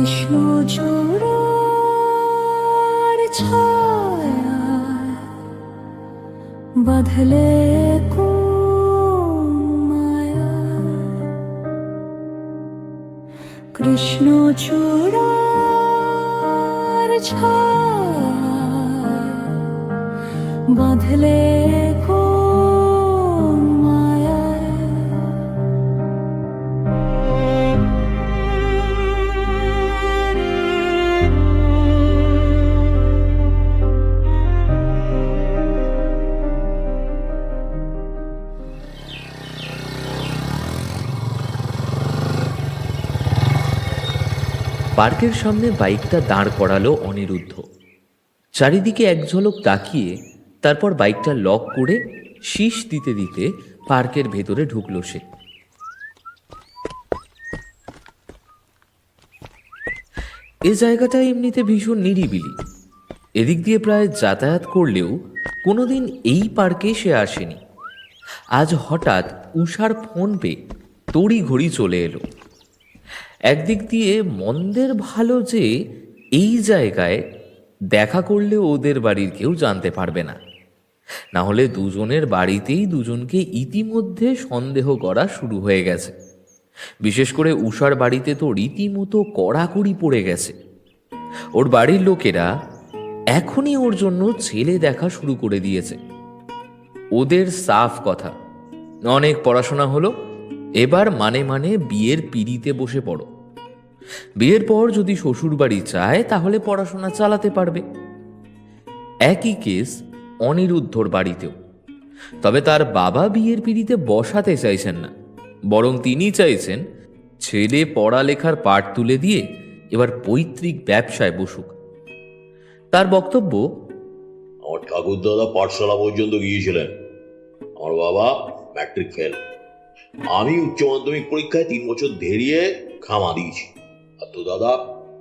কৃষ্ণচূড়ার ছায়ায় বাঁধলে কোন মায়া, কৃষ্ণচূড়ার ছায়ায় বাঁধলে কোন মায়া। পার্কের সামনে বাইকটা দাঁড় করালো অনিরুদ্ধ। চারিদিকে এক ঝলক তাকিয়ে তারপর বাইকটা লক করে শীষ দিতে দিতে পার্কের ভেতরে ঢুকলো সে। এ জায়গাটা এমনিতে ভীষণ নিরিবিলি। এদিক দিয়ে প্রায় যাতায়াত করলেও কোনোদিন এই পার্কে সে আসেনি। আজ হঠাৎ উষার ফোন পেয়ে তড়ি ঘড়ি চলে এলো। একদিক দিয়ে মন্দের ভালো যে এই জায়গায় দেখা করলে ওদের বাড়ির কেউ জানতে পারবে না, না হলে দুজনের বাড়িতেই দুজনকে ইতিমধ্যে সন্দেহ করা শুরু হয়ে গেছে। বিশেষ করে উষার বাড়িতে তো রীতিমতো কড়াকড়ি পড়ে গেছে। ওর বাড়ির লোকেরা এখনই ওর জন্য ছেলে দেখা শুরু করে দিয়েছে। ওদের সাফ কথা, অনেক পড়াশোনা হলো, এবার মানে মানে বিয়ের পিঁড়িতে বসে পড়ো। বিয়ের পর যদি শ্বশুর বাড়ি চায় তাহলে পড়াশোনা চালাতে পারবে। একই কেস অনিরুদ্ধর বাড়িতেও। তবে তার বাবা বিয়ের পিঁড়িতে বসাতে চাইছেন না, বরং তিনি চাইছেন ছেলে পড়ালেখার পাঠ তুলে দিয়ে এবার পৈতৃক ব্যবসায় বসুক। তার বক্তব্য, আমার ঠাকুরদাদা পাঠশালা পর্যন্ত গিয়েছিলেন, আমার বাবা ম্যাট্রিক ফেল, আমি উচ্চ মাধ্যমিক পরীক্ষায় 3 বছর ধেরিয়ে খামা দিয়েছি, আর তো দাদা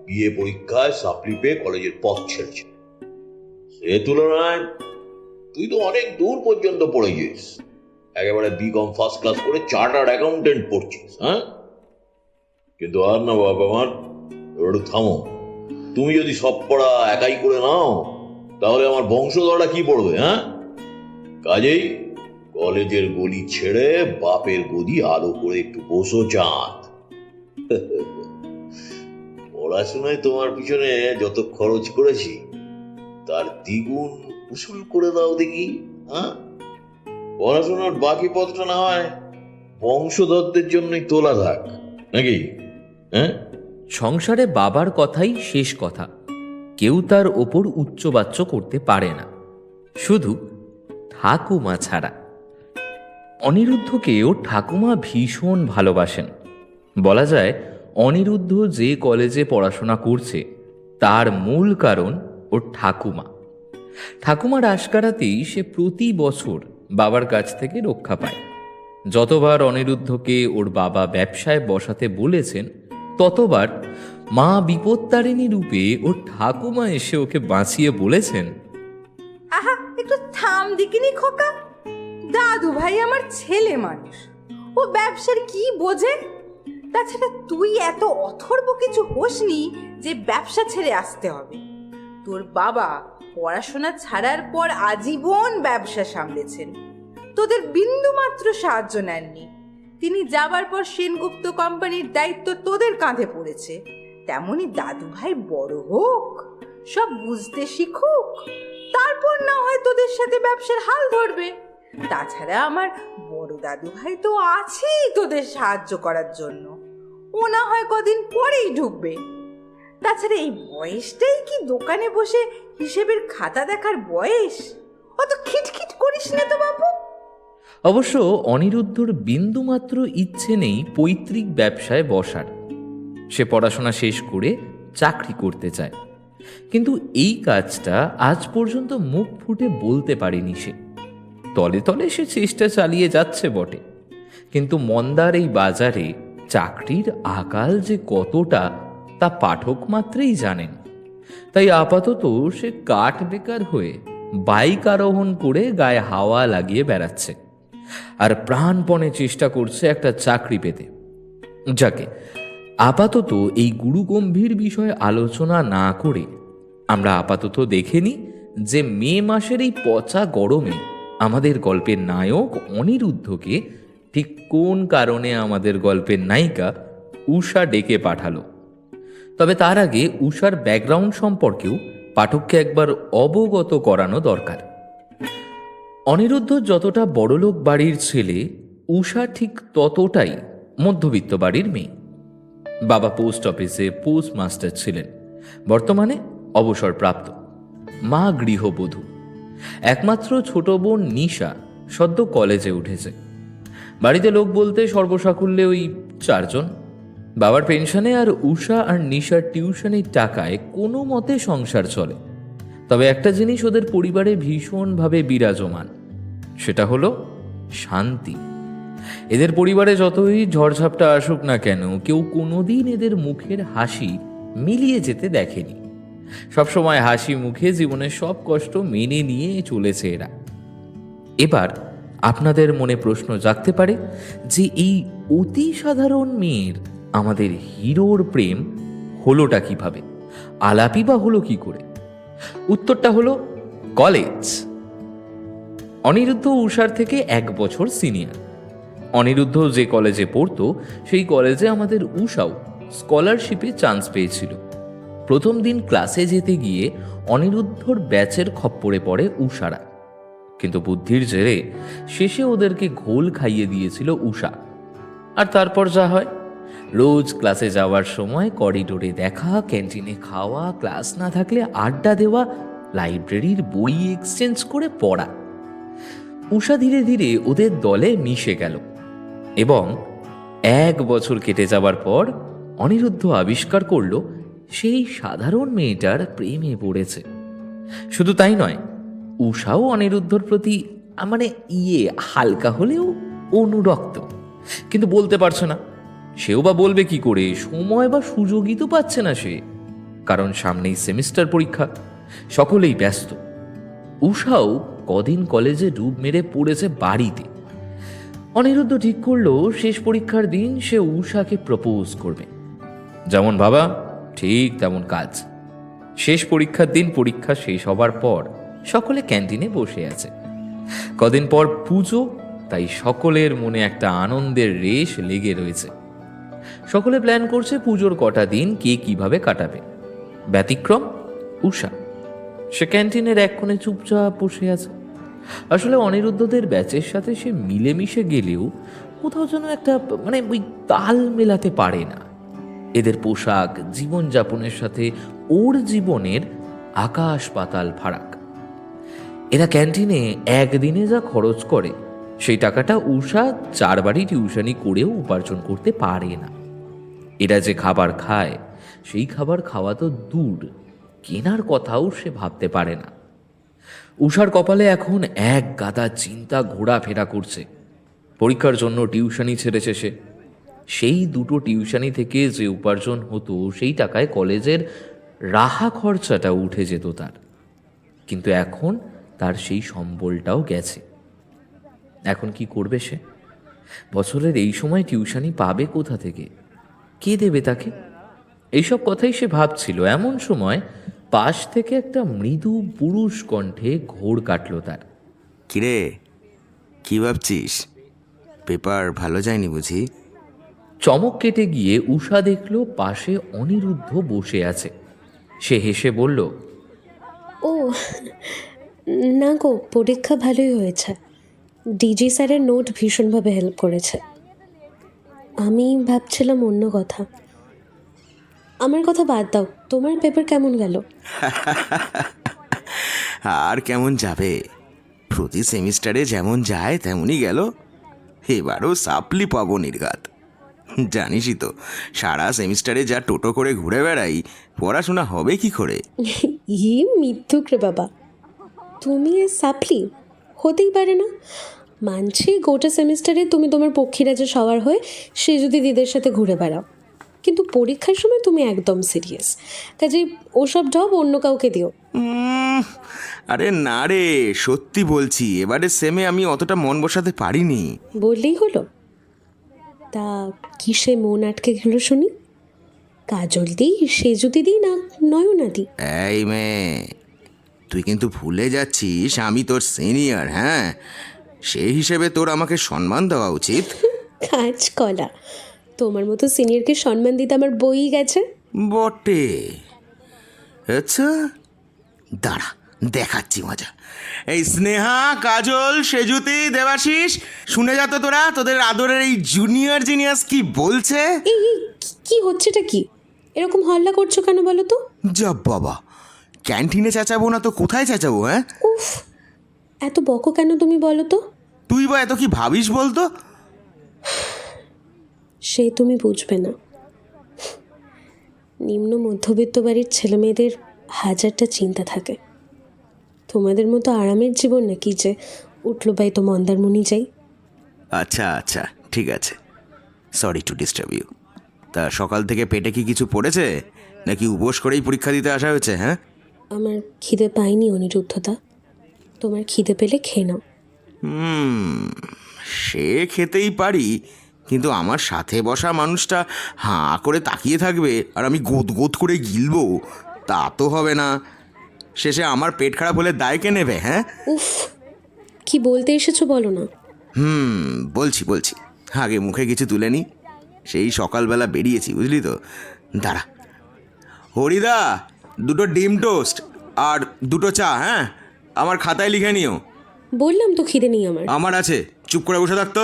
বিএ পরীক্ষায় সাপ্লি পেয়ে কলেজের পথ ছেড়েছে। সে তুলনায় তুই তো অনেক দূর পর্যন্ত পড়েছিস, একেবারে বিকম ফার্স্ট ক্লাস করে চার্টার্ড অ্যাকাউন্টেন্ট পড়ছিস। হ্যাঁ, কিন্তু আর না বাবা, আমার একটু থামো। তুমি যদি সব পড়া একাই করে নাও তাহলে আমার বংশধরটা কি পড়বে? হ্যাঁ, কাজেই কলেজের গলি ছেড়ে বাপের গদি আলো করে একটু বসো চাঁদ। পড়াশোনায় তোমার পিছনে যত খরচ করেছি তার দ্বিগুণ উসুল করে দাও দেখি। হ্যাঁ, পড়াশোনার বাকি পথটা না হয় বংশধরদের জন্যই তোলা থাক, নাকি? হ্যাঁ, সংসারে বাবার কথাই শেষ কথা, কেউ তার ওপর উচ্চবাচ্য করতে পারে না, শুধু ঠাকুমা ছাড়া। অনিরুদ্ধকেও ঠাকুমা ভীষণ ভালোবাসেন। বলা যায় অনিরুদ্ধ যে কলেজে পড়াশোনা করছে তার মূল কারণ ওর ঠাকুমা। ঠাকুমার আশকারাতেই সে প্রতি বছর বাবার কাছ থেকে রক্ষা পায়। যতবার অনিরুদ্ধকে ওর বাবা ব্যবসায় বসাতে বলেছেন ততবার মা বিপত্তারিণী রূপে ওর ঠাকুমা এসে ওকে বাঁচিয়ে বলেছেন, আহা, একটু থাম দিকিনি খোকা, দাদু ভাই আমার ছেলে মানুষ, ও ব্যবসার কি বোঝে? তাছাড়া তুই এত অথর্ব কিছু হোসনি যে ব্যবসা ছেড়ে আসতে হবে। তোর বাবা পড়াশোনা ছাড়ার পর আজীবন ব্যবসা সামলেছেন, তোদের বিন্দু মাত্র সাহায্য নেননি। তিনি যাবার পর সেনগুপ্ত কোম্পানির দায়িত্ব তোদের কাঁধে পড়েছে। তেমনি দাদু ভাই বড় হোক, সব বুঝতে শিখুক, তারপর না হয় তোদের সাথে ব্যবসার হাল ধরবে। তাছাড়া আমার বড় দাদু ভাই তো আছেই তোদের সাহায্য করার জন্য, ও না হয় কদিন পরেই ঢুকবে। তাছাড়া এই বয়সটাই কি দোকানে বসে হিসেবের খাতা দেখার বয়স? অত খিটখিট করিস না তো বাবু। অবশ্য অনিরুদ্ধর বিন্দুমাত্র ইচ্ছে নেই পৈতৃক ব্যবসায় বসার। সে পড়াশোনা শেষ করে চাকরি করতে চায়, কিন্তু এই কাজটা আজ পর্যন্ত মুখ ফুটে বলতে পারেনি সে। তলে তলে সে চেষ্টা চালিয়ে যাচ্ছে বটে, কিন্তু মন্দার এই বাজারে চাকরির আকাল যে কতটা তা পাঠক মাত্রেই জানেন। তাই আপাতত সে কাঠ বেকার হয়ে বাইক আরোহণ করে গায়ে হাওয়া লাগিয়ে বেড়াচ্ছে, আর প্রাণপণে চেষ্টা করছে একটা চাকরি পেতে। যাকে আপাতত এই গুরুগম্ভীর বিষয়ে আলোচনা না করে আমরা আপাতত দেখে নিই যে মে মাসের এই পচা গরমে আমাদের গল্পের নায়ক অনিরুদ্ধকে ঠিক কোন কারণে আমাদের গল্পের নায়িকা উষা ডেকে পাঠালো। তবে তার আগে উষার ব্যাকগ্রাউন্ড সম্পর্কেও পাঠককে একবার অবগত করানো দরকার। অনিরুদ্ধ যতটা বড়লোক বাড়ির ছেলে, উষা ঠিক ততটাই মধ্যবিত্ত বাড়ির মেয়ে। বাবা পোস্ট অফিসে পোস্টমাস্টার ছিলেন, বর্তমানে অবসরপ্রাপ্ত। মা গৃহবধূ। একমাত্র ছোট বোন নিশা সদ্য কলেজে উঠেছে। বাড়িতে লোক বলতে সর্বসাকুল্যে ওই 4 জন। বাবার পেনশনে আর উষা আর নিশার টিউশনের টাকায় কোনো মতে সংসার চলে। তবে একটা জিনিস ওদের পরিবারে ভীষণভাবে বিরাজমান, সেটা হলো শান্তি। এদের পরিবারে যতই ঝড়ঝাপটা আসুক না কেন, কেউ কোনোদিন এদের মুখের হাসি মিলিয়ে যেতে দেখেনি। সবসময় হাসি মুখে জীবনের সব কষ্ট মেনে নিয়ে চলেছে এরা। এবার আপনাদের মনে প্রশ্ন জাগতে পারে যে এই অতি সাধারণ মেয়ের আমাদের হিরোর প্রেম হলোটা কিভাবে, আলাপি বা হলো কি করে? উত্তরটা হলো কলেজ। অনিরুদ্ধ উষার থেকে 1 বছর সিনিয়র। অনিরুদ্ধ যে কলেজে পড়তো সেই কলেজে আমাদের উষাও স্কলারশিপে চান্স পেয়েছিল। প্রথম দিন ক্লাসে যেতে গিয়ে অনিরুদ্ধর ব্যাচের খপ্পরে পড়ে উষারা, কিন্তু বুদ্ধির জেরে শেষে ওদেরকে ঘোল খাইয়ে দিয়েছিল উষা। আর তারপর যা হয়, রোজ ক্লাসে যাওয়ার সময় করিডোরে দেখা, ক্যান্টিনে খাওয়া, ক্লাস না থাকলে আড্ডা দেওয়া, লাইব্রেরির বই এক্সচেঞ্জ করে পড়া। উষা ধীরে ধীরে ওদের দলে মিশে গেল এবং 1 বছর কেটে যাবার পর অনিরুদ্ধ আবিষ্কার করল সেই সাধারণ মেয়েটার প্রেমে পড়েছে। শুধু তাই নয়, উষাও অনিরুদ্ধর প্রতি হালকা হলেও অনুরক্ত, কিন্তু বলতে পারছে না। সেও বা বলবে কি করে? সময় বা সুযোগই তো পাচ্ছে না সে, কারণ সামনেই সেমিস্টার পরীক্ষা, সকলেই ব্যস্ত। উষাও কদিন কলেজে ডুব মেরে পড়েছে বাড়িতে। অনিরুদ্ধ ঠিক করলো শেষ পরীক্ষার দিন সে উষাকে প্রপোজ করবে। যেমন ভাবা ঠিক তেমন কাজ। শেষ পরীক্ষার দিন পরীক্ষা শেষ হবার পর সকলে ক্যান্টিনে বসে আছে। কদিন পর পুজো, তাই সকলের মনে একটা আনন্দের রেশ লেগে রয়েছে। সকলে প্ল্যান করছে পুজোর কটা দিন কে কিভাবে কাটাবে। ব্যতিক্রম উষা। সে ক্যান্টিনের এক কোণে চুপচাপ বসে আছে। আসলে অনিরুদ্ধদের ব্যাচের সাথে সে মিলেমিশে গেলেও কোথাও যেন একটা ওই তাল মেলাতে পারে না। এদের পোশাক, জীবনযাপনের সাথে ওর জীবনের আকাশ পাতাল ফারাক। এরা ক্যান্টিনে একদিনে যা খরচ করে সেই টাকাটা উষা 4 বাড়ি টিউশনি করেও উপার্জন করতে পারে না। এরা যে খাবার খায় সেই খাবার খাওয়া তো দূর, কেনার কথাও সে ভাবতে পারে না। উষার কপালে এখন এক গাদা চিন্তা ঘোরাফেরা করছে। পরীক্ষার জন্য টিউশনি ছেড়েছে সে। সেই 2টো টিউশনি থেকে যে উপার্জন হতো সেই টাকায় কলেজের রাহা খরচাটা উঠে যেত তার, কিন্তু এখন তার সেই সম্বলটাও গেছে। এখন কি করবে সে? বছরের এই সময় টিউশনি পাবে কোথা থেকে? কে দেবে তাকে? এইসব কথাই সে ভাবছিল। এমন সময় পাশ থেকে একটা মৃদু পুরুষ কণ্ঠে ঘোর কাটল তার। কিরে, কি ভাবছিস? পেপার ভালো যায়নি বুঝি? চমক কেটে গিয়ে উষা দেখল পাশে অনিরুদ্ধ বসে আছে। সে হেসে বলল, ও না গো, পরীক্ষা ভালোই হয়েছে। ডিজি স্যারের নোট ভীষণভাবে হেল্প করেছে। আমি ভাবছিলাম অন্য কথা। আমার কথা বাদ দাও, তোমার পেপার কেমন গেল? আর কেমন যাবে, প্রতি সেমিস্টারে যেমন যায় তেমনই গেল। এবারও সাপ্লি পাবো নির্ঘাত। জানিসই তো, সারা সেমিস্টারে যা টোটো করে ঘুরে বেড়াই, পড়াশোনা হবে কি করে? মিথ্যুক রে বাবা, তুমি সাপ্লি হতেই পারে না। মানছি গোটা সেমিস্টারে তুমি তোমার পক্ষীরাজে সবার হয়ে সে যদি দিদের সাথে ঘুরে বেড়াও, কিন্তু পরীক্ষার সময় তুমি একদম সিরিয়াস। কাজে ওসব জব অন্য কাউকে দিও। আরে না রে, সত্যি বলছি, এবারে সেমে আমি অতটা মন বসাতে পারিনি। বললেই হলো। তা কিসে মন আটকে গেল শুনি? কাজল দি, সেজুতি দি না নয়না দি? এই মেয়ে, তুই কিন্তু ভুলে যাচ্ছিস আমি তোর সিনিয়র। হ্যাঁ, সেই হিসেবে তোর আমাকে সম্মান দেওয়া উচিত। কাঁচকলা, তোমার মতো সিনিয়রকে সম্মান দিতে আমার বই গেছে। বটে। আচ্ছা দাঁড়া, দেখাচ্ছি মজা। এই স্নেহা, কাজল, সেজুতি, দেবাশিস, শুনে যা তো তোরা, তোদের আদরের এই জুনিয়র জিনিয়াস কি বলছে। এই এই, কি হচ্ছেটা কি? এরকম হল্লা করছো কেন বলো তো? যা বাবা, ক্যান্টিনে চেঁচাবো না তো কোথায় চেঁচাবো? হ্যাঁ, উফ, এত বকো কেন তুমি বলো তো? তুই বা এত কি ভাবিস বলতো? সে তুমি বুঝবে না। নিম্ন মধ্যবিত্ত বাড়ির ছেলেমেয়েদের হাজারটা চিন্তা থাকে। তোমাদের মতো আরামের জীবন নাকি যে উঠলো বাই তো মন্দারমণি যাই। আচ্ছা আচ্ছা, ঠিক আছে, সরি টু ডিস্টার্ব ইউ। তা সকাল থেকে পেটে কি কিছু পড়েছে, নাকি উপোস করেই পরীক্ষা দিতে আসা হয়েছে? হ্যাঁ, আমার খিদে পাইনি অনিরুদ্ধতা, তোমার খিদে পেলে খেয়ে নাও। সে খেতেই পারি, কিন্তু আমার সাথে বসা মানুষটা হাঁ করে তাকিয়ে থাকবে আর আমি গোদ গোদ করে গিলবো, তা তো হবে না। শেষে আমার পেট খারাপ হলে দায় কে নেবে? হ্যাঁ, উফ, কি বলতে এসেছো বলো না। বলছি বলছি, আগে মুখে কিছু তুলে নি। সেই সকালবেলা বেরিয়েছি, বুঝলি তো। দাঁড়া, হরিদা, দুটো ডিম টোস্ট আর দুটো চা। হ্যাঁ, আমার খাতায় লিখে নিও। বললাম তো খিদে নেই আমার। আমার আছে, চুপ করে বসে থাকতো।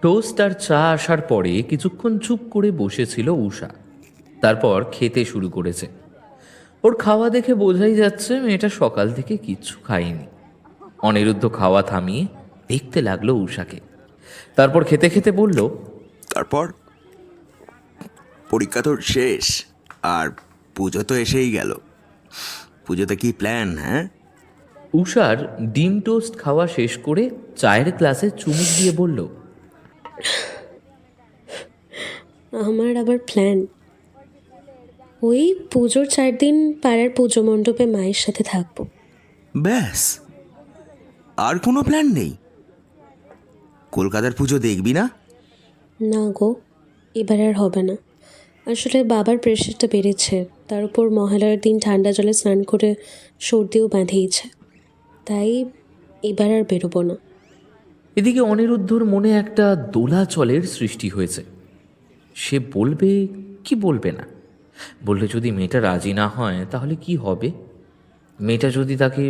টোস্ট আর চা আসার পরে কিছুক্ষণ চুপ করে বসেছিল উষা, তারপর খেতে শুরু করেছে। ওর খাওয়া দেখে বোঝাই যাচ্ছে মেয়েটা সকাল থেকে কিচ্ছু খায়নি। অনিরুদ্ধ খাওয়া থামিয়ে দেখতে লাগলো উষাকে, তারপর খেতে খেতে বলল, তারপর পরীক্ষা তো শেষ আর পুজো তো এসেই গেল। পুজোতে কি প্ল্যান? হ্যাঁ, উষার ডিম টোস্ট খাওয়া শেষ করে চায়ের গ্লাসে চুমুক দিয়ে বলল, আমার আবার প্ল্যান, ওই পুজোর 4 দিন পাড়ার পুজো মণ্ডপে মায়ের সাথে থাকবো। ব্যাস, আর কোনো প্ল্যান নেই? কলকাতার পুজো দেখবি না? না গো, এবার আর হবে না। আসলে বাবার প্রেশারটা বেড়েছে, তার উপর মহালয়ার দিন ঠান্ডা জলে স্নান করে সর্দিও বাঁধিয়েছে, তাই এবার আর বেরোবো না। এদিকে অনিরুদ্ধর মনে একটা দোলাচলের সৃষ্টি হয়েছে। সে বলবে কি বলবে না? বললে যদি মেয়েটা রাজি না হয় তাহলে কি হবে? মেয়েটা যদি তাকে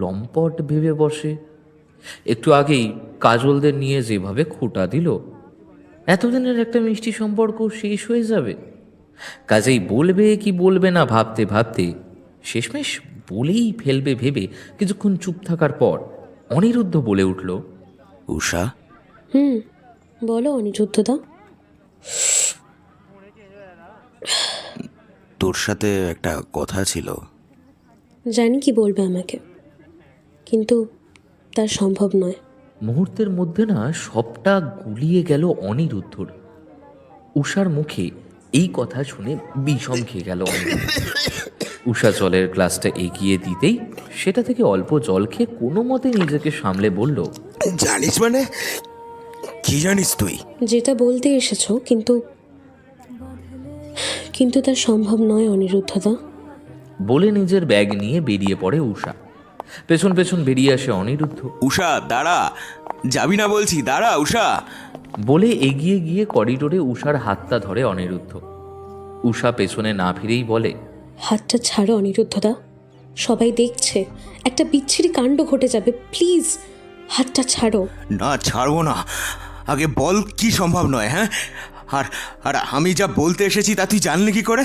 লম্পট ভেবে বসে? একটু আগেই কাজলদের নিয়ে যেভাবে খোঁটা দিল, এতদিনের একটা মিষ্টি সম্পর্ক শেষ হয়ে যাবে। কাজেই বলবে কি বলবে না ভাবতে ভাবতে শেষমেশ বলেই ফেলবে ভেবে কিছুক্ষণ চুপ থাকার পর অনিরুদ্ধ বলে উঠল, উষা, বলো অনিরুদ্ধদা। তোর সাথে একটা কথা ছিল। জানি কি বলবে আমাকে, কিন্তু তা সম্ভব নয়। মুহূর্তের মধ্যে না সবটা গুলিয়ে গেল অনিরুদ্ধর। উষার মুখে এই কথা শুনে বিষম খেয়ে গেল অনিরুদ্ধ। উষা জলের গ্লাসটা এগিয়ে দিতেই সেটা থেকে অল্প জল খেয়ে কোনো মতে নিজেকে সামলে বলল, জানিস মানে? কি জানিস তুই? যেটা বলতে এসেছো, কিন্তু কিন্তু তা সম্ভব নয় অনিরুদ্ধদা। বলে নিজের ব্যাগ নিয়ে বেরিয়ে পড়ে উষা। পেছন পেছন বেরিয়ে আসে অনিরুদ্ধ। উষা দাঁড়া, যাবি না বলছি, দাঁড়া উষা। বলে এগিয়ে গিয়ে করিডোরে উষার হাতটা ধরে অনিরুদ্ধ। উষা পেছনে না ফিরেই বলে, হাতটা ছাড়ো অনিরুদ্ধদা, সবাই দেখছে, একটা বিচ্ছিরি কাণ্ড ঘটে যাবে, প্লিজ হাতটা ছাড়ো। না, ছাড়বো না। আগে বল কি সম্ভব নয়? হ্যাঁ, আর আর আমি যা বলতে এসেছি তা তুই জানলি কি করে?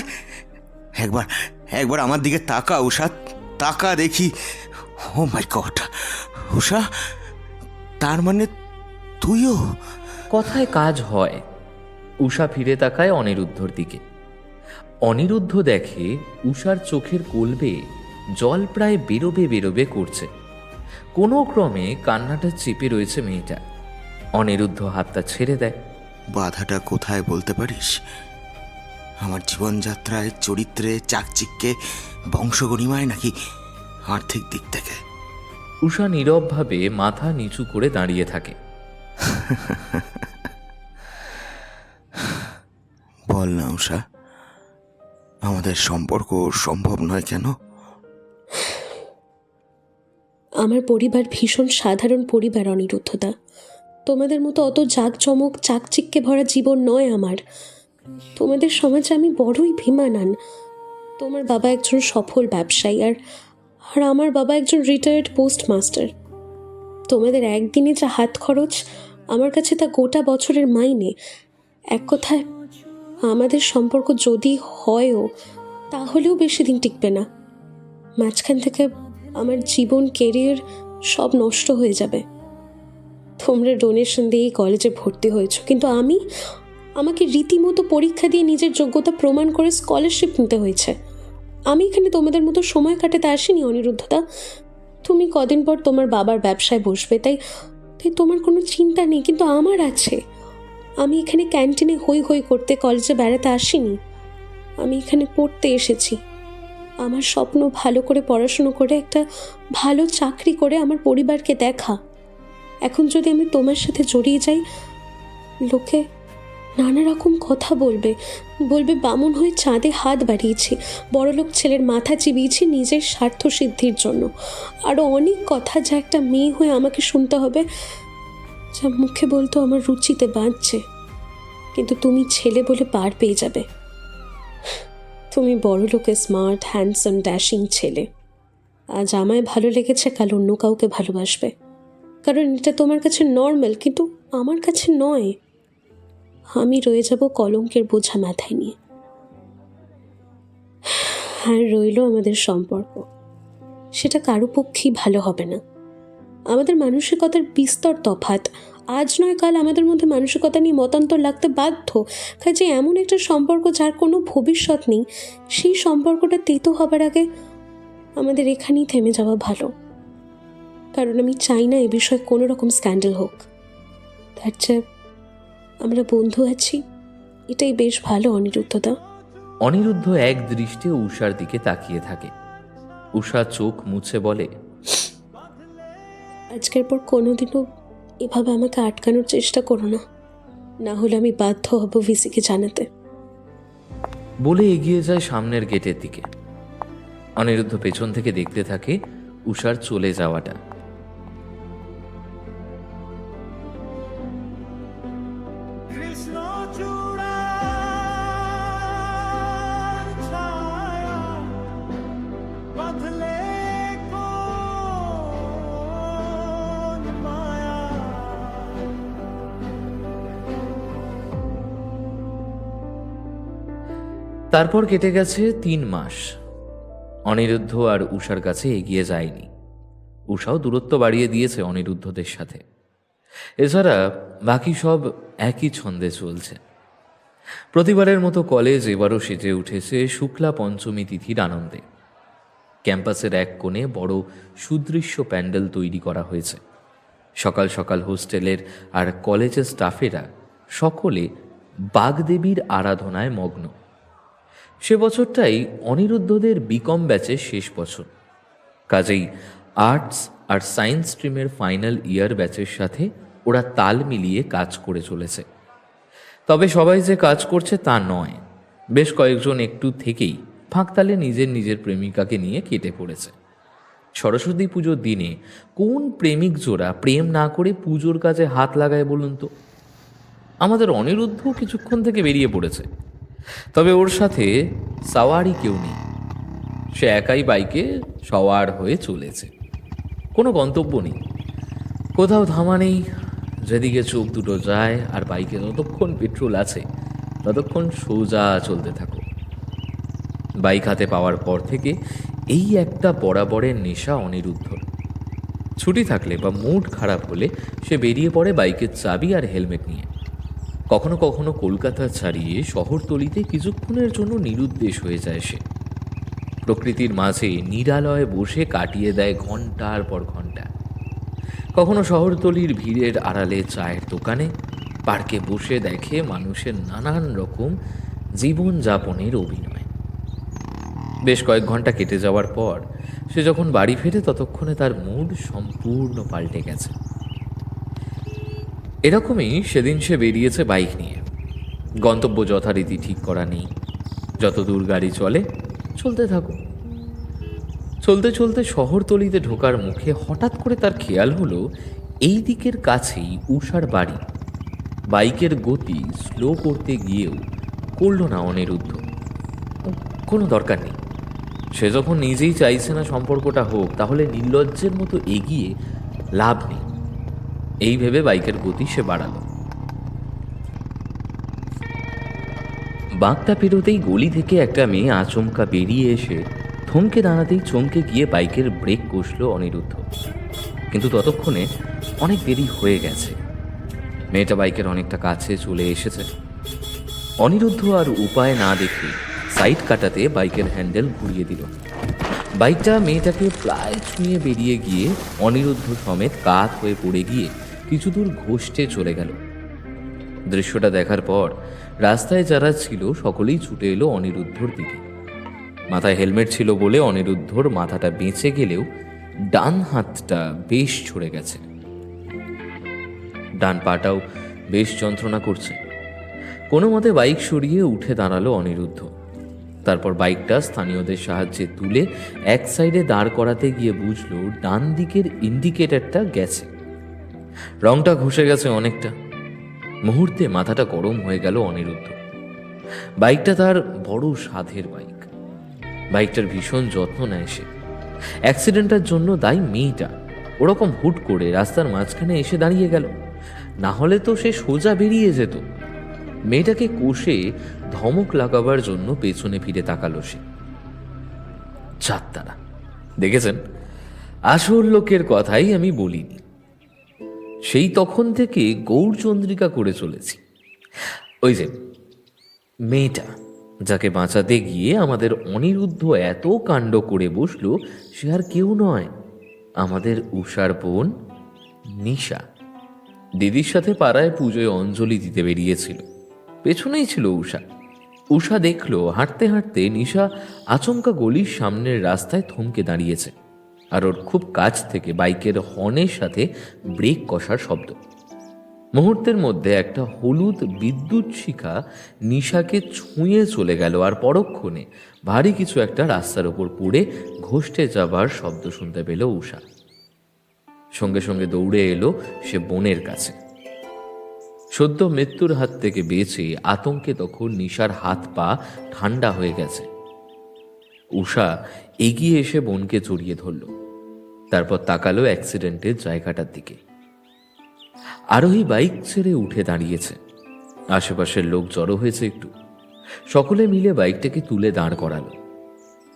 একবার একবার আমার দিকে তাকা উষা, তাকা দেখি। ও মাই গড উষা, তার মানে তুইও? কথায় কাজ হয়। উষা ফিরে তাকায় অনিরুদ্ধর দিকে। অনিরুদ্ধ দেখে উষার চোখের কোল বেয়ে জল প্রায় বেরোবে বেরোবে করছে। কোনো ক্রমে কান্নাটা চেপে রয়েছে মেয়েটা। অনিরুদ্ধ হাতটা ছেড়ে দেয়। বাধাটা কোথায় বলতে পারিস? আমার জীবনযাত্রায়, চরিত্রে, চাকচিক্যে, বংশগরিমায়, নাকি আর্থিক দিক থেকে? উষা নীরবভাবে মাথা নিচু করে দাঁড়িয়ে থাকে। বল না উষা, আমাদের সম্পর্ক সম্ভব নয় কেন? আমার পরিবার ভীষণ সাধারণ পরিবার, অনিরুদ্ধদা। তোমাদের মতো অত জাঁকজমক চাকচিক্যে ভরা জীবন নয় আমার। তোমাদের সমাজে আমি বড়ই ভিমানান। তোমার বাবা একজন সফল ব্যবসায়ী, আর আর আমার বাবা একজন রিটায়ার্ড পোস্টমাস্টার। তোমাদের একদিনে যা হাত খরচ, আমার কাছে তা গোটা বছরের মাইনে। এক কথায়, আমাদের সম্পর্ক যদি হয়ও, তাহলেও বেশি দিন টিকবে না। মাঝখান থেকে আমার জীবন, কেরিয়ার সব নষ্ট হয়ে যাবে। তোমরা ডোনেশন দিয়েই কলেজে ভর্তি হয়েছো, কিন্তু আমাকে রীতিমতো পরীক্ষা দিয়ে নিজের যোগ্যতা প্রমাণ করে স্কলারশিপ নিতে হয়েছে। আমি এখানে তোমাদের মতো সময় কাটাতে আসিনি, অনিরুদ্ধদা। তুমি কদিন পর তোমার বাবার ব্যবসায় বসবে, তাই তোমার কোনো চিন্তা নেই, কিন্তু আমার আছে। আমি এখানে ক্যান্টিনে হই হই করতে, কলেজে বেড়াতে আসিনি। আমি এখানে পড়তে এসেছি। আমার স্বপ্ন ভালো করে পড়াশুনো করে একটা ভালো চাকরি করে আমার পরিবারকে দেখা। এখন যদি আমি তোমার সাথে জড়িয়ে যাই, লোকে নানা রকম কথা বলবে। বামুন হয়ে চাঁদে হাত বাড়িয়েছি, বড়লোক ছেলের মাথা চিবিয়েছি নিজের স্বার্থ সিদ্ধির জন্য। আরও অনেক কথা যা একটা মেয়ে হয়ে আমাকে শুনতে হবে, যা মুখে বলতো আমার রুচিতে বাঁধছে। কিন্তু তুমি ছেলে বলে পার পেয়ে যাবে। তুমি বড় লোকের স্মার্ট, হ্যান্ডসাম, ড্যাশিং ছেলে। আজ আমায় ভালো লেগেছে, কাল অন্য কাউকে ভালোবাসবে, কারণ এটা তোমার কাছে নর্মাল, কিন্তু আমার কাছে নয়। আমি রয়ে যাব কলঙ্কের বোঝা মাথায় নিয়ে। আর রইল আমাদের সম্পর্ক, সেটা কারো পক্ষেই ভালো হবে না। আমাদের মানসিকতার বিস্তর তফাৎ। আজ নয় কাল আমাদের মধ্যে মানসিকতা নিয়ে মতান্তর লাগতে বাধ্য। কাজে এমন একটা সম্পর্ক যার কোনো ভবিষ্যৎ নেই, সেই সম্পর্কটা তেতো হবার আগে আমাদের এখানেই থেমে যাওয়া ভালো। কারণ আমি চাই না এ বিষয়ে কোনো রকম স্ক্যান্ডেল হোক। তার চেয়ে আমরা বন্ধু আছি, এটাই বেশ ভালো, অনিরুদ্ধদা। অনিরুদ্ধ এক দৃষ্টে উষার দিকে তাকিয়ে থাকে। উষা চোখ মুছে বলে, আজকের পর কোনোদিনও এভাবে আমাকে আটকানোর চেষ্টা করো না, না হলে আমি বাধ্য হব ভিসিকে জানাতে। বলে এগিয়ে যায় সামনের গেটের দিকে। অনিরুদ্ধ পেছন থেকে দেখতে থাকে উষার চলে যাওয়াটা। তারপর কেটে গেছে 3 মাস। অনিরুদ্ধ আর উষার কাছে এগিয়ে যায়নি। উষাও দূরত্ব বাড়িয়ে দিয়েছে অনিরুদ্ধদের সাথে। এছাড়া বাকি সব একই ছন্দে চলছে। প্রতিবারের মতো কলেজ এবারও সেজে উঠেছে শুক্লা পঞ্চমী তিথির আনন্দে। ক্যাম্পাসের এক কোণে বড় সুদৃশ্য প্যান্ডেল তৈরি করা হয়েছে। সকাল সকাল হোস্টেলের আর কলেজের স্টাফেরা সকলে বাগদেবীর আরাধনায় মগ্ন। সে বছরটাই অনিরুদ্ধদের বিকম ব্যাচের শেষ বছর। কাজেই আর্টস আর সায়েন্স স্ট্রিমের ফাইনাল ইয়ার ব্যাচের সাথে ওরা তাল মিলিয়ে কাজ করে চলেছে। তবে সবাই যে কাজ করছে তা নয়। বেশ কয়েকজন একটু থেকেই ফাঁকতালে নিজের প্রেমিকাকে নিয়ে কেটে পড়েছে। সরস্বতী পুজোর দিনে কোন প্রেমিক জোড়া প্রেম না করে পুজোর কাজে হাত লাগায় বলুন তো? আমাদের অনিরুদ্ধ কিছুক্ষণ থেকে বেরিয়ে পড়েছে, তবে ওর সাথে সাওয়ারই কেউ নেই। সে একাই বাইকে সওয়ার হয়ে চলেছে। কোনো গন্তব্য নেই, কোথাও থামা নেই। যেদিকে চোখ দুটো যায় আর বাইকে যতক্ষণ পেট্রোল আছে ততক্ষণ সোজা চলতে থাকো। বাইক হাতে পাওয়ার পর থেকে এই একটা বরাবরের নেশা অনিরুদ্ধর। ছুটি থাকলে বা মুড খারাপ হলে সে বেরিয়ে পড়ে বাইকের চাবি আর হেলমেট নিয়ে। কখনো কখনো কলকাতা ছাড়িয়ে শহরতলিতে কিছুক্ষণের জন্য নিরুদ্দেশ হয়ে যায় সে। প্রকৃতির মাঝে নিরালয়ে বসে কাটিয়ে দেয় ঘন্টার পর ঘন্টা। কখনো শহরতলির ভিড়ের আড়ালে চায়ের দোকানে, পার্কে বসে দেখে মানুষের নানান রকম জীবনযাপনের অভিনয়। বেশ কয়েক ঘন্টা কেটে যাওয়ার পর সে যখন বাড়ি ফেরে ততক্ষণে তার মুড সম্পূর্ণ পাল্টে গেছে। এরকমই সেদিন সে বেরিয়েছে বাইক নিয়ে। গন্তব্য যথারীতি ঠিক করা নেই। যত দূর গাড়ি চলে চলতে থাকো। চলতে চলতে শহরতলিতে ঢোকার মুখে হঠাৎ করে তার খেয়াল হলো এই দিকের কাছেই উষার বাড়ি। বাইকের গতি স্লো করতে গিয়েও করল না অনিরুদ্ধ। কোনো দরকার নেই, সে যখন নিজেই চাইছে না সম্পর্কটা হোক, তাহলে নির্লজ্জের মতো এগিয়ে লাভ নেই। এই ভেবে বাইকের গতি সে বাড়ালো। বাঁকটা পেরোতেই গলি থেকে একটা মেয়ে আচমকা বেরিয়ে এসে থমকে দাঁড়াতেই চমকে গিয়ে বাইকের ব্রেক কষল অনিরুদ্ধ। কিন্তু ততক্ষণে অনেক দেরি হয়ে গেছে। মেয়েটা বাইকের অনেকটা কাছে চলে এসেছে। অনিরুদ্ধ আর উপায় না দেখে সাইড কাটাতে বাইকের হ্যান্ডেল ঘুরিয়ে দিল। বাইকটা মেয়েটাকে প্রায় ছুঁয়ে বেরিয়ে গিয়ে অনিরুদ্ধ সমেত কাত হয়ে পড়ে গিয়ে কিছু দূর ঘষতে চলে গেল। দৃশ্যটা দেখার পর রাস্তায় যারা ছিল সকলেই ছুটে এলো অনিরুদ্ধর দিকে। মাথায় হেলমেট ছিল বলে অনিরুদ্ধর মাথাটা বেঁচে গেলেও ডান হাতটা বেশ ছড়ে গেছে। ডান পাটাও বেশ যন্ত্রণা করছে। কোনো মতে বাইক সরিয়ে উঠে দাঁড়ালো অনিরুদ্ধ। তারপর বাইকটা স্থানীয়দের সাহায্যে তুলে এক সাইডে দাঁড় করাতে গিয়ে বুঝলো ডান দিকের ইন্ডিকেটরটা গেছে, রংটা ঘষে গেছে অনেকটা। মুহূর্তে মাথাটা গরম হয়ে গেল অনিরুদ্ধ। বাইকটা তার বড় সাধের বাইক। বাইকটার ভীষণ যত্ন নেয় সে। অ্যাক্সিডেন্টের জন্য দায়ী মেয়েটা। ওরকম হুট করে রাস্তার মাঝখানে এসে দাঁড়িয়ে গেল, না হলে তো সে সোজা বেরিয়ে যেত। মেয়েটাকে কষে ধমক লাগাবার জন্য পেছনে ফিরে তাকালো সে। চাঁদতারা দেখেছেন, আসল লোকের কথাই আমি বলিনি। সেই তখন থেকে গৌরচন্দ্রিকা করে চলেছি। ওই যে মেয়েটা যাকে বাঁচাতে গিয়ে আমাদের অনিরুদ্ধ এত কাণ্ড করে বসলো, সে আর কেউ নয়, আমাদের উষার বোন নিশা। দিদির সাথে পাড়ায় পুজোয় অঞ্জলি দিতে বেরিয়েছিল। পেছনেই ছিল উষা। উষা দেখলো হাঁটতে হাঁটতে নিশা আচমকা গলির সামনের রাস্তায় থমকে দাঁড়িয়েছে, আর ওর খুব কাছ থেকে বাইকের হর্নের সাথে ব্রেক কষার শব্দ। মুহূর্তের মধ্যে একটা হলুদ বিদ্যুৎ শিখা নিশাকে ছুঁয়ে চলে গেল, আর পরক্ষণে ভারী কিছু একটা রাস্তার ওপর পড়ে ঘষতে যাবার শব্দ শুনতে পেল উষা। সঙ্গে সঙ্গে দৌড়ে এলো সে বোনের কাছে। সদ্য মৃত্যুর হাত থেকে বেঁচে আতঙ্কে তখন নিশার হাত পা ঠান্ডা হয়ে গেছে। উষা এগিয়ে এসে বোনকে জড়িয়ে ধরল, তারপর তাকালো অ্যাক্সিডেন্টের জায়গাটার দিকে। আরোহী বাইক ছেড়ে উঠে দাঁড়িয়েছে। আশেপাশের লোক জড়ো হয়েছে একটু। সকলে মিলে বাইকটাকে তুলে দাঁড় করালো।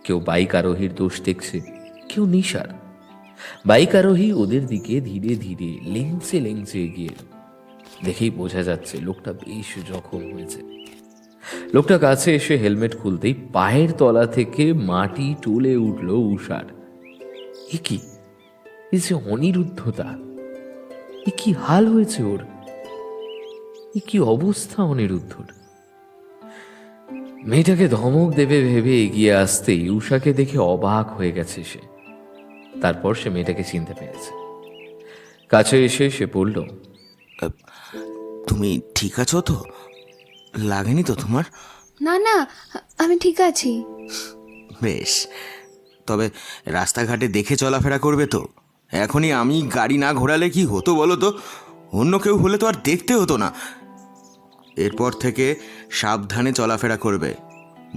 কেউ বাইক আরোহীর দোষ দেখছে, কেউ নিশার। বাইক আরোহী ওদের দিকে ধীরে ধীরে লেংচে লেংচে এগিয়ে এলো। দেখেই বোঝা যাচ্ছে লোকটা বেশ জখম হয়েছে। লোকটা কাছে এসে হেলমেট খুলতেই পায়ের তলা থেকে মাটি টলে উঠল উষার। এ কি, এ যে অনিরুদ্ধতা! এ কি হাল হয়েছে ওর! এ কি অবস্থা অনিরুদ্ধর! মেয়েটাকে ধমক দেবে ভেবে এগিয়ে আসতেই উষাকে দেখে অবাক হয়ে গেছে সে। তারপর সে মেয়েটাকে চিনতে পেরেছে। কাছে এসে সে বলল, তুমি ঠিক আছো তো? লাগেনি তো তোমার? না না, আমি ঠিক আছি। বেশ, তবে রাস্তাঘাটে দেখে চলাফেরা করবে তো। এখনই আমি গাড়ি না ঘোরালে কি হতো বলো তো? অন্য কেউ হলে তো আর দেখতে হতো না। এরপর থেকে সাবধানে চলাফেরা করবে,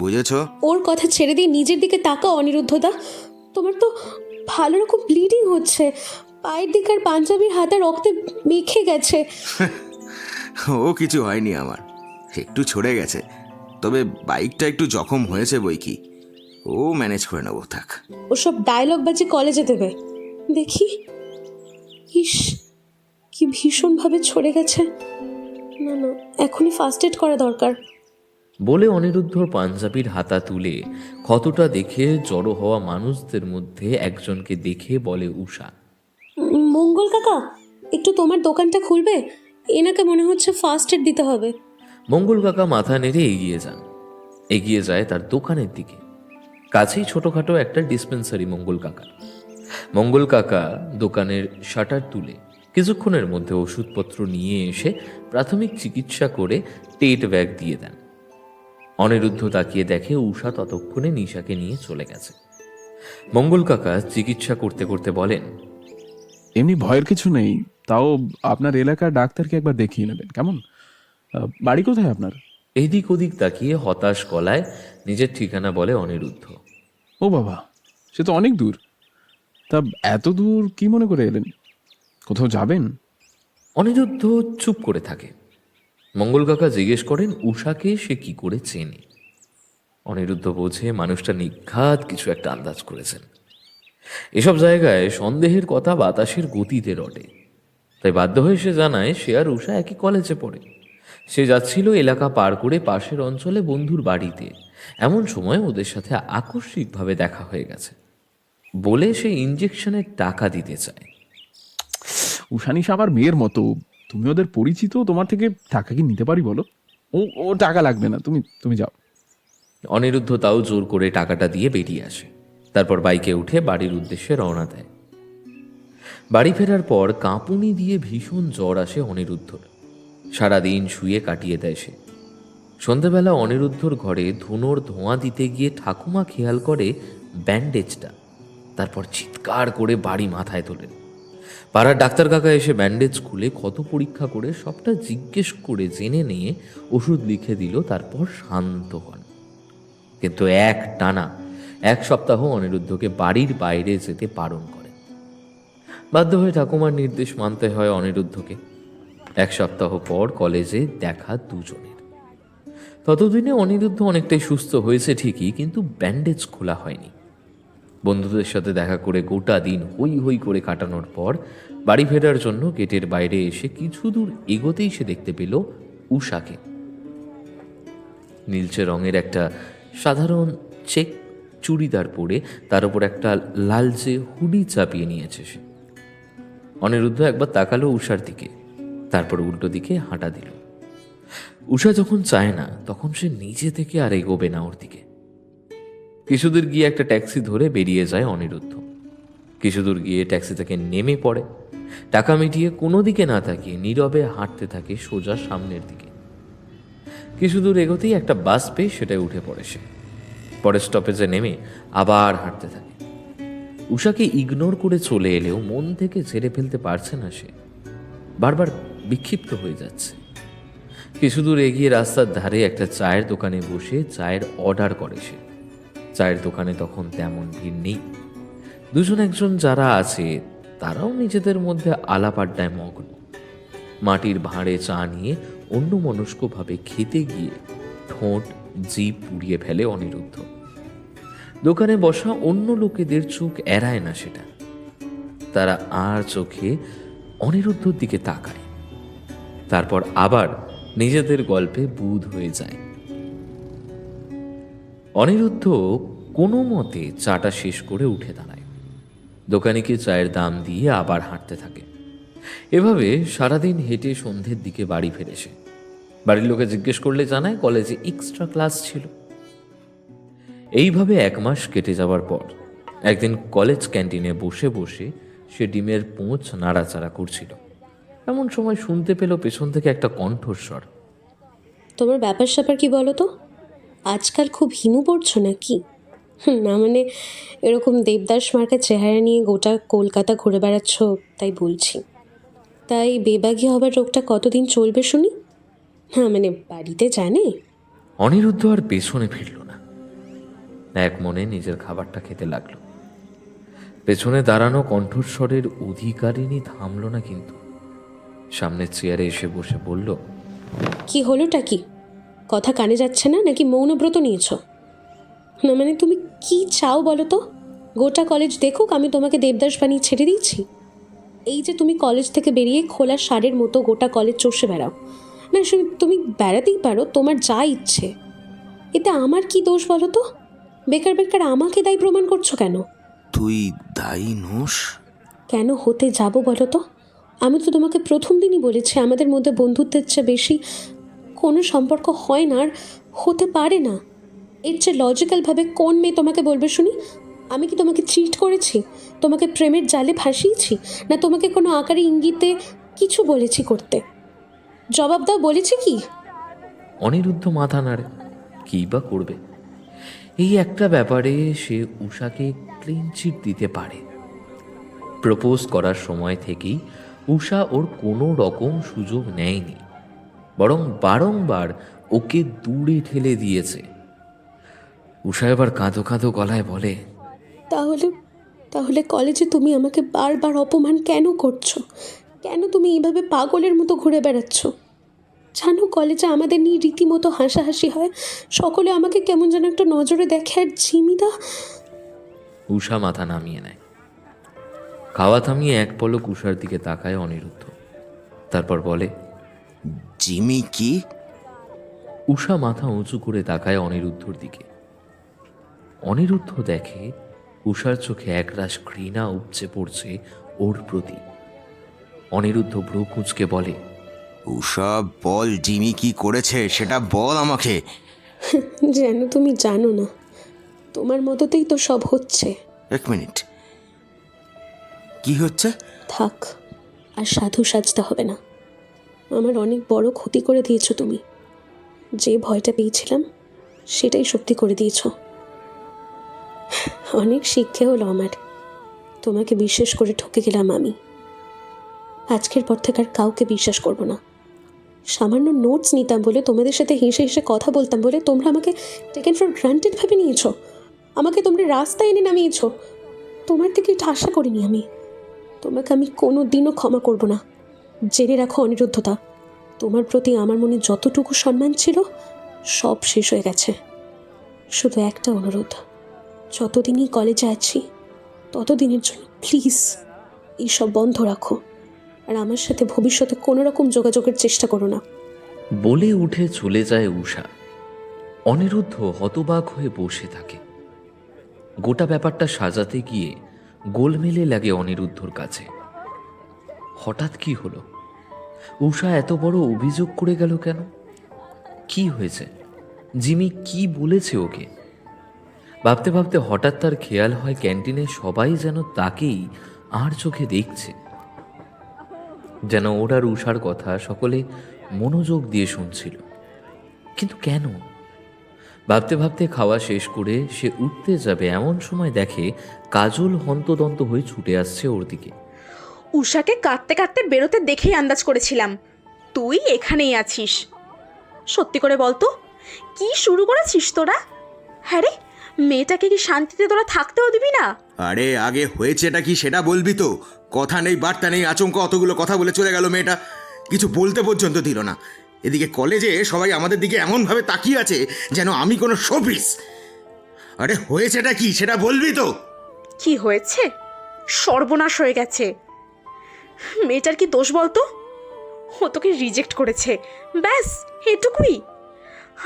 বুঝেছো? ওর কথা ছেড়ে দিয়ে নিজের দিকে তাকাও অনিরুদ্ধদা। তোমার তো ভালো রকম ব্লিডিং হচ্ছে। পায়ের দিকে আর পাঞ্জাবির হাতে রক্তে মেখে গেছে। ও কিছু হয়নি আমার, একটু ছড়ে গেছে। তবে বাইকটা একটু জখম হয়েছে বই কি, ও ম্যানেজ করে নেবো, থাক। ওসব ডায়লগ বাজে কলেজে দেবে। দেখি, ইস কি ভীষণভাবে ছড়ে গেছে। না না, এখনই ফার্স্ট এড করা দরকার। বলে অনিরুদ্ধর পাঞ্জাবির হাতা তুলে ক্ষতটা দেখে জড়ো হওয়া মানুষদের মধ্যে একজনকে দেখে বলে উষা, মঙ্গল কাকা, একটু তোমার দোকানটা খুলবে? এনাকে মনে হচ্ছে ফার্স্ট এড দিতে হবে। মঙ্গল কাকা মাথা নেড়ে এগিয়ে যান। এগিয়ে যায় তার দোকানের দিকে। কাছেই ছোটখাটো একটা ডিসপেন্সারি মঙ্গল কাকা। মঙ্গল কাকা দোকানের শাটার তুলে কিছুক্ষণের মধ্যে ওষুধপত্র নিয়ে এসে প্রাথমিক চিকিৎসা করে টেট ব্যাগ দিয়ে দেন। অনিরুদ্ধ তাকিয়ে দেখে উষা ততক্ষণে নিশাকে নিয়ে চলে গেছে। মঙ্গল কাকা চিকিৎসা করতে করতে বলেন, এমনি ভয়ের কিছু নেই, তাও আপনার এলাকার ডাক্তারকে একবার দেখিয়ে নেবেন, কেমন? বাড়ি কোথায় আপনার? এদিক ওদিক তাকিয়ে হতাশ গলায় নিজের ঠিকানা বলে অনিরুদ্ধ। ও বাবা, সে তো অনেক দূর। তা এত দূর কি মনে করে এলেন? কোথাও যাবেন? অনিরুদ্ধ চুপ করে থাকে। মঙ্গল কাকা জিজ্ঞেস করেন উষাকে সে কি করে চেনে। অনিরুদ্ধ বোঝে মানুষটা নিঘাত কিছু একটা আন্দাজ করেছেন। এসব জায়গায় সন্দেহের কথা বাতাসের গতিতে রটে। তাই বাধ্য হয়ে সে জানায় সে আর উষা একই কলেজে পড়ে। সে যাচ্ছিল এলাকা পার করে পাশের অঞ্চলে বন্ধুর বাড়িতে। এমন সময় ওদের সাথে আকস্মিকভাবে দেখা হয়ে গেছে বলে সে ইঞ্জেকশনের টাকা দিতে চায়। উষানিশা আমার মেয়ের মতো, তুমি ওদের পরিচিত, তোমার থেকে টাকা কি নিতে পারি বলো? ও ও টাকা লাগবে না, তুমি তুমি যাও। অনিরুদ্ধ তাও জোর করে টাকাটা দিয়ে বেরিয়ে আসে। তারপর বাইকে উঠে বাড়ির উদ্দেশ্যে রওনা দেয়। বাড়ি ফেরার পর কাঁপুনি দিয়ে ভীষণ জ্বর আসে অনিরুদ্ধর। সারাদিন শুয়ে কাটিয়ে দেয় সে। সন্ধ্যাবেলা অনিরুদ্ধর ঘরে ধুনোর ধোঁয়া দিতে গিয়ে ঠাকুমা খেয়াল করে ব্যান্ডেজটা। তারপর চিৎকার করে বাড়ি মাথায় তোলেন। পাড়ার ডাক্তার কাকা এসে ব্যান্ডেজ খুলে ক্ষত পরীক্ষা করে সবটা জিজ্ঞেস করে জেনে নিয়ে ওষুধ লিখে দিল। তারপর শান্ত হন। কিন্তু এক সপ্তাহ অনিরুদ্ধকে বাড়ির বাইরে যেতে বারণ করে। বাধ্য হয়ে ঠাকুমার নির্দেশ মানতে হয় অনিরুদ্ধকে। এক সপ্তাহ পর কলেজে দেখা দুজনের। ততদিনে অনিরুদ্ধ অনেকটাই সুস্থ হয়েছে ঠিকই, কিন্তু ব্যান্ডেজ খোলা হয়নি। বন্ধুদের সাথে দেখা করে গোটা দিন হই হই করে কাটানোর পর বাড়ি ফেরার জন্য গেটের বাইরে এসে কিছু দূর এগোতেই সে দেখতে পেল উষাকে। নীলচে রঙের একটা সাধারণ চেক চুড়িদার পরে তার উপর একটা লালচে হুডি চাপিয়ে নিয়েছে সে। অনিরুদ্ধ একবার তাকালো উষার দিকে, তারপর উল্টো দিকে হাঁটা দিল। উষা যখন চায় না তখন সে নিজে থেকে আর এগোবে না ওর দিকে। কিছুদূর গিয়ে একটা ট্যাক্সি ধরে বেরিয়ে যায় অনিরুদ্ধ। কিছুদূর গিয়ে ট্যাক্সি থেকে নেমে পড়ে। টাকা মিটিয়ে কোনো দিকে না তাকিয়ে নীরবে হাঁটতে থাকে সোজা সামনের দিকে। কিছুদূর এগোতেই একটা বাস পেয়ে সেটায় উঠে পড়ে সে। পরের স্টপেজে নেমে আবার হাঁটতে থাকে। উষাকে ইগনোর করে চলে এলেও মন থেকে ঝেড়ে ফেলতে পারছে না সে। বারবার বিক্ষিপ্ত হয়ে যাচ্ছে। কিছুদূর এগিয়ে রাস্তার ধারে একটা চায়ের দোকানে বসে চায়ের অর্ডার করে সে। চায়ের দোকানে তখন তেমন ভিড় নেই। দুজন একজন যারা আছে তারাও নিজেদের মধ্যে আলাপ আড্ডায় মগ্ন। মাটির ভাঁড়ে চা নিয়ে অন্যমনস্কভাবে খেতে গিয়ে ঠোঁট জিভ পুড়িয়ে ফেলে অনিরুদ্ধ। দোকানে বসা অন্য লোকেদের চোখ এড়ায় না সেটা। তারা আর চোখে অনিরুদ্ধর দিকে তাকায়। তারপর আবার নিজেদের গল্পে বুঁদ হয়ে যায়। অনিরুদ্ধ কোনো মতে চাটা শেষ করে উঠে দাঁড়ায়। দোকানিকে চায়ের দাম দিয়ে আবার হাঁটতে থাকে। এভাবে সারাদিন হেঁটে সন্ধ্যের দিকে বাড়ি ফেরে সে। বাড়ির লোকে জিজ্ঞেস করলে জানায় কলেজে এক্সট্রা ক্লাস ছিল। এইভাবে 1 মাস কেটে যাওয়ার পর একদিন কলেজ ক্যান্টিনে বসে বসে সে ডিমের পোঁচ নাড়াচাড়া করছিল। এমন সময় শুনতে পেল পেছন থেকে একটা কণ্ঠস্বর। তোমার ব্যাপার স্যাপার কি বলো তো? আজকাল খুব হিমু পড়ছো নাকি? না মানে এরকম দেবদাস মার্কা চেহারা নিয়ে গোটা কলকাতা ঘুরে বেড়াচ্ছ তাই বলছি। তাই বেবাগী হবার রোগটা কতদিন চলবে শুনি? হ্যাঁ মানে বাড়িতে জানে? অনিরুদ্ধ আর পেছনে ফিরল না। এক মনে নিজের খাবারটা খেতে লাগলো। পেছনে দাঁড়ানো কণ্ঠস্বরের অধিকারিণী থামল না কিন্তু। সামনের চেয়ারে এসে বসে বলল, কি হলোটা কি? কথা কানে যাচ্ছে না নাকি মৌনব্রত নিয়েছ? না মানে তুমি কি চাও বলো তো? গোটা কলেজ দেখুক আমি তোমাকে দেবদাস বানিয়ে ছেড়ে দিয়েছি? এই যে তুমি কলেজ থেকে বেরিয়ে খোলা ষাঁড়ের মতো গোটা কলেজ চষে বেড়াও না, তুমি বেড়াতেই পারো তোমার যা ইচ্ছে। এতে আমার কি দোষ বলো তো? বেকার বেকার আমাকে দায়ী প্রমাণ করছো কেন? তুই দায়ী নোস? কেন হতে যাব বলো তো? আমি তো তোমাকে প্রথম দিনই বলেছি আমাদের মধ্যে বন্ধুত্বের চেয়ে বেশি কোনো সম্পর্ক হয় না আর হতে পারে না। এর চেয়ে লজিক্যালভাবে কোন মেয়ে তোমাকে বলবে শুনি? আমি কি তোমাকে চিট করেছি? তোমাকে প্রেমের জালে ফাঁসিয়েছি? না তোমাকে কোনো আকারে ইঙ্গিতে কিছু বলেছি করতে? জবাব দাও, বলেছি কি? অনিরুদ্ধ মাথা নাড়ে। কী বা করবে? এই একটা ব্যাপারে সে উষাকে ক্লিন চিট দিতে পারে। প্রপোজ করার সময় থেকেই উষা ওর কোনো রকম সুযোগ নেয়নি, বরং বারংবার ওকে দূরে ঠেলে দিয়েছে। উষা এবার কাঁদো কাঁদো গলায় বলে, তাহলে তাহলে কলেজে তুমি আমাকে বারবার অপমান কেন করছো? কেন তুমি এইভাবে পাগলের মতো ঘুরে বেড়াচ্ছ? জানো কলেজে আমাদের নিয়ে রীতিমতো হাসাহাসি হয়, সকলে আমাকে কেমন যেন একটা নজরে দেখে। আর জিমিদা। উষা মাথা নামিয়ে নেয়। খাওয়া থামিয়ে এক পলক উষার দিকে তাকায় অনিরুদ্ধ, তারপর বলে, জিমি কি? উষা মাথা উঁচু করে তাকায় অনিরুদ্ধর দিকে। অনিরুদ্ধ দেখে উষার চোখে একরাশ ঘৃণা উপচে পড়ছে ওর প্রতি। অনিরুদ্ধ ভ্রু কুঁচকে বলে, উষা বল, জিমি কি করেছে সেটা বল আমাকে। যেন তুমি জানো না, তোমার মতোতেই তো সব হচ্ছে। এক মিনিট, কি হচ্ছে? থাক, আর সাধু সাজতে হবে না। আমার অনেক বড় ক্ষতি করে দিয়েছো তুমি। যে ভয়টা পেয়েছিলাম সেটাই সত্যি করে দিয়েছ। অনেক শিক্ষা হলো আমার। তোমাকে বিশ্বাস করে ঠকে গেলাম আমি। আজকের পর থেকে আর কাউকে বিশ্বাস করব না। সামান্য নোটস নিতাম বলে, তোমাদের সাথে হেসে হেসে কথা বলতাম বলে তোমরা আমাকে টেকেন ফর গ্রান্টেড ভেবে নিয়েছো। আমাকে তোমরা রাস্তায় এনে নামিয়েছো। তোমার থেকে এটা আশা করিনি আমি। তোমাকে আমি কোনো দিনও ক্ষমা করব না। জেনে রাখো অনিরুদ্ধতা, তোমার প্রতি আমার মনে যতটুকু সম্মান ছিল সব শেষ হয়ে গেছে। শুধু একটা অনুরোধ, যতদিনই কলেজে আছি ততদিনের জন্য প্লিজ এইসব বন্ধ রাখো, আর আমার সাথে ভবিষ্যতে কোনো রকম যোগাযোগের চেষ্টা করো না। বলে উঠে চলে যায় উষা। অনিরুদ্ধ হতবাক হয়ে বসে থাকে। গোটা ব্যাপারটা সাজাতে গিয়ে গোলমেলে লাগে অনিরুদ্ধর কাছে। হঠাৎ কি হলো? উষা এত বড় অভিযোগ করে গেল কেন? কি হয়েছে? জিমি কি বলেছে ওকে? ভাবতে ভাবতে হঠাৎ তার খেয়াল হয় ক্যান্টিনে সবাই যেন তাকেই আর চোখে দেখছে, যেন ওর আর উষার কথা সকলে মনোযোগ দিয়ে শুনছিল। কিন্তু কেন? ভাবতে ভাবতে খাওয়া শেষ করে সে উঠতে যাবে এমন সময় দেখে কাজল হন্তদন্ত হয়ে ছুটে আসছে ওর দিকে। উষাকে কাঁদতে কাঁদতে বেরোতে দেখেই আন্দাজ করেছিলাম তুই এখানেই আছিস। সত্যি করে বলতো, কি শুরু করেছিস তোরা? হ্যাঁ রে, মেয়েটাকে কি শান্তিতে তোরা থাকতেও দিবি না? আরে আগে হয়েছেটা কি সেটা বলবি তো। কথা নেই বার্তা নেই, আচমকা অতগুলো কথা বলে চলে গেল মেয়েটা, কিছু বলতে পর্যন্ত দিল না। এদিকে কলেজে সবাই আমাদের দিকে এমনভাবে তাকিয়ে আছে যেন আমি কোনো শোপিস। আরে হয়েছেটা কি সেটা বলবি তো। কি হয়েছে? সর্বনাশ হয়ে গেছে। মেয়েটার কি দোষ বলতো? ও তোকে রিজেক্ট করেছে, ব্যাস এটুকুই।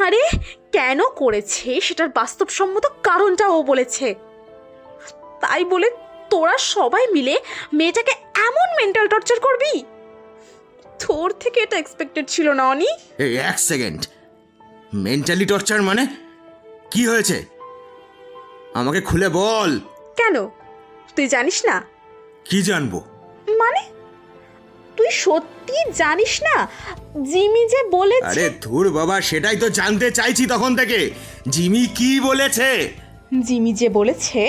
আরে কেন করেছে সেটার বাস্তবসম্মত কারণটা ও বলেছে। তাই বলে তোরা সবাই মিলে মেয়েটাকে এমন মেন্টাল টর্চার করবি? তোর থেকে এটা এক্সপেক্টেড ছিল না অনি। এই এক সেকেন্ড, মেন্টালি টর্চার মানে কি হয়েছে আমাকে খুলে বল। কেন, তুই জানিস না? কি জানবো? মানে তুই সত্যি জানিস না জিমি যে বলেছে? আরে ধুর বাবা, সেটাই তো জানতে চাইছি তখন থেকে। জিমি কি বলেছে? জিমি যে বলেছে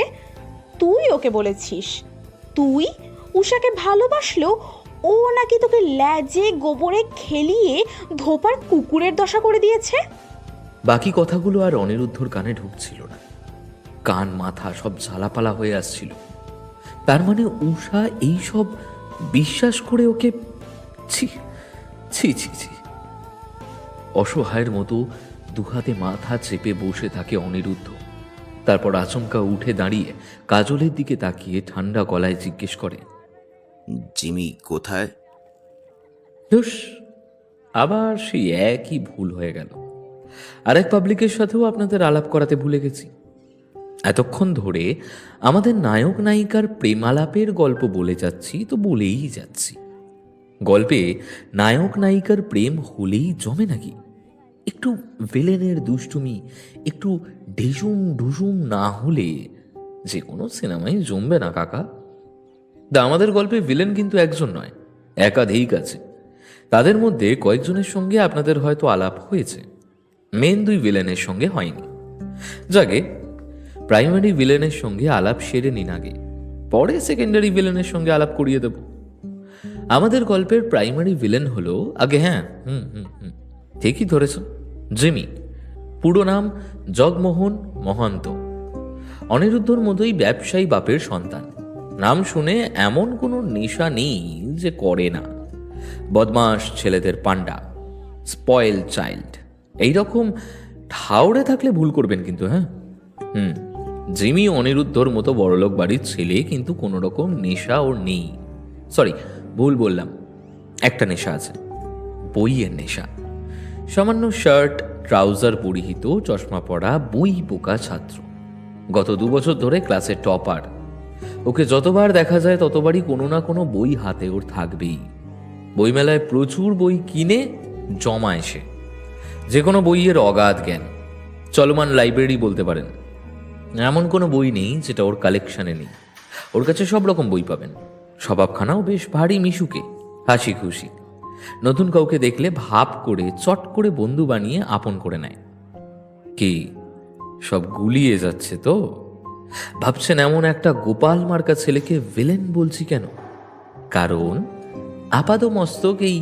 তুই ওকে বলেছিস তুই উষাকে ভালোবাসলেও ও নাকি তোকে ল্যাজে গোবরে খেলিয়ে ধোপার কুকুরের দশা করে দিয়েছে। বাকি কথাগুলো আর অনিরুদ্ধর কানে ঢুকছিল না। কান মাথা সব ঝালাপালা হয়ে আসছিল। তার মানে উষা এই সব বিশ্বাস করে ওকে? ছি ছি ছি ছি। অসহায়ের মতো দুহাতে মাথা চেপে বসে থাকে অনিরুদ্ধ। তারপর আচমকা উঠে দাঁড়িয়ে কাজলের দিকে তাকিয়ে ঠান্ডা গলায় জিজ্ঞেস করে, জিমি কোথায়? ধুস, আবার সেই একই ভুল হয়ে গেল। আরেক পাবলিকের সাথেও আপনাদের আলাপ করাতে ভুলে গেছি। এতক্ষণ ধরে আমাদের নায়ক নায়িকার প্রেমালাপের গল্প বলে যাচ্ছি তো বলেই যাচ্ছি। গল্পে নায়ক নায়িকার প্রেম হলেই জমে নাকি? একটু ভিলেনের দুষ্টুমি, একটু ঢিসুম ঢুসুম না হলে যে কোনো সিনেমায় জমবে না কাকা। আমাদের গল্পে ভিলেন কিন্তু একজন নয়, একাধিক আছে। তাদের মধ্যে কয়েকজনের সঙ্গে আপনাদের হয়তো আলাপ হয়েছে। মেন দুই ভিলেনের সঙ্গে হয়নি। যাকে প্রাইমারি ভিলেনের সঙ্গে আলাপ সেরে নিন আগে, পরে সেকেন্ডারি ভিলেনের সঙ্গে আলাপ করিয়ে দেব। আমাদের গল্পের প্রাইমারি ভিলেন হলো আগে, হ্যাঁ ঠিকই ধরেছ, জিমি। পুরো নাম জগমোহন মহন্ত। অনিরুদ্ধর মতোই ব্যবসায়ী বাপের সন্তান। নাম শুনে এমন কোনো নেশা নেই যে করে না। বদমাস ছেলেদের পান্ডা, স্পয়েল চাইল্ড, এইরকম ঠাউরে থাকলে ভুল করবেন কিন্তু। হ্যাঁ জিমি অনিরুদ্ধর মতো বড়লোক বাড়ির ছেলে, কিন্তু কোনো রকম নেশা ওর নেই। সরি, ভুল বললাম, একটা নেশা আছে, বইয়ের নেশা। সামান্য শার্ট ট্রাউজার পরিহিত, চশমা পরা, বই বোকা ছাত্র। গত 2 বছর ধরে ক্লাসের টপার। ওকে যতবার দেখা যায় ততবারই কোনো না কোনো বই হাতে ওর থাকবেই। বইমেলায় প্রচুর বই কিনে জমায় সে। যে কোনো বইয়ের অগাধ জ্ঞান, চলমান লাইব্রেরি বলতে পারেন। এমন কোনো বই নেই যেটা ওর কালেকশনে নেই। ওর কাছে সব রকম বই পাবেন। স্বভাবখানাও বেশ ভারী মিশুকে, হাসি খুশি। নতুন কাউকে দেখলে ভাব করে চট করে বন্ধু বানিয়ে আপন করে নেয়। কি সব গুলিয়ে যাচ্ছে তো? ভাবছেন এমন একটা গোপাল মার্কা ছেলেকে ভিলেন বলছি কেন? কারণ আপাদমস্তক এই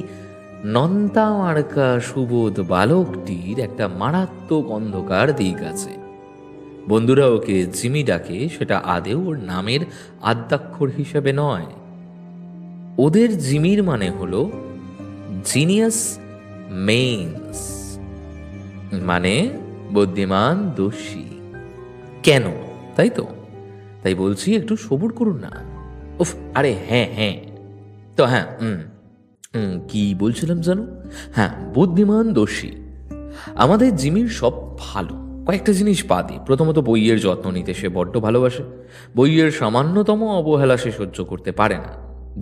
নন্তা মার্কা সুবোধ বালকটির একটা মারাত্মক অন্ধকার দিক আছে। বন্ধুরা ওকে জিমি ডাকে, সেটা আদেও ওর নামের আদ্যাক্ষর হিসেবে নয়। ওদের জিমির মানে হলো জিনিয়াস মেইনস, মানে বুদ্ধিমান দোষী। কেন? তাই তো, তাই বলছি একটু সবুর করুন না। উফ, আরে হ্যাঁ তো হ্যাঁ, কি বলছিলাম জানো? হ্যাঁ, বুদ্ধিমান দোষী। আমাদের জিমির সব ভালো, কয়েকটা জিনিস বাদে। প্রথমত বইয়ের যত্ন নিতে সে বড্ড ভালোবাসে। বইয়ের সামান্যতম অবহেলা সে সহ্য করতে পারে না।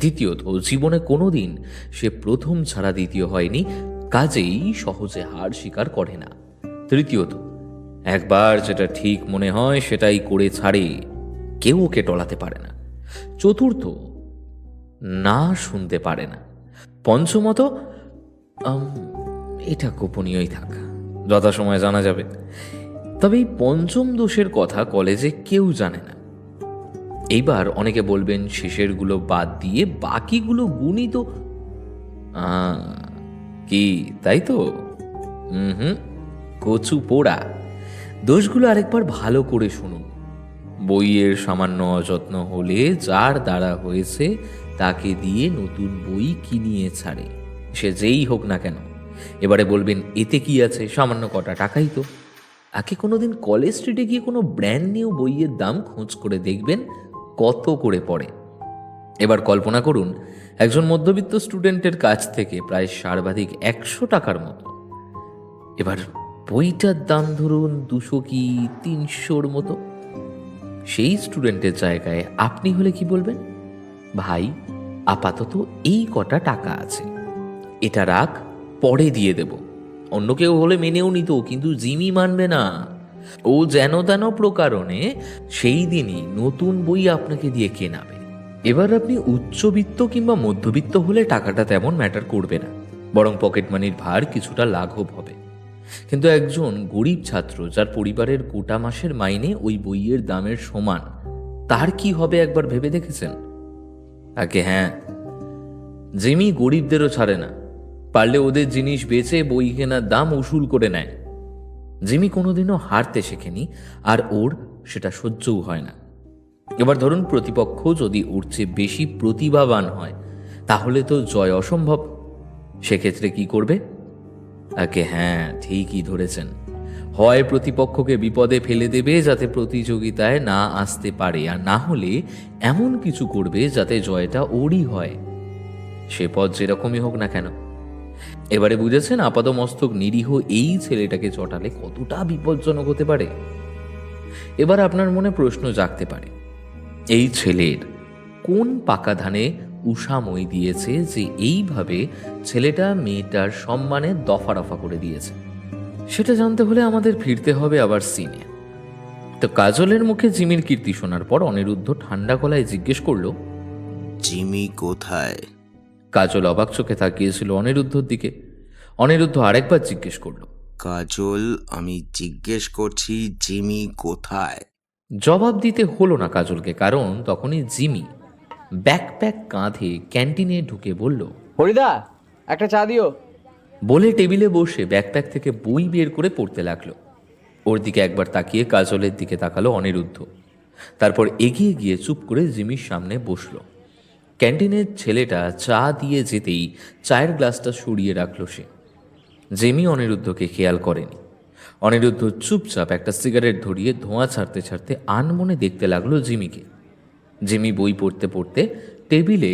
দ্বিতীয়ত, জীবনে কোনো দিন সে প্রথম ছাড়া দ্বিতীয় হয়নি, কাজেই সহজে হার স্বীকার করে না। তৃতীয়ত, একবার যেটা ঠিক মনে হয় সেটাই করে ছাড়ে, কেউ ওকে টলাতে পারে না। চতুর্থ, না শুনতে পারে না। পঞ্চমত, এটা গোপনীয়ই থাক, যথাসময়ে জানা যাবে। তবে এই পঞ্চম দোষের কথা কলেজে কেউ জানে না। এইবার অনেকে বলবেন শেষেরগুলো বাদ দিয়ে বাকিগুলো গুণই তো। কি তাই তো? কচু পোড়া। দোষগুলো আরেকবার ভালো করে শুনুন। বইয়ের সামান্য অযত্ন হলে যার দ্বারা হয়েছে তাকে দিয়ে নতুন বই কিনিয়ে ছাড়ে, সে যেই হোক না কেন। এবারে বলবেন এতে কি আছে, সামান্য কটা টাকাই তো। আগে কোনোদিন কলেজ স্ট্রিটে গিয়ে কোনো ব্র্যান্ড নিউ বইয়ের দাম খোঁজ করে দেখবেন কত করে পড়ে। এবার কল্পনা করুন একজন মধ্যবিত্ত স্টুডেন্টের কাছ থেকে প্রায় সর্বাধিক 100 টাকার মতো। এবার বইটার দাম ধরুন 200 কি 300-র মতো। সেই স্টুডেন্টের জায়গায় আপনি হলে কি বলবেন? ভাই, আপাতত এই কটা টাকা আছে, এটা রাখ, পরে দিয়ে দেব। অন্য কেউ হলে মেনেও নিত, কিন্তু জিমি মানবে না। ও যেন তেন প্রকারণে সেই দিনই নতুন বই আপনাকে দিয়ে কেনাবে। এবার আপনি উচ্চবিত্ত কিংবা মধ্যবিত্ত হলে টাকাটা তেমন ম্যাটার করবে না, বরং পকেট মানির ভার কিছুটা লাঘব হবে। কিন্তু একজন গরিব ছাত্র যার পরিবারের গোটা মাসের মাইনে ওই বইয়ের দামের সমান, তার কি হবে একবার ভেবে দেখেছেন? আগে হ্যাঁ, জিমি গরিবদেরও ছাড়ে না, পারলে ওদের জিনিস বেচে বই কেনার দাম উসুল করে নেয়। জিমি কোনোদিনও হারতে শেখেনি, আর ওর সেটা সহ্যও হয় না। এবার ধরুন প্রতিপক্ষ যদি ওর চেয়ে বেশি প্রতিভাবান হয়, তাহলে তো জয় অসম্ভব। সেক্ষেত্রে কি করবে? আগে হ্যাঁ, ঠিকই ধরেছেন, হয় প্রতিপক্ষকে বিপদে ফেলে দেবে যাতে প্রতিযোগিতায় না আসতে পারে, আর না হলে এমন কিছু করবে যাতে জয়টা ওরই হয়, সে পথ যেরকমই হোক না কেন। এবারে বুঝেছেন আপাদমস্তক নিরীহ এই ছেলেটাকে চটালে কতটা বিপজ্জনক হতে পারে। এবার আপনার মনে প্রশ্ন জাগতে পারে, এই ছেলের কোন পাকা ধানে উষা মই দিয়েছে যে এইভাবে ছেলেটা মেয়েটার সম্মানে দফা রফা করে দিয়েছে? সেটা জানতে হলে আমাদের ফিরতে হবে আবার সিনে। তো কাজলের মুখে জিমির কীর্তি শোনার পর অনিরুদ্ধ ঠান্ডা গলায় জিজ্ঞেস করলো, জিমি কোথায়? কাজল অবাক চোখে তাকিয়েছিল অনিরুদ্ধর দিকে। অনিরুদ্ধ আরেকবার জিজ্ঞেস করলো, কাজল, আমি জিজ্ঞেস করছি জিমি কোথায়? জবাব দিতে হলো না কাজলকে, কারণ তখনই জিমি ব্যাকপ্যাক কাঁধে ক্যান্টিনে ঢুকে বলল, হরিদা একটা চা দিও। বলে টেবিলে বসে ব্যাকপ্যাক থেকে বই বের করে পড়তে লাগলো। ওর দিকে একবার তাকিয়ে কাজলের দিকে তাকালো অনিরুদ্ধ। তারপর এগিয়ে গিয়ে চুপ করে জিমির সামনে বসলো। ক্যান্টিনের ছেলেটা চা দিয়ে যেতেই চায়ের গ্লাসটা সরিয়ে রাখলো সে। জিমি অনিরুদ্ধকে খেয়াল করেনি। অনিরুদ্ধ চুপচাপ একটা সিগারেট ধরিয়ে ধোঁয়া ছাড়তে ছাড়তে আনমনে দেখতে লাগলো জিমিকে। জিমি বই পড়তে পড়তে টেবিলে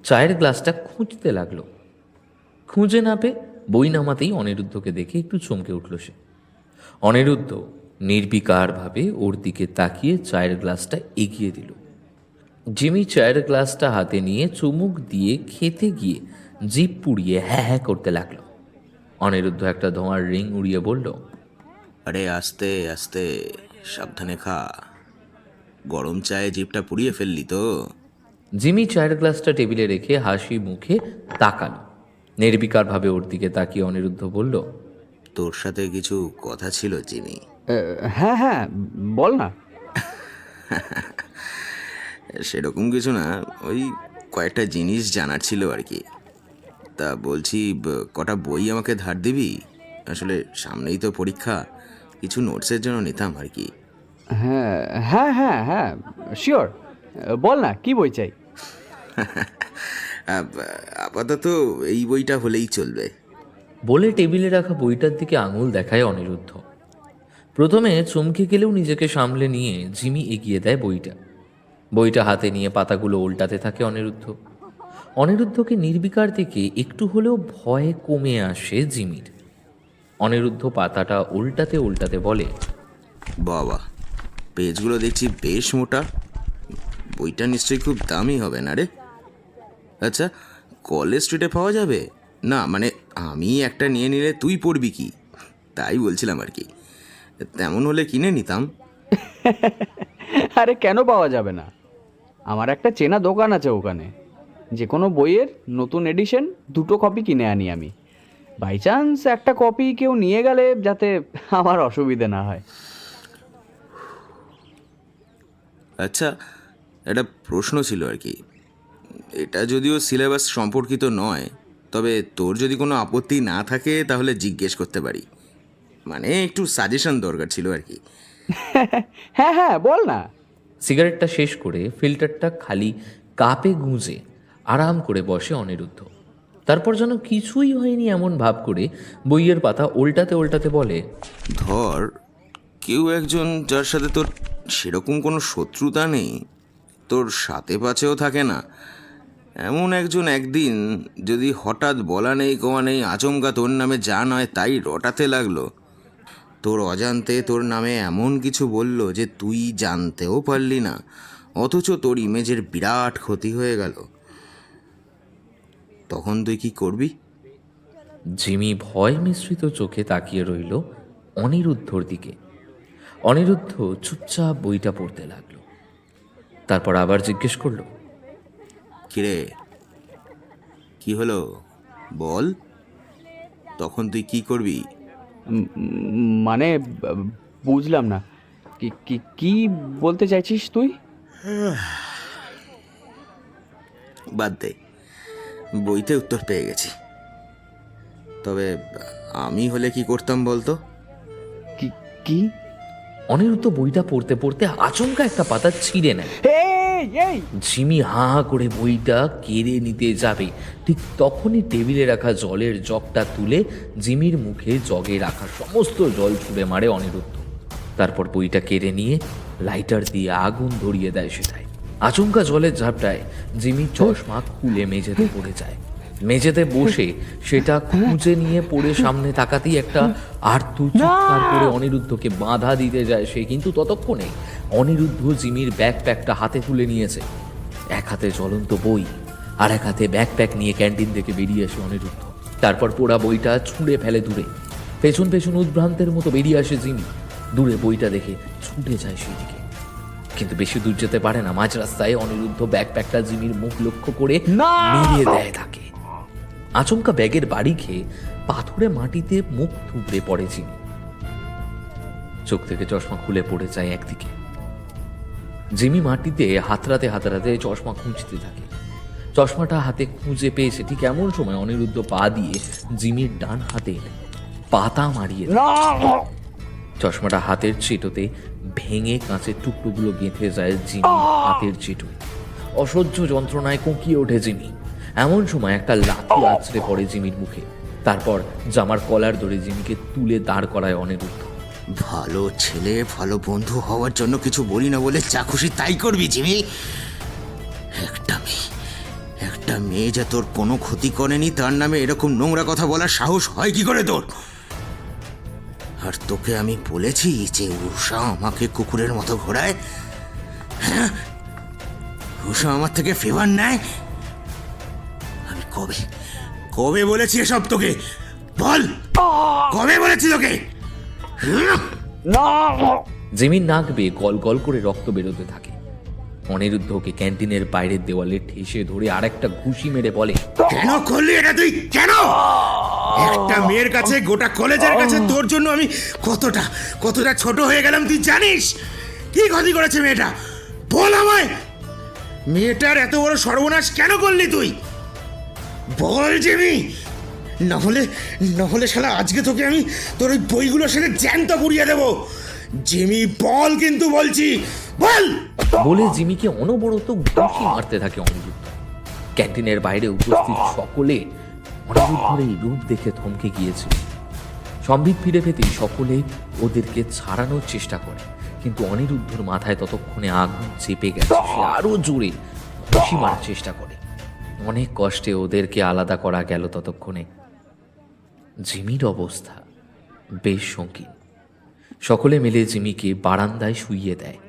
চায়ের গ্লাসটা খুঁজতে লাগলো। খুঁজে না পেয়ে বই নামাতেই অনিরুদ্ধকে দেখে একটু চমকে উঠল সে। অনিরুদ্ধ নির্বিকারভাবে ওর দিকে তাকিয়ে চায়ের গ্লাসটা এগিয়ে দিল। জিমি চায়ের গ্লাসটা হাতে নিয়ে চুমুক দিয়ে খেতে গিয়ে জিভ পুড়িয়ে হ্যাঁ হ্যাঁ করতে লাগলো। অনিরুদ্ধ একটা ধোঁয়ার রিং উড়িয়ে বলল, আরে আস্তে আস্তে, সাবধানে খা, গরম চায়ে জিভটা পুড়িয়ে ফেললি তো। জিমি চায়ের গ্লাসটা টেবিলে রেখে হাসি মুখে তাকালো। নির্বিকারভাবে ওর দিকে তাকিয়ে অনিরুদ্ধ বলল, তোর সাথে কিছু কথা ছিল জিমি। হ্যাঁ হ্যাঁ বল না। সেরকম কিছু না, ওই কয়েকটা জিনিস জানার ছিল আর কি। তা বলছি, কটা বই আমাকে ধার দিবি? আসলে সামনেই তো পরীক্ষা, কিছু নোটসের জন্য নিতাম আর কি। হ্যাঁ হ্যাঁ হ্যাঁ হ্যাঁ শিওর, বল না কি বই চাই। আপাতত এই বইটা হলেই চলবে। বলে টেবিলে রাখা বইটার দিকে আঙুল দেখায় অনিরুদ্ধ। প্রথমে চমকে গেলেও নিজেকে সামলে নিয়ে জিমি এগিয়ে দেয় বইটা। বইটা হাতে নিয়ে পাতাগুলো উল্টাতে থাকে অনিরুদ্ধ। অনিরুদ্ধকে নির্বিকার থেকে একটু হলেও ভয় কমে আসে জিমির। অনিরুদ্ধ পাতাটা উল্টাতে উল্টাতে বলে, বাবা, পেজগুলো দেখছি বেশ মোটা, বইটা নিশ্চয়ই খুব দামি হবে না রে? আচ্ছা, কলেজ স্ট্রিটে পাওয়া যাবে? না মানে আমি একটা নিয়ে নিলে তুই পড়বি কি, তাই বলছিলাম আর কি। তেমন হলে কিনে নিতাম। আরে কেন পাওয়া যাবে না, আমার একটা চেনা দোকান আছে ওখানে। যে কোনো বইয়ের নতুন এডিশন 2 কপি কিনে আনি আমি। বাই চান্স একটা কপি কেউ নিয়ে গেলে যাতে আমার অসুবিধে না হয়। আচ্ছা, একটা প্রশ্ন ছিল আর কি। এটা যদিও সিলেবাস সম্পর্কিত নয়, তবে তোর যদি কোনো আপত্তি না থাকে তাহলে জিজ্ঞেস করতে পারি। মানে একটু সাজেশন দরকার ছিল আর কি। হ্যাঁ হ্যাঁ বল না। সিগারেটটা শেষ করে ফিল্টারটা খালি কাপে গুঁজে আরাম করে বসে অনিরুদ্ধ। তারপর যেন কিছুই হয়নি এমন ভাব করে বইয়ের পাতা উল্টাতে উল্টাতে বলে, ধর কেউ একজন যার সাথে তোর সেরকম কোনো শত্রুতা নেই, তোর সাথে পাছেও থাকে না, এমন একজন একদিন যদি হঠাৎ বলা নেই কওয়া নেই আচমকা তোর নামে যা নয় তাই রটাতে লাগলো, তোর অজান্তে তোর নামে এমন কিছু বলল যে তুই জানতেও পারলি না, অথচ তোর ইমেজের বিরাট ক্ষতি হয়ে গেল, তখন তুই কি করবি? জিমি ভয় মিশ্রিত চোখে তাকিয়ে রইল অনিরুদ্ধর দিকে। অনিরুদ্ধ চুপচাপ বইটা পড়তে লাগলো। তারপর আবার জিজ্ঞেস করলো, কিরে, কি হলো বল, তখন তুই কি করবি? মানে বুঝলাম না, কি কি কি বলতে চাইছিস তুই? বাদ দে, বইতে উত্তর পেয়ে গেছি। তবে আমি হলে কি করতাম বলতো? কি কি? অনিরুদ্ধ বইটা পড়তে পড়তে আচমকা একটা পাতা ছিঁড়ে নেয়। এই জিমি হাঁ হাঁ করে বইটা কেড়ে নিতে যাবে, ঠিক তখনই টেবিলে রাখা জলের জগটা তুলে জিমির মুখে জগে রাখা সমস্ত জল ছুঁড়ে মারে অনিরুদ্ধ। তারপর বইটা কেড়ে নিয়ে লাইটার দিয়ে আগুন ধরিয়ে দেয় সেটায়। আচমকা জলের ঝাপটায় জিমি চশমা খুলে মেঝেতে পড়ে যায়। মেঝেতে বসে সেটা খুঁজে নিয়ে পড়ে সামনে তাকাতেই একটা আর্ত চিৎকার করে অনিরুদ্ধকে বাধা দিতে যায় সে, কিন্তু ততক্ষণে অনিরুদ্ধ জিমির ব্যাকপ্যাকটা হাতে তুলে নিয়েছে। এক হাতে জ্বলন্ত বই আর এক হাতে ব্যাকপ্যাক নিয়ে ক্যান্টিন থেকে বেরিয়ে আসে অনিরুদ্ধ। তারপর পোড়া বইটা ছুঁড়ে ফেলে দূরে। পেছন পেছন উদ্ভ্রান্তের মতো বেরিয়ে আসে জিমি। দূরে বইটা দেখে ছুটে যায় সেদিকে, কিন্তু বেশি দূর যেতে পারে না। মাঝ রাস্তায় অনিরুদ্ধ ব্যাকপ্যাকটা জিমির মুখ লক্ষ্য করে মিলিয়ে দেয় তাকে। আচমকা ব্যাগের বাড়ি খেয়ে পাথুরে মাটিতে মুখ থুবড়ে পড়ে জিমি। চোখ থেকে চশমা খুলে পড়ে যায় একদিকে। জিমি মাটিতে হাতড়াতে হাতড়াতে চশমা খুঁজতে থাকে। চশমাটা হাতে খুঁজে পেয়েছে ঠিক এমন সময় অনিরুদ্ধ পা দিয়ে জিমির ডান হাতে পাতা মারিয়ে দেয়। চশমাটা হাতের চেটোতে ভেঙে কাঁচের টুকরোগুলো গেঁথে যায় জিমির হাতের চেটোয়। অসহ্য যন্ত্রণায় কোঁকিয়ে ওঠে জিমি। এমন সময় একটা লাথি আছড়ে পড়ে জিমির মুখে। তারপর জামার কলার ধরে জিমিকে তুলে দাঁড় করায় অনিরুদ্ধ। ভালো ছেলে, ভালো বন্ধু হওয়ার জন্য কিছু বলি না বলে যা খুশি তাই করবি জিমি? একটা মেয়ে যে তোর কোনো ক্ষতি করেনি তার নামে এরকম নোংরা কথা বলার সাহস হয় কি করে তোর? আর তোকে আমি বলেছি যে উষা আমাকে কুকুরের মতো ঘোরায়? হ্যাঁ, উষা আমার থেকে ফেভার নেয়? আমি কবে বলেছি এসব তোকে? বল, কবে বলেছি তোকে? জিমির নাক বেয়ে গল গল করে রক্ত বেরোতে থাকে। অনিরুদ্ধকে ক্যান্টিনের বাইরের দেওয়ালে ঠেসে ধরে আরেকটা ঘুষি মেরে বলে, কেন করলি এটা তুই? কেন? একটা মেয়ের কাছে, গোটা কলেজের কাছে তোর জন্য আমি কতটা ছোট হয়ে গেলাম তুই জানিস? কি ক্ষতি করেছে মেয়েটা? বল আমায়, মেয়েটার এত বড় সর্বনাশ কেন করলি তুই? বল জিমি, না হলে শালা আজকে তোকে আমি তোর ওই বইগুলোর সাথে জ্যান্ত পুড়িয়ে দেবো। জিমি বল, কিন্তু বলছি বল। বলে জিমিকে অনবরত ঘুষি মারতে থাকে অনিরুদ্ধ। ক্যান্টিনের বাইরে উপস্থিত সকলে অনিরুদ্ধের এই রূপ দেখে থমকে গিয়েছিল। সম্বিত ফিরে পেতেই সকলে ওদেরকে ছাড়ানোর চেষ্টা করে, কিন্তু অনিরুদ্ধর মাথায় ততক্ষণে আগুন চেপে গেছে। সে আরো জোরে ঘুষি মারার চেষ্টা করে। অনেক কষ্টে ওদেরকে আলাদা করা গেল। ততক্ষণে জিমির অবস্থা বেশ সংকীর্ণ। সকলে মিলে জিমিকে বারান্দায় শুইয়ে দেয়।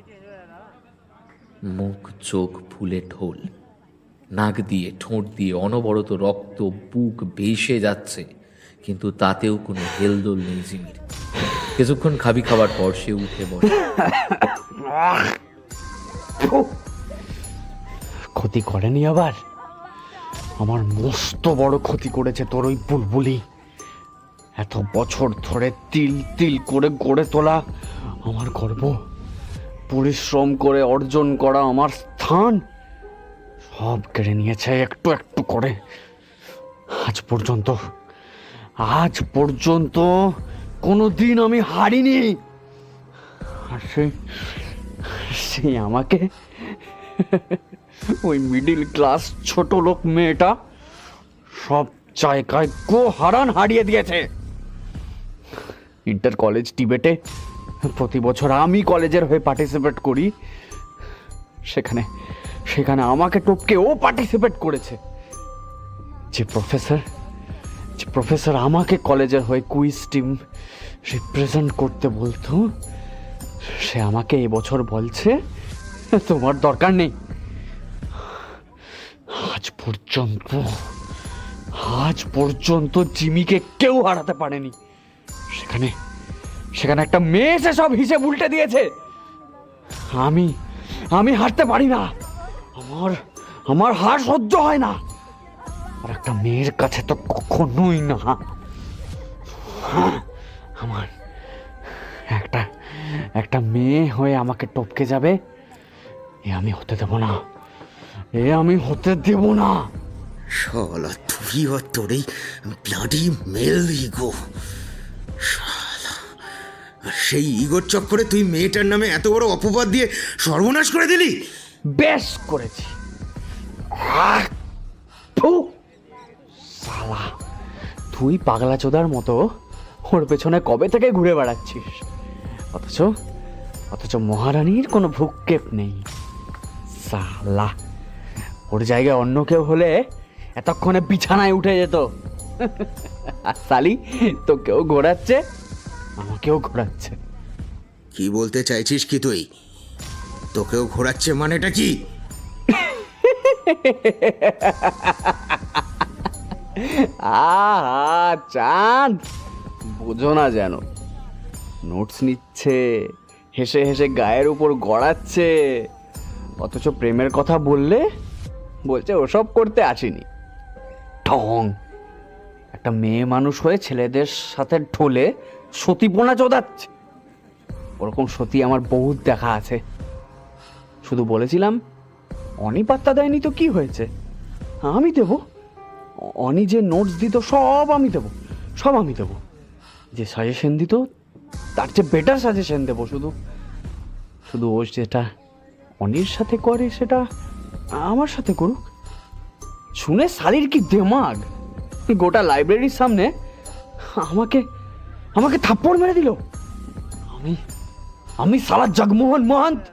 মুখ চোখ ফুলে ঢোল, নাক দিয়ে ঠোঁট দিয়ে অনবরত রক্ত বুক ভেসে যাচ্ছে, কিন্তু তাতেও কোনো হেলদোল নেই জিমির। কিছুক্ষণ খাবার পর সে উঠে বসে। ক্ষতি করেনি আবার? আমার মস্ত বড় ক্ষতি করেছে তোর ওই বুলবুলি। এত বছর ধরে তিল তিল করে গড়ে তোলা আমার গর্ব, পরিশ্রম করে অর্জন করা আমার স্থান সব কেড়ে নিয়েছে একটু একটু করে। আজ পর্যন্ত কোনো দিন আমি হারিনি। আর সেই আমাকে ওই মিডিল ক্লাস ছোট লোক মেয়েটা সব জায়গায় হারান হারিয়ে দিয়েছে। ইন্টার কলেজ ডিবেটে প্রতি বছর আমি কলেজের হয়ে পার্টিসিপেট করি, সেখানে আমাকে টপকে ও পার্টিসিপেট করেছে। যে প্রফেসর আমাকে কলেজের হয়ে কুইজ টিম রিপ্রেজেন্ট করতে বলতো, সে আমাকে এবছর বলছে তোমার দরকার নেই। আজ পর্যন্ত জিমিকে কেউ হারাতে পারেনি। সেখানে একটা মেয়ে এসে সব হিসেব উল্টে দিয়েছে। আমি হারতে পারি না, আমার হার সহ্য হয় না। আর একটা মেয়ের কাছে তো কখনোই না। আমার একটা মেয়ে হয়ে আমাকে টপকে যাবে, আমি হতে দেব না। শালা তুই আর তোর এই ব্লাডি মেল ইগো, শালা। আর সেই ইগোর চক্করে তুই মেয়েটার নামে এত বড় অপবাদ দিয়ে সর্বনাশ করে দিলি। বেশ করেছি। শালা, তুই পাগলা চোদার মতো ওর পেছনে কবে থেকে ঘুরে বেড়াচ্ছিস, অথচ মহারানীর কোনো ভ্রুক্ষেপ নেই। শালা, ওর জায়গায় অন্য কেউ হলে এতক্ষণে বিছানায় উঠে যেত। আর শালি, তোকেও ঘোরাচ্ছে, আমাকেও ঘোরাচ্ছে। কি বলতে চাইছিস কি তুই? তোকেও ঘোরাচ্ছে মানেটা কি? চাঁদ, বোঝো না যেন, নোটস নিচ্ছে, হেসে হেসে গায়ের উপর গড়াচ্ছে, অথচ প্রেমের কথা বলছে ওসব করতে আসেনি। ঠং, একটা মেয়ে মানুষ হয়ে ছেলেদের সাথে ঢোলে সতীপনা চোদাচ্ছে। ওরকম সতী আমার বহুত দেখা আছে। শুধু বলেছিলাম অনি পাত্তা দেয়নি তো কি হয়েছে, আমি দেব। অনি যে নোটস দিত সব আমি দেব, সব আমি দেব। যে সাজেশন দিত তার চেয়ে বেটার সাজেশন দেবো। শুধু শুধু ও যেটা অনির সাথে করে সেটা আমার সাথে করুক। শুনে শালির কি দেমাগ, গোটা লাইব্রেরির সামনে আমাকে আমাকে থাপ্পড় মেরে দিল। আমি আমি সালা জগমোহন মহান্ত,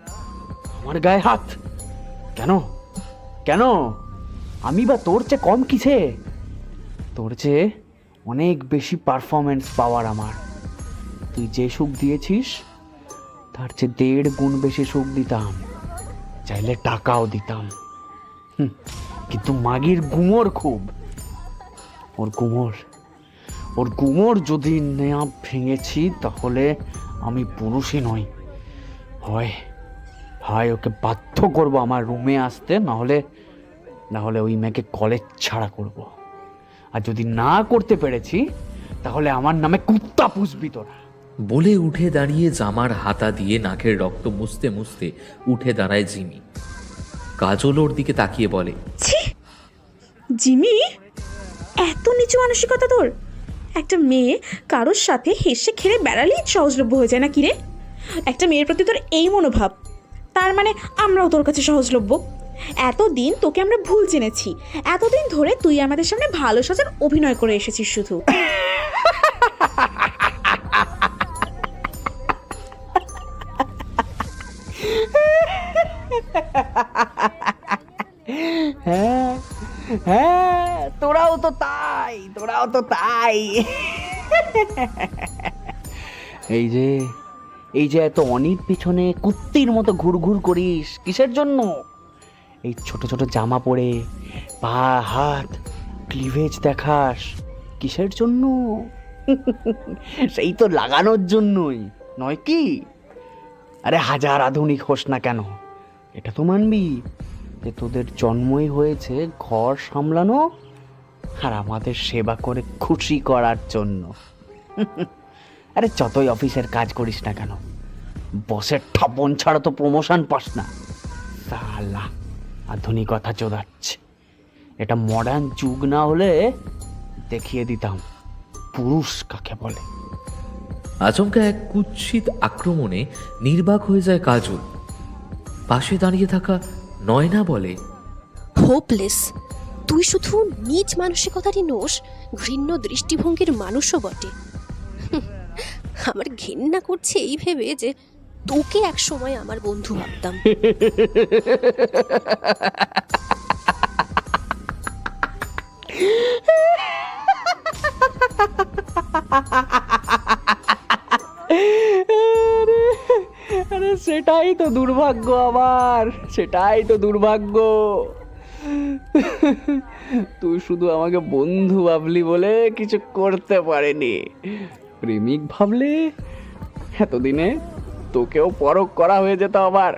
আমার গায়ে হাত কেন? কেন আমি বা তোর চেয়ে কম কিসে? তোর চেয়ে অনেক বেশি পারফরমেন্স পাওয়ার আমার। তুই যে সুখ দিয়েছিস তার চেয়ে 1.5 গুণ বেশি সুখ দিতাম, চাইলে টাকাও দিতাম। কিন্তু মাগির গুমর খুব। ওর গুমর যদি নেয়া ভেঙেছি তাহলে আমি পুরুষই নই। হয় ওকে বাধ্য করবো আমার রুমে আসতে, না হলে ওই মেয়েকে কলেজ ছাড়া করব। আর যদি না করতে পেরেছি তাহলে আমার নামে কুত্তা পুষবি তোরা। বলে উঠে দাঁড়িয়ে জামার হাতা দিয়ে নাকের রক্ত মুছতে মুছতে উঠে দাঁড়ায় জিমি। কাজল ওর দিকে তাকিয়ে বলে, ছি জিমি, এত নিচু মানসিকতা তোর? একটা মেয়ে কারোর সাথে হেসে খেলে বেড়ালেই সহজলভ্য হয়ে যায় না কিরে? একটা মেয়ের প্রতি তোর এই মনোভাব, তার মানে আমরাও তোর কাছে সহজলভ্য? এতদিন তোকে আমরা ভুল চিনেছি, এতদিন ধরে তুই আমাদের সামনে ভালো সাজার অভিনয় করে এসেছিস শুধু। হ্যাঁ হ্যাঁ, তোরাও তো তাই। এই যে এত অনির পিছনে কুত্তির মতো ঘুরঘুর করিস কিসের জন্য? এই ছোট ছোট জামা পরে পা হাত ক্লিভেজ দেখাস কিসের জন্য? সেই তো লাগানোর জন্যই, নয় কি? আরে হাজার আধুনিক হোস না কেন, এটা তো মানবি যে তোদের জন্মই হয়েছে ঘর সামলানো আর আমাদের সেবা করে খুশি করার জন্য। আরে যতই অফিসের কাজ করিস না কেন, বসের ঠাপন ছাড়া তো প্রমোশন পাস না। সালা আধুনিকতা চোদাচ্ছে। এটা মডার্ন যুগ না হলে দেখিয়ে দিতাম পুরুষ কাকে বলে। আচমকা এক কুৎসিত আক্রমণে নির্বাক হয়ে যায় কাজল। পাশে দাঁড়িয়ে থাকা নয়না বলে, হোপলেস। তুই শুধু নিজ মানসিকতারই নোস, ঘৃণ্য দৃষ্টিভঙ্গির মানুষও বটে। আমার ঘেন্না করছে এই ভেবে যে তোকে এক সময় আমার বন্ধু ভাবতাম। আরে সেটাই তো দুর্ভাগ্য আমার, সেটাই তো দুর্ভাগ্য। তুই শুধু আমাকে বন্ধু ভাবলি বলে কিছু করতে পারেনি। প্রেমিক ভাবলে এতদিনে তোকেও পরখ করা হয়ে যেত আমার।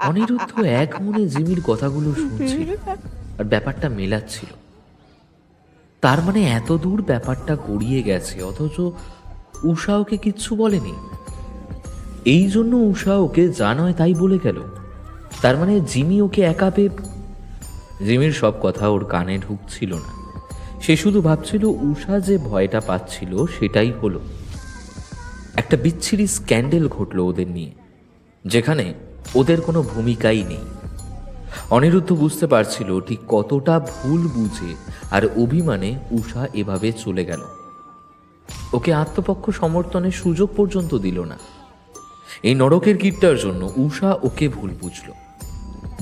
অনিরুদ্ধ এক মনে জিমির কথাগুলো শুনছিল আর ব্যাপারটা মেলাচ্ছিল। তার মানে এত দূর ব্যাপারটা গড়িয়ে গেছে, অথচ উষা ওকে কিচ্ছু বলেনি। এই জন্য উষা ওকে যা নয় তাই বলে গেল। তার মানে জিমি ওকে একা পেয়ে। জিমির সব কথা ওর কানে ঢুকছিল না। সে শুধু ভাবছিল উষা যে ভয়টা পাচ্ছিল সেটাই হলো। একটা বিচ্ছিরি স্ক্যান্ডেল ঘটলো ওদের নিয়ে, যেখানে ওদের কোনো ভূমিকাই নেই। অনিরুদ্ধ বুঝতে পারছিল ঠিক কতটা ভুল বুঝে আর অভিমানে উষা এভাবে চলে গেল। ওকে আত্মপক্ষ সমর্থনের সুযোগ পর্যন্ত দিল না। এই নরকের গিটটার জন্য উষা ওকে ভুল বুঝল।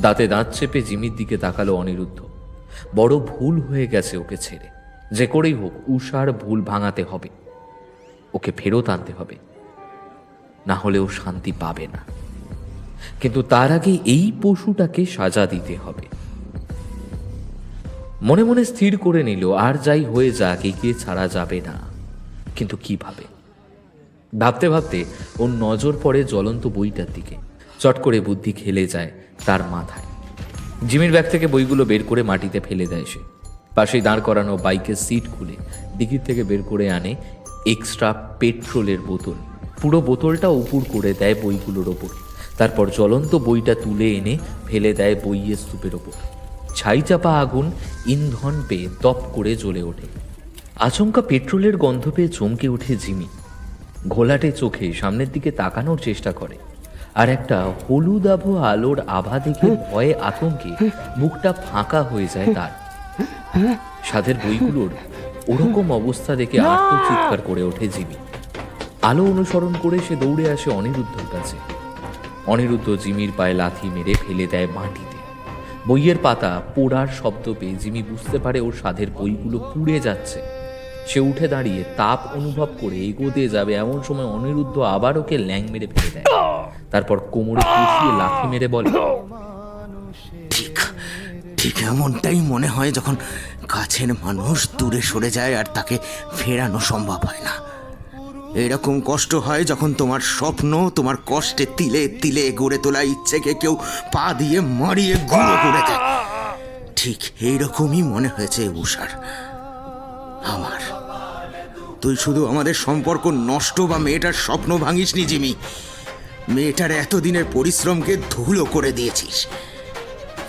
দাঁতে দাঁত চেপে জিমির দিকে তাকালো অনিরুদ্ধ। বড় ভুল হয়ে গেছে ওকে ছেড়ে। যে করেই হোক উষার ভুল ভাঙাতে হবে, ওকে ফেরত আনতে হবে, না হলে ও শান্তি পাবে না। কিন্তু তার আগে এই পশুটাকে সাজা দিতে হবে। মনে মনে স্থির করে নিল আর যাই হয়ে যাক একে ছাড়া যাবে না। কিন্তু কিভাবে? ভাবতে ভাবতে ওর নজর পড়ে জ্বলন্ত বইটার দিকে, চট করে বুদ্ধি খেলে যায় তার মাথায়। জিমির ব্যাগ থেকে বইগুলো বের করে মাটিতে ফেলে দেয় সে। পাশেই দাঁড় করানো বাইকের সিট খুলে ডিকির থেকে বের করে আনে এক্সট্রা পেট্রোলের বোতল। পুরো বোতলটা উপুর করে দেয় বইগুলোর ওপর। তারপর জ্বলন্ত বইটা তুলে এনে ফেলে দেয় বইয়ের স্তূপের ওপর। ছাই চাপা আগুন ইন্ধন পেয়ে দপ করে জ্বলে ওঠে। আচমকা পেট্রোলের গন্ধ পেয়ে চমকে ওঠে জিমি। ঘোলাটে চোখে সামনের দিকে তাকানোর চেষ্টা করে, আর একটা হলুদাভ আলোর আভা দেখে ভয়ে আতঙ্কে মুখটা ফাঁকা হয়ে যায় তার। সাধের বইগুলোর ওরকম অবস্থা দেখে আত্মচিৎকার করে ওঠে জিমি। আলো অনুসরণ করে সে দৌড়ে আসে অনিরুদ্ধর কাছে। অনিরুদ্ধ জিমির পায়ে লাথি মেরে ফেলে দেয় মাটিতে। বইয়ের পাতা পোড়ার শব্দ পেয়ে জিমি বুঝতে পারে ওর সাধের বইগুলো পুড়ে যাচ্ছে। সে উঠে দাঁড়িয়ে তাপ অনুভব করে এগোতে যাবে, এমন সময় অনিরুদ্ধ আবার ওকে ল্যাং মেরে ফেলে দেয়। তারপর কোমরে কুষিয়ে লাথি মেরে বলে, ঠিক ঠিক এমনটাই মনে হয় যখন কাছের মানুষ দূরে সরে যায় আর তাকে ফেরানো সম্ভব হয় না। এরকম কষ্ট হয় যখন তোমার স্বপ্ন তোমার কষ্টে তিলে তিলে গড়ে তোলা ইচ্ছেকে কেউ পা দিয়ে মারিয়ে গুঁড়ো করে দেয়। ঠিক এইরকমই মনে হয়েছে উষার আমার। তুই শুধু আমাদের সম্পর্ক নষ্ট বা মেয়েটার স্বপ্ন ভাঙিসনি জিমি, মেয়েটার এতদিনের পরিশ্রমকে ধুলো করে দিয়েছিস।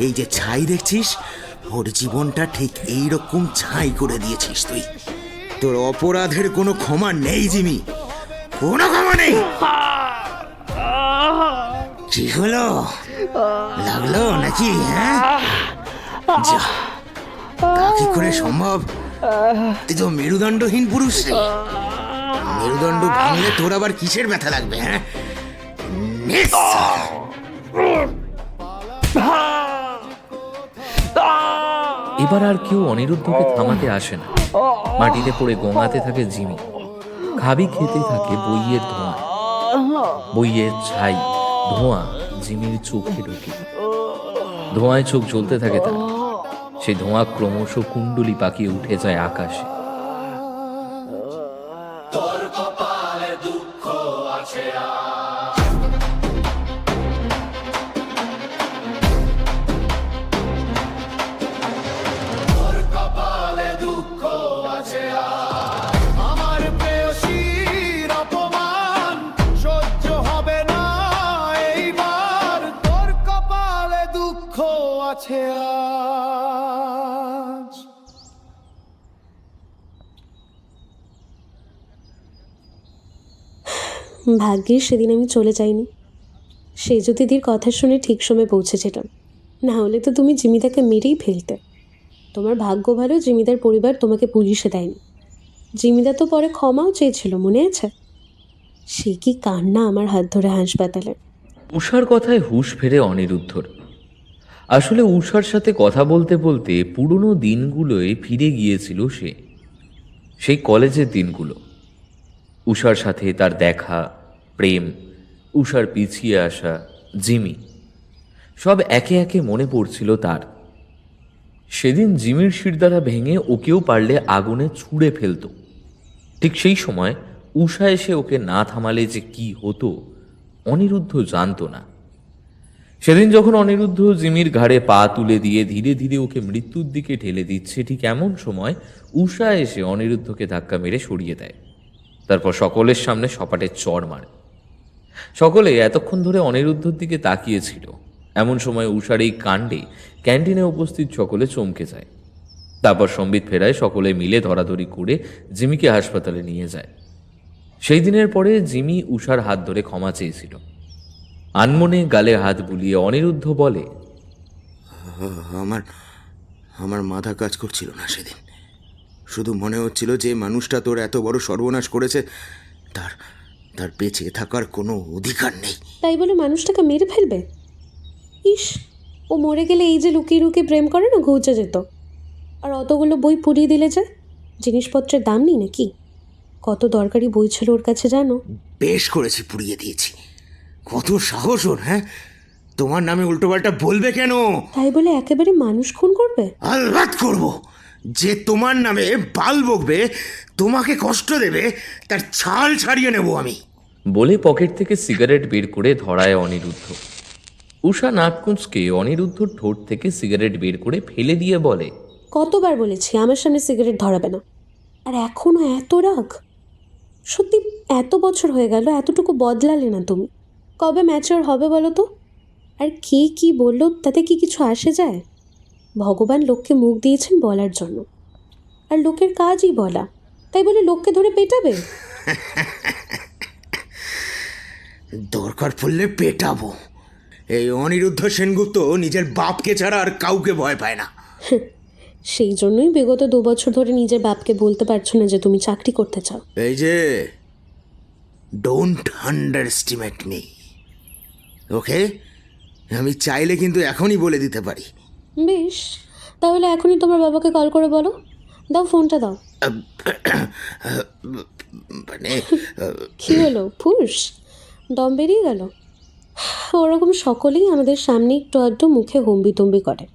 এই যে ছাই দেখছিস, ওর জীবনটা ঠিক এইরকম ছাই করে দিয়েছিস তুই। তোর অপরাধের কোনো ক্ষমা নেই জিমি, কোনো ক্ষমা নেই। কি হলো, লাগলো নাকি? হ্যাঁ, যা, তা কি করে সম্ভব? তুই তো মেরুদণ্ডহীন পুরুষ রে। মেরুদণ্ড ভাঙলে তোর আবার কিসের ব্যথা লাগবে? হ্যাঁ, এবার আর কেউ অনিরুদ্ধকে থামাতে আসে না। মাটিতে পড়ে গোঙাতে থাকে জিমি। খাবি খেতে থাকে বইয়ের ধোঁয়া। বইয়ের ছাই ধোঁয়া জিমির চোখে ঢোকে। ধোঁয়ায় চোখ জ্বলতে থাকে তার। সেই ধোঁয়া ক্রমশ কুণ্ডলি পাকিয়ে উঠে যায় আকাশে। ভাগ্যিস সেদিন আমি চলে যাইনি। সেজু দিদির কথা শুনে ঠিক সময় পৌঁছেছিলাম, না হলে তো তুমি জিমিদাকে মেরেই ফেলতে। তোমার ভাগ্য ভালো জিমিদার পরিবার তোমাকে পুলিশে দেয়নি। জিমিদা তো পরে ক্ষমাও চেয়েছিল, মনে আছে? সে কি কান্না আমার হাত ধরে হাসপাতালে। উষার কথায় হুঁশ ফেরে অনিরুদ্ধর। আসলে উষার সাথে কথা বলতে বলতে পুরনো দিনগুলোয় ফিরে গিয়েছিল সে। সেই কলেজের দিনগুলো, উষার সাথে তার দেখা, প্রেম, উষার পিছিয়ে আসা, জিমি, সব একে একে মনে পড়ছিল তার। সেদিন জিমির শিরদাঁড়া ভেঙে ওকেও পারলে আগুনে ছুঁড়ে ফেলত। ঠিক সেই সময় উষা এসে ওকে না থামালে যে কি হতো অনিরুদ্ধ জানতো না। সেদিন যখন অনিরুদ্ধ জিমির ঘাড়ে পা তুলে দিয়ে ধীরে ধীরে ওকে মৃত্যুর দিকে ঠেলে দিচ্ছে, ঠিক এমন সময় উষা এসে অনিরুদ্ধকে ধাক্কা মেরে সরিয়ে দেয়। তারপর সকলের সামনে সপাটে চড় মারে। সকলে এতক্ষণ ধরে অনিরুদ্ধর দিকে তাকিয়েছিল। এমন সময় উষার এই কাণ্ডে ক্যান্টিনে উপস্থিত সকলে চমকে যায়। তারপর সম্বিত ফেরায় সকলে মিলে ধরাধরি করে জিমিকে হাসপাতালে নিয়ে যায়। সেই দিনের পরে জিমি উষার হাত ধরে ক্ষমা চেয়েছিল। আনমনে গালে হাত বুলিয়ে অনিরুদ্ধ বলে, আমার মাথা কাজ করছিল না সেদিন। শুধু মনে হচ্ছিল যে মানুষটা তোর এত বড় সর্বনাশ করেছে তার বেঁচে থাকার কোনো অধিকার নেই। তাই বলে মানুষটাকে মেরে ফেলবে? ইস, ও মরে গেলে এই যে লুকিয়ে লুকিয়ে প্রেম করে না, ঘুচে যেত। আর অতগুলো বই পুড়িয়ে দিলে যে, জিনিসপত্রের দাম নেই নাকি? কত দরকারি বই ছিল ওর কাছে জানো? বেশ করেছি, পুড়িয়ে দিয়েছি। কত সাহস ওর! হ্যাঁ, তোমার নামে উল্টোপাল্টা বলবে কেন? তাই বলে একেবারে মানুষ খুন করবে? আলবাত করব। যে তোমার নামে বাল বকবে, তোমাকে কষ্ট দেবে, তার ছাল ছাড়িয়ে নেব আমি। বলে পকেট থেকে সিগারেট বের করে ধরায় অনিরুদ্ধ। উষা নাক কুঁচকে অনিরুদ্ধর ঠোঁট থেকে সিগারেট বের করে ফেলে দিয়ে বলে, কতবার বলেছি আমার সামনে সিগারেট ধরাবে না, আর এখনও এত রাগ। সত্যি এত বছর হয়ে গেল, এতটুকু বদলালে না তুমি। কবে ম্যাচিওর হবে বলো তো? আর কে কি বললো তাতে কি কিছু আসে যায়? ভগবান লোককে মুখ দিয়েছেন বলার জন্য, আর লোকের কাজই বলা, তাই বলে লোককে ধরে পেটাবে? দরকার পড়লে পেটাবো। এই অনিরুদ্ধ সেনগুপ্ত নিজের বাপকে ছাড়া আর কাউকে ভয় পায় না। সেই জন্যই বিগত 2 বছর ধরে নিজের বাপকে বলতে পারছো না যে তুমি চাকরি করতে চাও। এই যে, ডোন্ট আন্ডারস্টিমেট মি, ওকে? আমি চাইলে কিন্তু এখনই বলে দিতে পারি। বেশ, তাহলে এখনই তোমার বাবাকে কল করে বলো। দাও, ফোনটা দাও। মানে কি হলো, ফুস দম বেরিয়ে গেল? ওরকম সকলেই আমাদের সামনে একটু আধটু মুখে হম্বিতম্বি করে,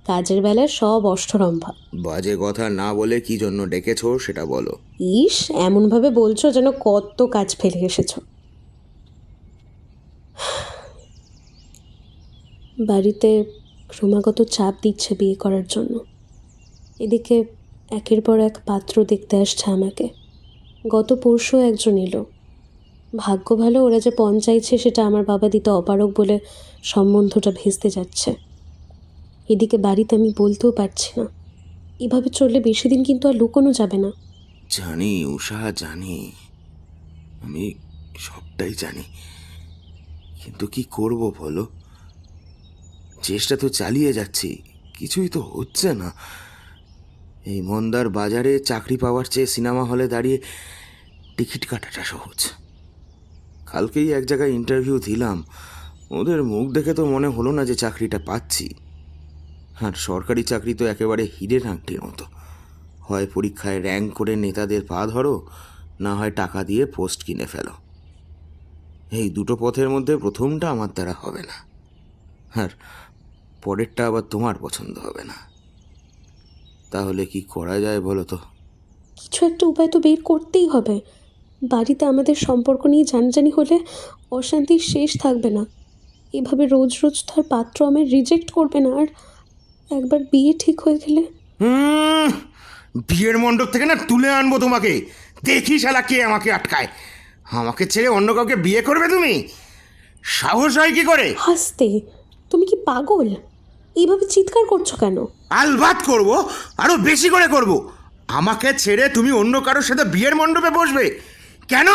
কাজের বেলায় সব অষ্টরম্ভা। বাজে কথা না বলে কি জন্য ডেকেছো সেটা বলো। ইস, এমনভাবে বলছো যেন কত কাজ ফেলে এসেছ। বাড়িতে ক্রমাগত চাপ দিচ্ছে বিয়ে করার জন্য। এদিকে একের পর এক পাত্র দেখতে আসছে আমাকে। গত পরশু একজন এলো। ভাগ্য ভালো, ওরা যে পণ চাইছে সেটা আমার বাবা দিতে অপারগ বলে সম্বন্ধটা ভেস্তে যাচ্ছে। এদিকে বাড়িতে আমি বলতেও পারছি না। এভাবে চললে বেশি দিন কিন্তু আর লুকোনো যাবে না। জানি উষা, জানি, আমি সবটাই জানি, কিন্তু কি করব বলো? চেষ্টা তো চালিয়ে যাচ্ছি, কিছুই তো হচ্ছে না। এই মন্দার বাজারে চাকরি পাওয়ার চেয়ে সিনেমা হলে দাঁড়িয়ে টিকিট কাটাটা সহজ। কালকেই এক জায়গায় ইন্টারভিউ দিলাম, ওদের মুখ দেখে তো মনে হলো না যে চাকরিটা পাচ্ছি। আর সরকারি চাকরি তো একেবারে হিরের আংটির মতো। হয় পরীক্ষায় র্যাঙ্ক করে নেতাদের পা ধরো, না হয় টাকা দিয়ে পোস্ট কিনে ফেলো। এই দুটো পথের মধ্যে প্রথমটা আমার দ্বারা হবে না, আর পরেরটা আবার তোমার পছন্দ হবে না। তাহলে কি করা যায় বলো তো? কিছু একটা উপায় তো বের করতেই হবে। বাড়িতে আমাদের সম্পর্ক নিয়ে জানাজানি হলে অশান্তির শেষ থাকবে না। এভাবে রোজ রোজ তার পাত্র আমায় রিজেক্ট করবে না। আর একবার বিয়ে ঠিক হয়ে গেলে বিয়ের মণ্ডপ থেকে না তুলে আনবো তোমাকে, দেখি শালা কে আমাকে আটকায়। আমাকে ছেড়ে অন্য কাউকে বিয়ে করবে তুমি? সাহস হয় কি করে? হাসতে, তুমি কি পাগল? এইভাবে চিৎকার করছো কেন? আলবাত করব, আরো বেশি করে করব। আমাকে ছেড়ে তুমি অন্য কারোর সাথে বিয়ের মণ্ডপে বসবে কেন?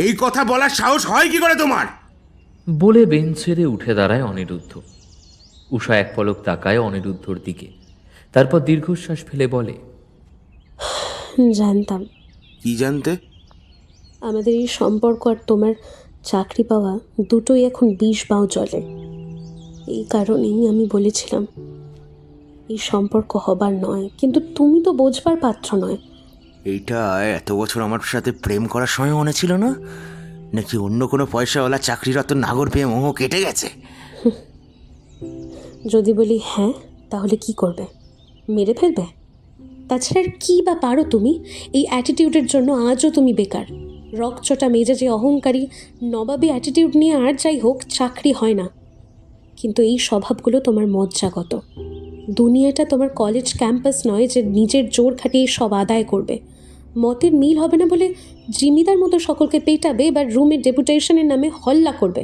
এই কথা বলার সাহস হয় কি করে তোমার? বলে বেঞ্চ ছেড়ে উঠে দাঁড়ায় অনিরুদ্ধ। উষা এক পলক তাকায় অনিরুদ্ধর দিকে, তারপর দীর্ঘশ্বাস ফেলে বলে, জানতাম। কি জানতে? আমাদের এই সম্পর্ক আর তোমার চাকরি পাওয়া দুটোই এখন 20 পাও জলে। এই কারণেই আমি বলেছিলাম এই সম্পর্ক হবার নয়, কিন্তু তুমি তো বোঝবার পাত্র নয়। এইটা এত বছর আমার সাথে প্রেম করার সময় মনে ছিল না, নাকি অন্য কোনো পয়সাওয়ালা চাকরিরত নাগর পেয়ে মোহ কেটে গেছে? যদি বলি হ্যাঁ, তাহলে কি করবে? মেরে ফেলবে? তাছাড়া আর কী বা পারো তুমি? এই অ্যাটিটিউডের জন্য আজও তুমি বেকার। রকচটা মেজাজে অহংকারী নবাবী অ্যাটিটিউড নিয়ে আর যাই হোক চাকরি হয় না। কিন্তু এই স্বভাবগুলো তোমার মজ্জাগত। দুনিয়াটা তোমার কলেজ ক্যাম্পাস নয় যে নিজের জোর খাটিয়ে সব আদায় করবে। মতের মিল হবে না বলে জিমিদার মতো সকলকে পেটাবে বা রুমের ডেপুটেশনের নামে হল্লা করবে।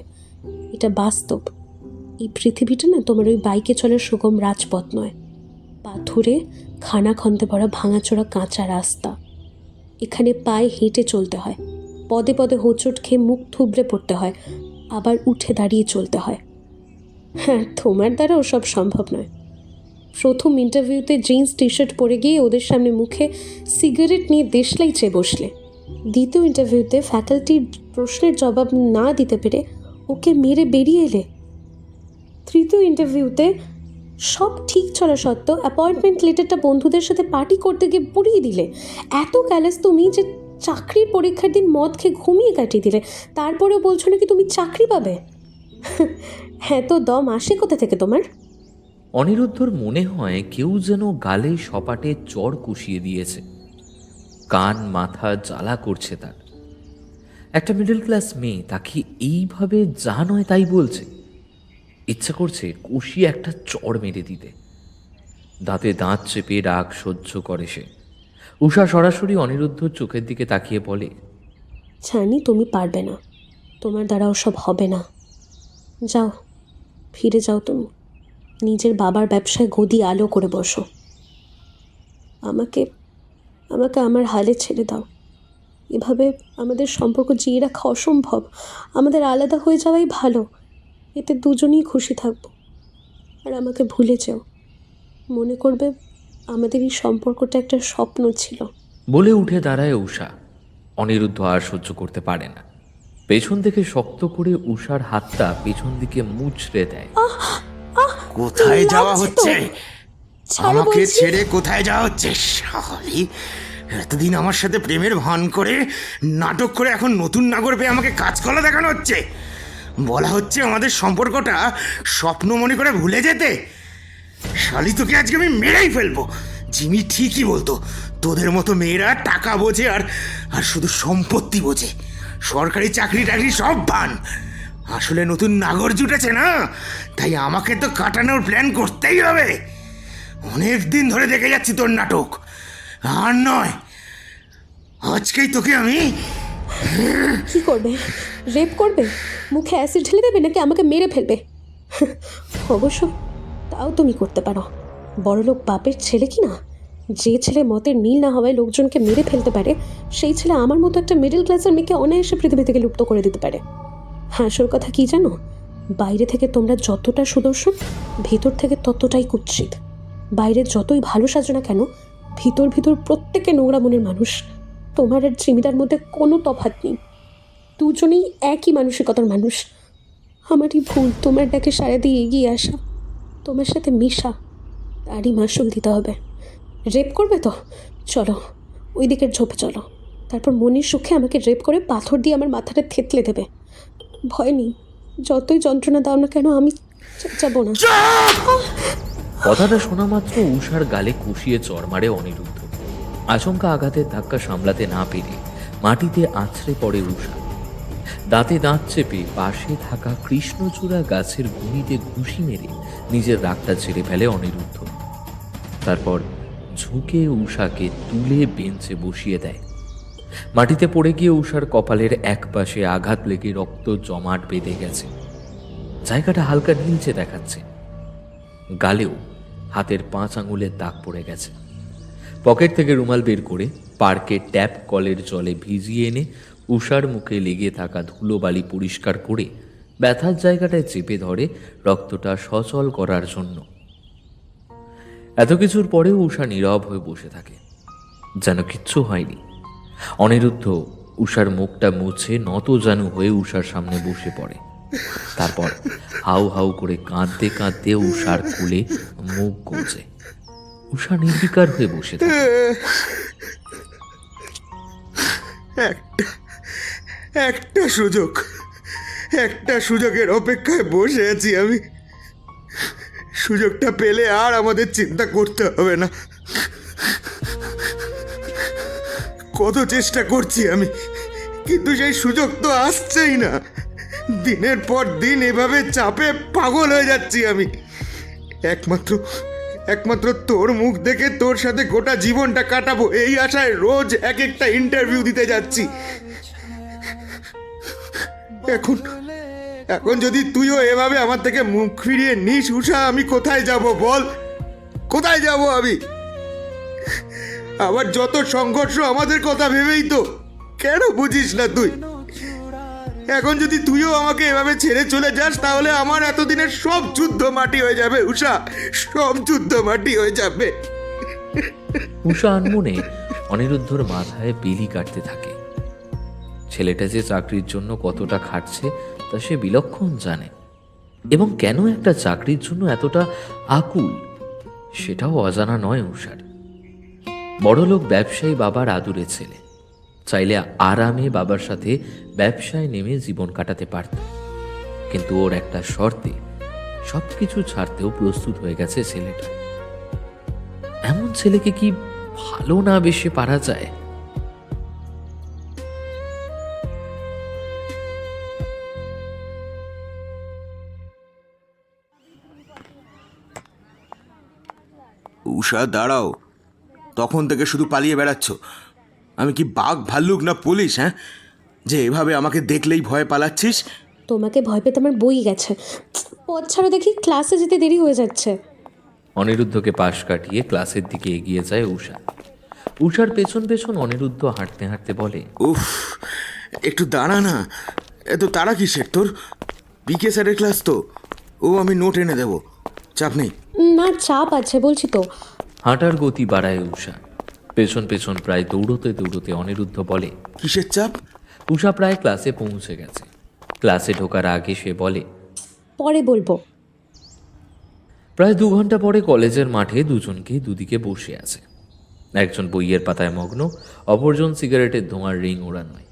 এটা বাস্তব। এই পৃথিবীটা না তোমার ওই বাইকে চলার সুগম রাজপথ নয়, পাথরে খানাখন্দে ভরা ভাঙাচোরা কাঁচা রাস্তা। এখানে পায়ে হেঁটে চলতে হয়, পদে পদে হোঁচট খেয়ে মুখ থুবড়ে পড়তে হয়, আবার উঠে দাঁড়িয়ে চলতে হয়। হ্যাঁ, তোমার দ্বারা ওসব সম্ভব নয়। প্রথম ইন্টারভিউতে জিন্স টি শার্ট পরে গিয়ে ওদের সামনে মুখে সিগারেট নিয়ে দেশলাই চেয়ে বসলে। দ্বিতীয় ইন্টারভিউতে ফ্যাকাল্টির প্রশ্নের জবাব না দিতে পেরে ওকে মেরে বেরিয়ে এলে। তৃতীয় ইন্টারভিউতে সব ঠিক চলা সত্ত্বেও অ্যাপয়েন্টমেন্ট লেটারটা বন্ধুদের সাথে পার্টি করতে গিয়ে পুড়িয়ে দিলে। এত ক্যালেস তুমি যে চাকরির পরীক্ষার দিন মদ খেয়ে ঘুমিয়ে কাটিয়ে দিলে, তারপরেও বলছো নাকি তুমি চাকরি পাবে? হ্যাঁ, তো দম আসে কোথা থেকে তোমার? অনিরুদ্ধর মনে হয় কেউ যেন গালে সপাটে চড় কষিয়ে দিয়েছে। কান মাথা জ্বালা করছে তার। একটা মিডল ক্লাস মেয়ে তাকে এইভাবে যা নয় তাই বলছে। ইচ্ছা করছে কষি একটা চড় মেরে দিতে। দাঁতে দাঁত চেপে রাগ সহ্য করে সে। উষা সরাসরি অনিরুদ্ধর চোখের দিকে তাকিয়ে বলে, জানি তুমি পারবে না, তোমার দ্বারা ওসব হবে না। যাও, ফিরে যাও তুমি, নিজের বাবার ব্যবসায় গদি আলো করে বসো। আমাকে আমাকে আমার হালে ছেড়ে দাও। এভাবে আমাদের সম্পর্ক জিয়ে রাখা অসম্ভব। আমাদের আলাদা হয়ে যাওয়াই ভালো, এতে দুজনেই খুশি থাকবো। আর আমাকে ভুলে যেও, মনে করবে আমাদের এই সম্পর্কটা একটা স্বপ্ন ছিল। বলে উঠে দাঁড়ায় উষা। অনিরুদ্ধ আর সহ্য করতে পারে না। পেছন থেকে শক্ত করে উষার হাতটা পেছন দিকে মুচড়ে দেয়। কোথায় যাওয়া লাগছে তো। হচ্ছে? ছাড়ো আমাকে বলছি। ছেড়ে কোথায় যাওয়া হচ্ছে? শালি, এতদিন আমার সাথে প্রেমের ভান করে নাটক করে এখন নতুন নাগর পেয়ে আমাকে কাজকলা দেখানো হচ্ছে। বলা হচ্ছে আমাদের সম্পর্কটা স্বপ্ন মনে করে ভুলে যেতে। শালি, তোকে আজকে আমি মেরেই ফেলবো। জিমি ঠিকই বলতো, তোদের মতো মেয়েরা টাকা বোঝে আর আর শুধু সম্পত্তি বোঝে। সরকারি চাকরি টাকরি সব ভান। আসলে নতুন নাগর জুটেছে না, তাই আমাকে তো কাটানোর প্ল্যান করতেই হবে। অনেক দিন ধরে দেখে যাচ্ছি তোর নাটক, আর নয়, আজকেই তোকে আমি। কি করবে? রেপ করবে? মুখে অ্যাসিড ঢেলে দেবে নাকি আমাকে মেরে ফেলবে? অবশ্য তাও তুমি করতে পারো। বড়লোক বাপের ছেলে কি না? যে ছেলে মতের মিল না হওয়ায় লোকজনকে মেরে ফেলতে পারে, সেই ছেলে আমার মতো একটা মিডল ক্লাসের মেয়েকে অনায়াসে পৃথিবী থেকে লুপ্ত করে দিতে পারে। হাসির কথা কি জানো? বাইরে থেকে তোমরা যতটা সুদর্শন, ভেতর থেকে ততটাই কুৎসিত। বাইরে যতই ভালো সাজো না কেন, ভিতর ভিতর প্রত্যেকে নোংরা মনের মানুষ। তোমার আর জিমিদার মধ্যে কোনো তফাৎ নেই, দুজনেই একই মানসিকতার মানুষ। আমারই ভুল তোমার ডাকে সাড়া দিয়ে এগিয়ে আসা, তোমার সাথে মিশা। তারই মাসুল দিতে হবে। রেপ করবে তো চলো, ওই দিকের ঝোপে চলো। তারপর মনের সুখে আমাকে রেপ করে পাথর দিয়ে আমার মাথাটা থেতলে দেবে। ভয় নেই, যতই যন্ত্রণা দাও না কেন আমি যাবো না। কথাটা শোনা মাত্র উষার গালে কষিয়ে চড় মারে অনিরুদ্ধ। আচমকা আঘাতের ধাক্কা সামলাতে না পেরে মাটিতে আছড়ে পড়ে উষা। দাঁতে দাঁত চেপে পাশে থাকা কৃষ্ণচূড়া গাছের গুঁড়িতে ঘুষি মেরে নিজের রাগটা ছেড়ে ফেলে অনিরুদ্ধ। তারপর ঝুঁকে উষাকে তুলে বেঞ্চে বসিয়ে দেয়। মাটিতে পড়ে গিয়ে উষার কপালের এক পাশে আঘাত লেগে রক্ত জমাট বেঁধে গেছে। জায়গাটা হালকা নীলচে দেখাচ্ছে। গালেও হাতের 5 আঙুলের দাগ পড়ে গেছে। পকেট থেকে রুমাল বের করে পার্কের ট্যাপ কলের জলে ভিজিয়ে এনে উষার মুখে লেগে থাকা ধুলোবালি পরিষ্কার করে ব্যথার জায়গাটায় চেপে ধরে রক্তটা সচল করার জন্য। এত কিছুর পরেও উষা নীরব হয়ে বসে থাকে, যেন কিচ্ছু হয়নি। অনিরুদ্ধ উষার মুখটা মুছে নতজানু হয়ে উষার সামনে বসে পড়ে। তারপর হাউ হাউ করে কাঁদতে কাঁদতে উষার কোলে মুখ গোজে। উষা নির্বিকার হয়ে বসে থাকে। একটা সুযোগ, একটা সুযোগের অপেক্ষায় বসে আছি আমি। সুযোগটা পেলে আর আমাদের চিন্তা করতে হবে না। কত চেষ্টা করছি আমি, কিন্তু সেই সুযোগ তো আসছেই না। দিনের পর দিন এভাবে চাপে পাগল হয়ে যাচ্ছি আমি। একমাত্র তোর মুখ দেখে তোর সাথে গোটা জীবনটা কাটাবো এই আশায় রোজ এক একটা ইন্টারভিউ দিতে যাচ্ছি। এখন যদি তুইও এভাবে আমার থেকে মুখ ফিরিয়ে নিস উষা, আমি কোথায় যাব বল? কোথায় যাব আমি? আবার যত সংঘর্ষ আমাদের কথা ভেবেই তো। কেন বুঝিস না তুই? এখন যদি তুইও আমাকে এভাবে ছেড়ে চলে যাস, তাহলে আমার এতদিনের সব যুদ্ধ মাটি হয়ে যাবে উষা, সব যুদ্ধ মাটি হয়ে যাবে। উষা আনমনে অনিরুদ্ধর মাথায় বিলি কাটতে থাকে। ছেলেটা যে চাকরির জন্য কতটা খাটছে তা সে বিলক্ষণ জানে, এবং কেন একটা চাকরির জন্য এতটা আকুল সেটাও অজানা নয় উষার। বড়লোক ব্যবসায়ী বাবার আদুরে ছেলে, চাইলে আরামে বাবার সাথে ব্যবসায় নেমে জীবন কাটাতে পারত, কিন্তু ওর একটা শর্তে সবকিছু ছাড়তেও প্রস্তুত হয়ে গেছে ছেলেটা। এমন ছেলেকে কি ভালো না বেশি পারা যায়? উষা দাঁড়াও, তখন থেকে শুধু পালিয়ে বেড়াচ্ছ। আমি কি বাঘ ভাল্লুক না পুলিশ, হ্যাঁ, যে এভাবে আমাকে দেখলেই ভয় পালাচ্ছিস? তোমাকে ভয় পেতে আমার বই গেছে। পথ ছাড়ো দেখি, ক্লাসে যেতে দেরি হয়ে যাচ্ছে। অনিরুদ্ধকে পাশ কাটিয়ে ক্লাসের দিকে এগিয়ে যায় উষা। উষার পেছন পেছন অনিরুদ্ধ হাঁটতে হাঁটতে বলে, উফ, একটু দাঁড়া না, এত তাড়া কিসের তোর? বিকে স্যারের ক্লাস তো, ও আমি নোট এনে দেবো, চাপ নেই। না, চাপ আছে বলছি তো। হাঁটার গতি বাড়ায় উষা। পেছন পেছন প্রায় দৌড়তে দৌড়তে অনিরুদ্ধ বলে, কিসের চাপ? উষা প্রায় ক্লাসে পৌঁছে গেছে। ক্লাসে ঢোকার আগে সে বলে, পরে বলবো। প্রায় 2 ঘন্টা পরে কলেজের মাঠে দুজনকেই দুদিকে বসে আছে। একজন বইয়ের পাতায় মগ্ন, অপরজন সিগারেটের ধোঁয়ার রিং ওড়ানোয়।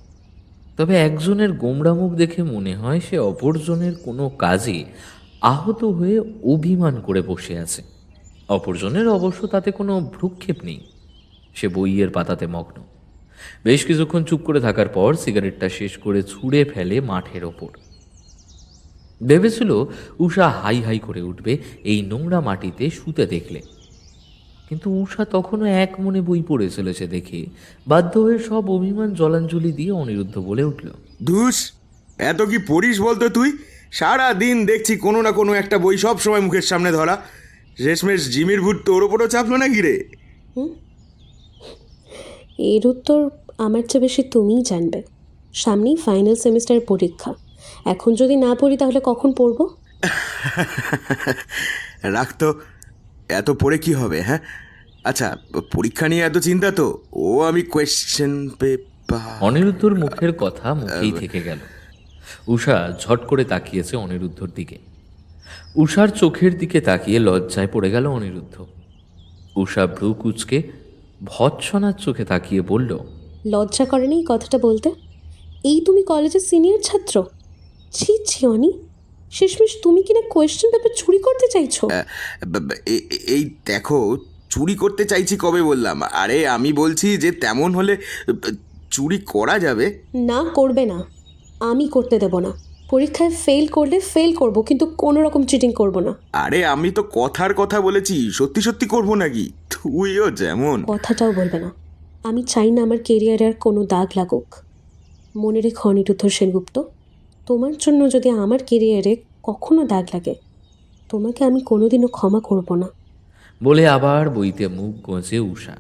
তবে একজনের গোমড়া মুখ দেখে মনে হয় সে অপরজনের কোনো কাজে আহত হয়ে অভিমান করে বসে আছে। অপরজনের অবশ্য তাতে কোনো ভ্রুক্ষেপ নেই, সে বইয়ের পাতাতে মগ্ন। বেশ কিছুক্ষণ চুপ করে থাকার পর সিগারেটটা শেষ করে ছুঁড়ে ফেলে মাঠের ওপর। ভেবেছিল উষা হাই হাই করে উঠবে এই নোংরা মাটিতে শুতে দেখলে, কিন্তু উষা তখনও এক মনে বই পড়ে চলেছে দেখে বাধ্য হয়ে সব অভিমান জলাঞ্জলি দিয়ে অনিরুদ্ধ বলে উঠল, ধুস, এত কি পড়িস বলতো তুই? সারা দিন দেখছি কোনো না কোনো একটা বই সব সময় মুখের সামনে ধরা। শেষমেশ জিমির ভূত তোর ওপরও চাপলো নাকি রে? এর উত্তর আমার চেয়ে বেশি তুমিই জানবে। সামনেই ফাইনাল সেমিস্টার পরীক্ষা, এখন যদি না পড়ি তাহলে কখন পড়বো? রাখতো, এত পড়ে কি হবে, হ্যাঁ? আচ্ছা, পরীক্ষা নিয়ে এত চিন্তা তো, ও আমি কোয়েশ্চেন পেপার। অনিরুদ্ধর মুখের কথা মুখেই থেকে গেল। উষা ঝট করে তাকিয়েছে অনিরুদ্ধর দিকে। উষার চোখের দিকে তাকিয়ে লজ্জায় পড়ে গেল অনিরুদ্ধ। উষা ভ্রু কুচকে ভৎসনার চোখে তাকিয়ে বলল, লজ্জা করে না এই কথাটা বলতে? এই তুমি কলেজের সিনিয়র ছাত্র? ছি ছি অনি, শেষমেশ তুমি কিনা কোয়েশ্চেন পেপার চুরি করতে চাইছো? এই দেখো, চুরি করতে চাইছি কবে বললাম? আরে আমি বলছি যে তেমন হলে চুরি করা যাবে। না, করবে না, আমি করতে দেব না। পরীক্ষায় ফেল করলে ফেল করব, কিন্তু কোনো রকম চিটিং করব না। আরে আমি তো কথার কথা বলেছি, সত্যি সত্যি করবো নাকি? তুইও যেমন। কথাটাও বলবে না। আমি চাই না আমার কেরিয়ারে আর কোনো দাগ লাগুক। মনে রেখো অনিরুদ্ধ সেনগুপ্ত, তোমার জন্য যদি আমার কেরিয়ারে কখনো দাগ লাগে, তোমাকে আমি কোনোদিনও ক্ষমা করব না। বলে আবার বইতে মুখ গোঁজে উষা।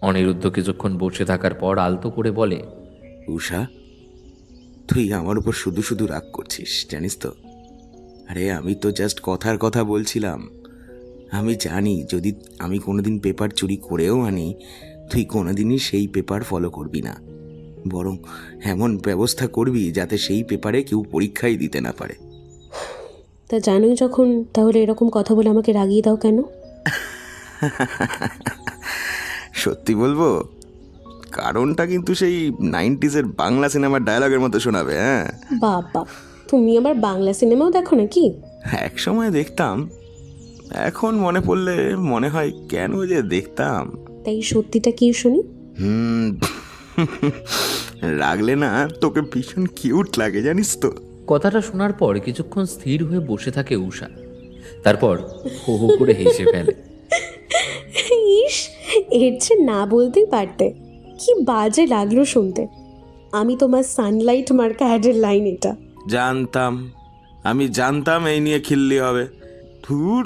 অনিরুদ্ধ কিছুক্ষণ বসে থাকার পর আলতো করে বলে, উষা, তুই আমার উপর শুধু শুধু রাগ করছিস, জানিস তো? আরে আমি তো জাস্ট কথার কথা বলছিলাম। আমি জানি যদি আমি কোনোদিন পেপার চুরি করেও আনি, তুই কোনোদিনই সেই পেপার ফলো করবি না, বরং এমন ব্যবস্থা করবি যাতে সেই পেপারে কেউ পরীক্ষাই দিতে না পারে। তা জানোই যখন, তাহলে এরকম কথা বলে আমাকে রাগিয়ে দাও কেন? সত্যি বলবো, কারণটা কিন্তু সেই 90s বাংলা সিনেমার ডায়লগের মতো শোনাবে। হ্যাঁ বাবা, তুমি আবার বাংলা সিনেমাও দেখো নাকি? এক সময় দেখতাম, এখন মনে পড়লে মনে হয় কেন যে দেখতাম। তাই সত্যিটা কি শুনি? রাগলে না তোকে ভীষণ কিউট লাগে জানিস তো। কথাটা শোনার পর কিছুক্ষণ স্থির হয়ে বসে থাকে উষা, তারপর হো হো করে হেসে ফেলে। ইস, এর চেয়ে না বলতেই পারতে। কি বাজে লাগলো শুনতে। আমি তোমার সানলাইট মার্কা অ্যাডের লাইন এটা। আমি জানতাম এই নিয়ে খিল্লি হবে। ধুর,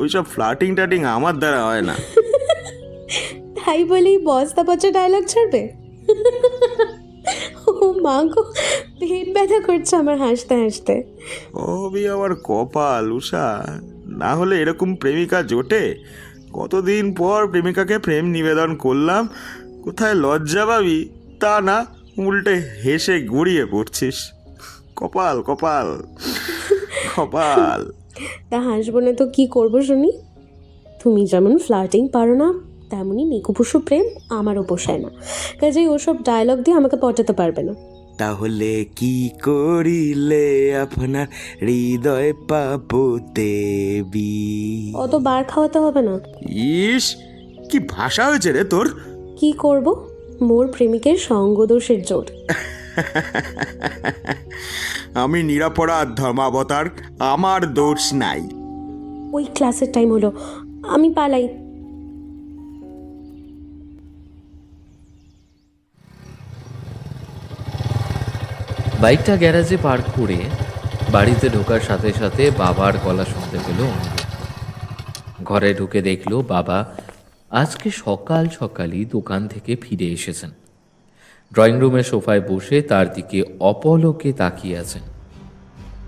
ওইসব ফ্লাটিং টাটিং আমার দ্বারা হয় না। তাই বলেই বস্তা পচা ডায়লগ ছাড়বে? ও মা গো, পেট ব্যথা করছে আমার হাসতে হাসতে। ওবি আমার কপাল উষা, না হলে এরকম প্রেমিকা জোটে। কতদিন পর প্রেমিকাকে প্রেম নিবেদন করলাম, কোথায় লজ্জা পাবি তা না, উল্টে হেসে গড়িয়ে পড়ছিস। কপাল কপাল কপাল। তা হাসবো না তো কি করবো শুনি? তুমি যেমন ফ্লার্টিং পারো না, তেমনই নিকুপুসু প্রেম আমারও পোষায় না। কাজেই ওসব ডায়লগ দিয়ে আমাকে পটাতে পারবে না। তাহলে কি করিলে আপনার হৃদয় পাবো দেবী? অত বার খাওয়াতে হবে না। ইস, কি ভাষা হয়েছে রে তোর। কি করব, মোর প্রেমিকের সঙ্গদোষের জোর। আমি নিরাপরাধ ধর্মাবতার, আমার দোষ নাই। ওই ক্লাসের টাইম হলো, আমি পালাই। বাইকটা গ্যারাজে পার্ক করে বাড়িতে ঢোকার সাথে সাথে বাবার গলা শুনতে পেল অনিরুদ্ধ। ঘরে ঢুকে দেখলো বাবা আজকে সকাল সকালই দোকান থেকে ফিরে এসেছেন। ড্রয়িং রুমের সোফায় বসে তার দিকে অপলকে তাকিয়ে আছেন।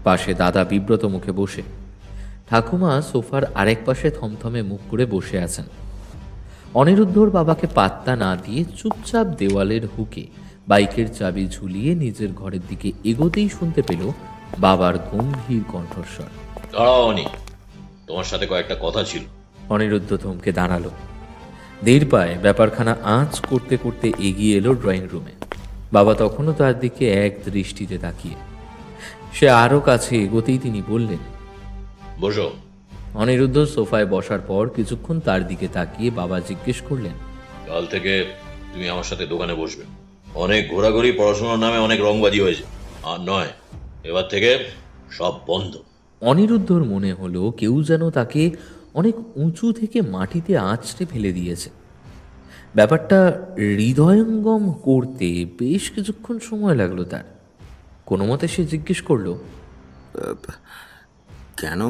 পাশে দাদা বিব্রত মুখে বসে, ঠাকুমা সোফার আরেক পাশে থমথমে মুখ করে বসে আছেন। অনিরুদ্ধর বাবাকে পাত্তা না দিয়ে চুপচাপ দেওয়ালের হুকে বাইকের চাবি ঝুলিয়ে নিজের ঘরের দিকে এগোতেই শুনতে পেল বাবার গম্ভীর কণ্ঠস্বর। দাঁড়াও অনি, তোমার সাথে কয়েকটা কথা ছিল। অনিরুদ্ধ থমকে দাঁড়ালো। ধীর পায়ে ব্যাপারখানা আঁচ করতে করতে এগিয়ে এলো ড্রয়িং রুমে। বাবা তখনও তার দিকে এক দৃষ্টিতে তাকিয়ে। সে আরও কাছে এগোতেই তিনি বললেন, বসো। অনিরুদ্ধ সোফায় বসার পর কিছুক্ষণ তার দিকে তাকিয়ে বাবা জিজ্ঞেস করলেন, কাল থেকে তুমি আমার সাথে দোকানে বসবে। অনেক ঘোরাঘুরি, পড়াশোনার নামে অনেক রংবাজি হয়েছে, আর নয়, এবার থেকে সব বন্ধ। অনিরুদ্ধর মনে হলো কেউ যেন তাকে অনেক উঁচু থেকে মাটিতে আঁচড়ে ফেলে দিয়েছে। ব্যাপারটা হৃদয়ঙ্গম করতে বেশ কিছুক্ষণ সময় লাগলো তার। কোনো মতে সে জিজ্ঞেস করলো, কেন?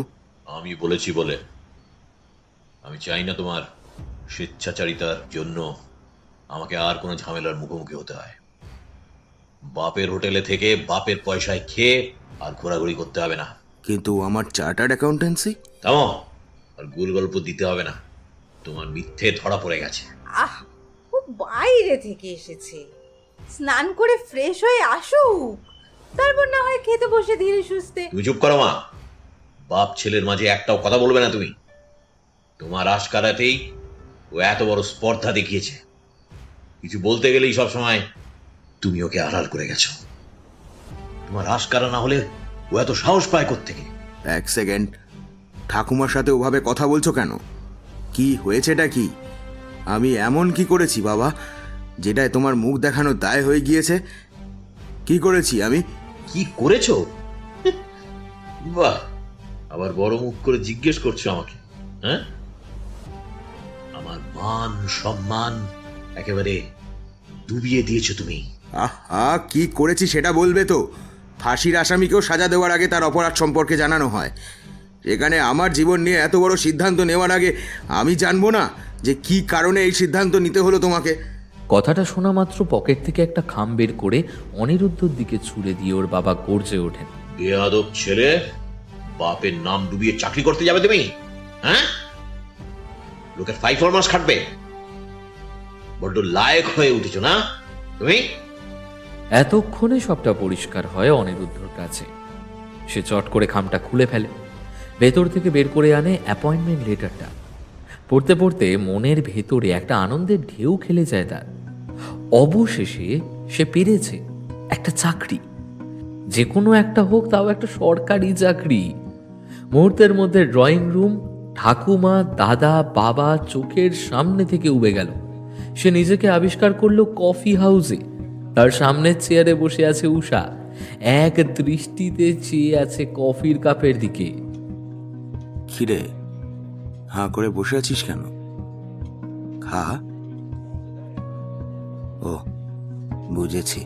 আমি বলেছি বলে। আমি চাই না তোমার স্বেচ্ছাচারিতার জন্য আমাকে আর কোনো ঝামেলার মুখোমুখি হতে হয়। বাপের হোটেলে থেকে বাপের পয়সায় খেয়ে আর ঘোরাঘুরি করতে হবে না। কিন্তু আমার চার্টার্ড অ্যাকাউন্টেন্সি? থামো, আর গুল গল্প দিতে হবে না। তোমার মিথ্যে ধরা পড়ে গেছে। আহ, ও বাইরে থেকে এসেছে, স্নান করে ফ্রেশ হয়ে আসুক, তারপর না হয় খেতে বসে ধীরে সুস্থে। তুমি চুপ করো মা। বাপ ছেলের মাঝে একটাও কথা বলবে না তুমি। তোমার আশকারাতেই ও এত বড় স্পর্ধা দেখিয়েছে। কিছু বলতে গেলেই সবসময় তুমি ওকে আড়াল করে গেছো। তোমার আশকারা না হলে ও এত সাহস পায় কোত্থেকে? এক সেকেন্ড, ঠাকুমার সাথে ওভাবে কথা বলছো কেন? কি হয়েছেটা কি? আমি এমন কি করেছি বাবা যেটায় তোমার মুখ দেখানো দায় হয়ে গিয়েছে? কি করেছি আমি? কি করেছো? বাহ, আবার বড় মুখ করে জিজ্ঞেস করছো আমাকে? হ্যাঁ, আমার মান সম্মান একেবারে ডুবিয়ে দিয়েছো তুমি। আহা, কি করেছি সেটা বলবে তো। ফাঁসির আসামিকেও সাজা দেওয়ার আগে তার অপরাধ সম্পর্কে জানানো হয়। এখানে আমার জীবন নিয়ে এত বড় সিদ্ধান্ত নেওয়ার আগে আমি জানবো না যে কি কারণে এই সিদ্ধান্ত নিতে হলো তোমাকে? কথাটা শোনা মাত্র পকেট থেকে একটা খাম বের করে অনিরুদ্ধর দিকে ছুড়ে দিয়ে ওর বাবা গর্জে ওঠেন, বেয়াদব ছেলে, বাপের নাম ডুবিয়ে চাকরি করতে যাবে তুমি? হ্যাঁ, লোকের 5 মাস খাটবে? বড্ড লায়ক হয়ে উঠেছো না তুমি? এতক্ষণে সবটা পরিষ্কার হয় অনিরুদ্ধর কাছে। সে চট করে খামটা খুলে ফেলে, ভেতর থেকে বের করে আনে অ্যাপয়েন্টমেন্ট লেটারটা। পড়তে পড়তে মনের ভেতরে একটা আনন্দের ঢেউ খেলে যায় তার। অবশেষে সে পেরেছে একটা চাকরি, যে কোনো একটা হোক, তাও একটা সরকারি চাকরি। মুহূর্তের মধ্যে ড্রয়িং রুম, ঠাকুমা, দাদা, বাবা চোখের সামনে থেকে উবে গেল। সে নিজেকে আবিষ্কার করলো কফি হাউসে। তার সামনের চেয়ারে বসে আছে উষা, এক দৃষ্টিতে চেয়ে আছে কফির কাপের দিকে। খিরে, হাঁ করে বসে আছিস কেন? খা। ও, বুঝেছি,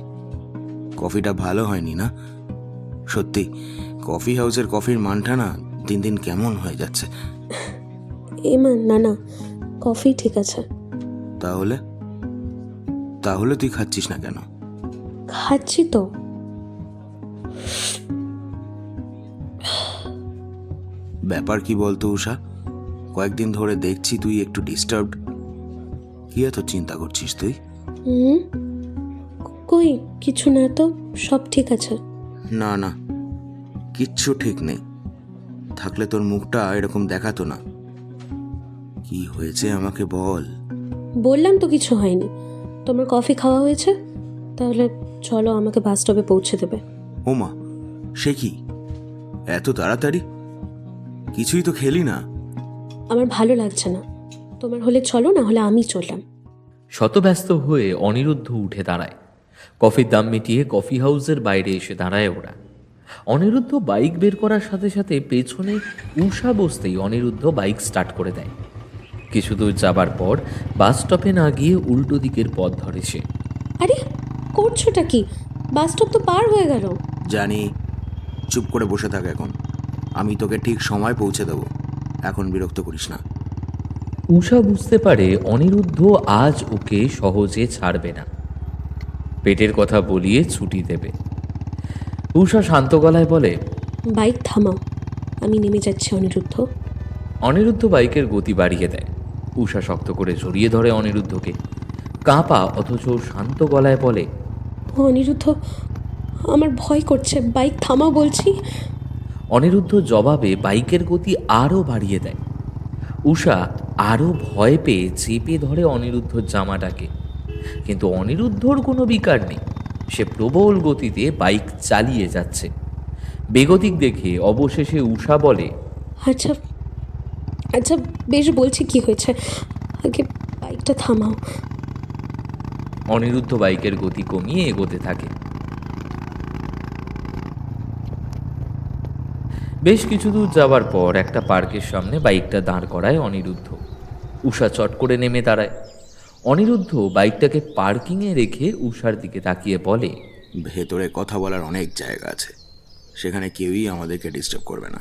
কফিটা ভালো হয়নি না? সত্যি কফি হাউসের কফির মানটা না দিন দিন কেমন হয়ে যাচ্ছে। এমা, না না, কফি ঠিক আছে। তাহলে তাহলে তুই খাচ্ছিস না কেন? খাচ্ছি তো। ব্যাপার কি বলতো উষা, কয়েকদিন ধরে দেখছি তুই একটু ডিস্টার্বড। কি এত চিন্তা করছিস তুই? কই কিছু না তো, সব ঠিক আছে। না না, কিচ্ছু ঠিক নেই। থাকলে তোর মুখটা এরকম দেখাতো না। কি হয়েছে আমাকে বল। বললাম তো কিছু হয়নি। তোমার কফি খাওয়া হয়েছে? তাহলে চলো, আমাকে বাস স্টপে পৌঁছে দেবে। ওমা, সে কি এত তাড়াতাড়ি? কিছুই তো খেলি না। আমার ভালো লাগছে না। তোমার হলে চলো, না হলে আমি চললাম। শতব্যস্ত হয়ে অনিরুদ্ধ উঠে দাঁড়ায়। কফির দাম মিটিয়ে কফি হাউসের বাইরে এসে দাঁড়ায় ওরা। অনিরুদ্ধ বাইক বের করার সাথে সাথে পেছনে উষা বসতেই অনিরুদ্ধ বাইক স্টার্ট করে দেয়। কিছু দূর যাবার পর বাস স্টপে না গিয়ে উল্টো দিকের পথ ধরে সে। আরে করছোটা কি? বাস স্টপ তো পার হয়ে গেল। জানি, চুপ করে বসে থাক এখন। আমি তোকে ঠিক সময় পৌঁছে দেবো, এখন বিরক্ত করিস না। উষা বুঝতে পারে অনিরুদ্ধ আজ ওকে সহজে ছাড়বে না, পেটের কথা বলিয়ে ছুটি দেবে। উষা শান্ত গলায় বলে, বাইক থামাও, আমি নেমে যাচ্ছি অনিরুদ্ধ। অনিরুদ্ধ বাইকের গতি বাড়িয়ে দেয়। উষা শক্ত করে জড়িয়ে ধরে অনিরুদ্ধকে, কাঁপা অথচ শান্ত গলায় বলে, অনিরুদ্ধ, আমার ভয় করছে, বাইক থামাও বলছি। অনিরুদ্ধ জবাবে বাইকের গতি আরও বাড়িয়ে দেয়। উষা আরও ভয় পেয়ে চেপে ধরে অনিরুদ্ধর জামাটাকে, কিন্তু অনিরুদ্ধর কোনো বিকার নেই। সে প্রবল গতিতে বাইক চালিয়ে যাচ্ছে। বেগতিক দেখে অবশেষে উষা বলে, আচ্ছা আচ্ছা, বেশ বলছি কি হয়েছে, আগে বাইকটা থামাও। অনিরুদ্ধ বাইকের গতি কমিয়ে এগোতে থাকে। বেশ কিছু দূর যাওয়ার পর একটা পার্কের সামনে বাইকটা দাঁড় করায় অনিরুদ্ধ। উষা চট করে নেমে দাঁড়ায়। অনিরুদ্ধ বাইকটাকে পার্কিংয়ে রেখে উষার দিকে তাকিয়ে বলে, ভেতরে কথা বলার অনেক জায়গা আছে, সেখানে কেউই আমাদেরকে ডিস্টার্ব করবে না।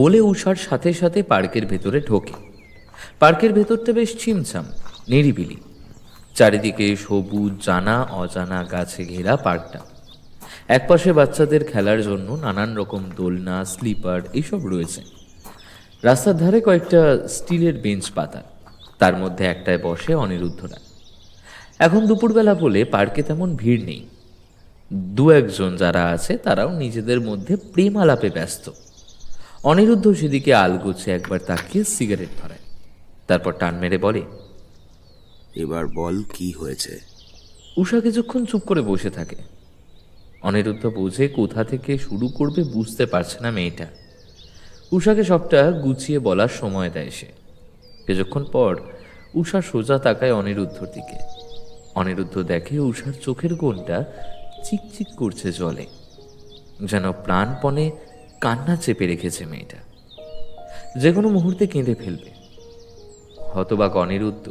বলে উষার সাথে সাথে পার্কের ভেতরে ঢোকে। পার্কের ভেতরটা বেশ ছিমছাম, নিরিবিলি। চারিদিকে সবুজ জানা অজানা গাছে ঘেরা পার্কটা। একপাশে বাচ্চাদের খেলার জন্য নানান রকম দোলনা, স্লিপার এইসব রয়েছে। রাস্তার ধারে কয়েকটা স্টিলের বেঞ্চ পাতা, তার মধ্যে একটায় বসে অনিরুদ্ধরা। এখন দুপুরবেলা বলে পার্কে তেমন ভিড় নেই। দু একজন যারা আছে তারাও নিজেদের মধ্যে প্রেম আলাপে ব্যস্ত। অনিরুদ্ধ সেদিকে আলগোছে একবার তাকিয়ে সিগারেট ধরায়, তারপর টান মেরে বলে, এবার বল কি হয়েছে। উষা কিছুক্ষণ চুপ করে বসে থাকে। অনিরুদ্ধ বোঝে কোথা থেকে শুরু করবে বুঝতে পারছে না মেয়েটা। উষাকে সবটা গুছিয়ে বলার সময় দেয় সে। কিছুক্ষণ পর উষা সোজা তাকায় অনিরুদ্ধর দিকে। অনিরুদ্ধ দেখে উষার চোখের কোণটা চিকচিক করছে জলে, যেন প্রাণপণে কান্না চেপে রেখেছে মেয়েটা, যে কোনো মুহূর্তে কেঁদে ফেলবে। হতবাক অনিরুদ্ধ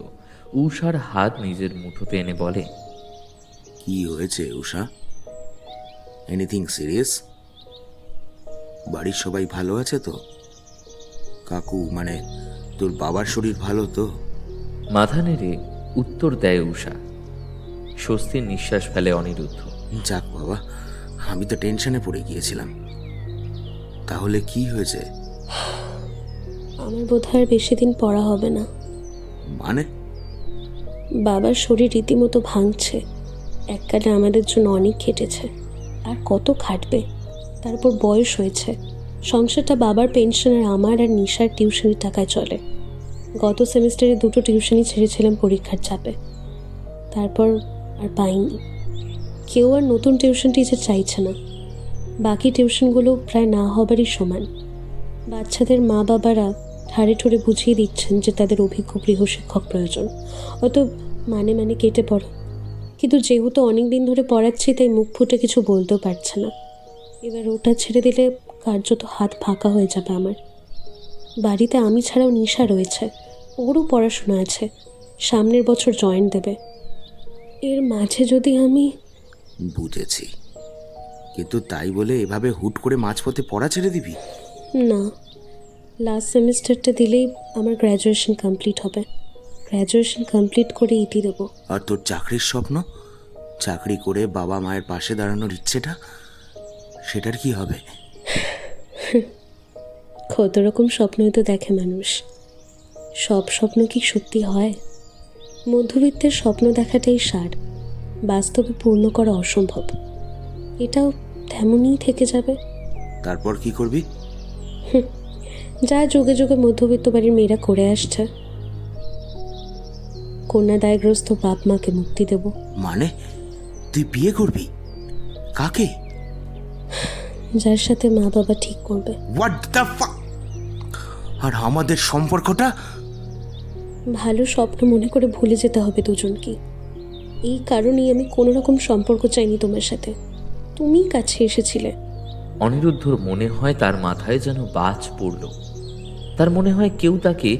উষার হাত নিজের মুঠোতে এনে বলে, কি হয়েছে উষা? Anything serious? বাড়ির সবাই ভালো আছে তো? কাকু মানে তোর বাবার শরীর ভালো তো? মাথা নেড়ে উত্তর দেয় উষা। স্বস্তির নিঃশ্বাস ফেলে অনিরুদ্ধ। যাক বাবা, আমি তো টেনশনে পড়ে গিয়েছিলাম। তাহলে কি হয়েছে? আমার বোধহয় বেশি দিন পড়া হবে না। মানে? বাবার শরীর রীতিমতো ভাঙছে। এককালে আমাদের জন্য অনেক খেটেছে, আর কত খাটবে। তারপর বয়স হয়েছে, সংসারটা বাবার পেনশন আর আমার আর নিশার টিউশনির টাকায় চলে। গত সেমিস্টারে 2টো টিউশনই ছেড়েছিলাম পরীক্ষার চাপে, তারপর আর পাইনি। কেউ আর নতুন টিউশন টিচার চাইছে না। বাকি টিউশনগুলো প্রায় না হবারই সমান। বাচ্চাদের মা বাবারা ঠাড়ে ঠোড়ে বুঝিয়ে দিচ্ছেন যে তাদের অভিজ্ঞ গৃহশিক্ষক প্রয়োজন, অত মানে কেটে পড়ো। কিন্তু যেহেতু অনেক দিন ধরে পড়াচ্ছি, তাই মুখ ফুটে কিছু বলতেও পারছে না। এবার ওটা ছেড়ে দিলে কার্যত হাত ফাঁকা হয়ে যাবে আমার। বাড়িতে আমি ছাড়াও নিশা রয়েছে, ওরও পড়াশোনা আছে, সামনের বছর জয়েন দেবে। এর মাঝে যদি আমি... বুঝেছি, কিন্তু তাই বলে এভাবে হুট করে মাঝপথে পড়া ছেড়ে দিবি? না, লাস্ট সেমিস্টারটা দিলেই আমার গ্র্যাজুয়েশন কমপ্লিট হবে। গ্র্যাজুয়েশন কমপ্লিট করে ইতি দেবো। আর তোর চাকরির স্বপ্ন, চাকরি করে বাবা মায়ের পাশে দাঁড়ানোর ইচ্ছেটা, সেটার কি হবে? কত রকম স্বপ্নই তো দেখে মানুষ, সব স্বপ্ন কি সত্যি হয়? মধ্যবিত্তের স্বপ্ন দেখাটাই সার, বাস্তবে পূর্ণ করা অসম্ভব। এটাও তেমনই থেকে যাবে। তারপর কি করবি? যা যুগে যুগে মধ্যবিত্ত বাড়ির মেয়েরা করে আসছে, কন্যাদায়গ্রস্ত বাপ মাকে মুক্তি দেব। মানে তুই বিয়ে করবি? কাকে? যার সাথে মা বাবা ঠিক করবে। What the fuck? আর আমাদের সম্পর্কটা? ভালো স্বপ্ন মনে করে ভুলে যেতে হবে দুজনকে। এই কারণেই আমি কোনো রকম সম্পর্ক চাইনি তোমার সাথে, তুমিই কাছে এসেছিলে। অনিরুদ্ধর মনে হয় তার মাথায় যেন বাজ পড়ল। তার মনে হয় কেউ তাকে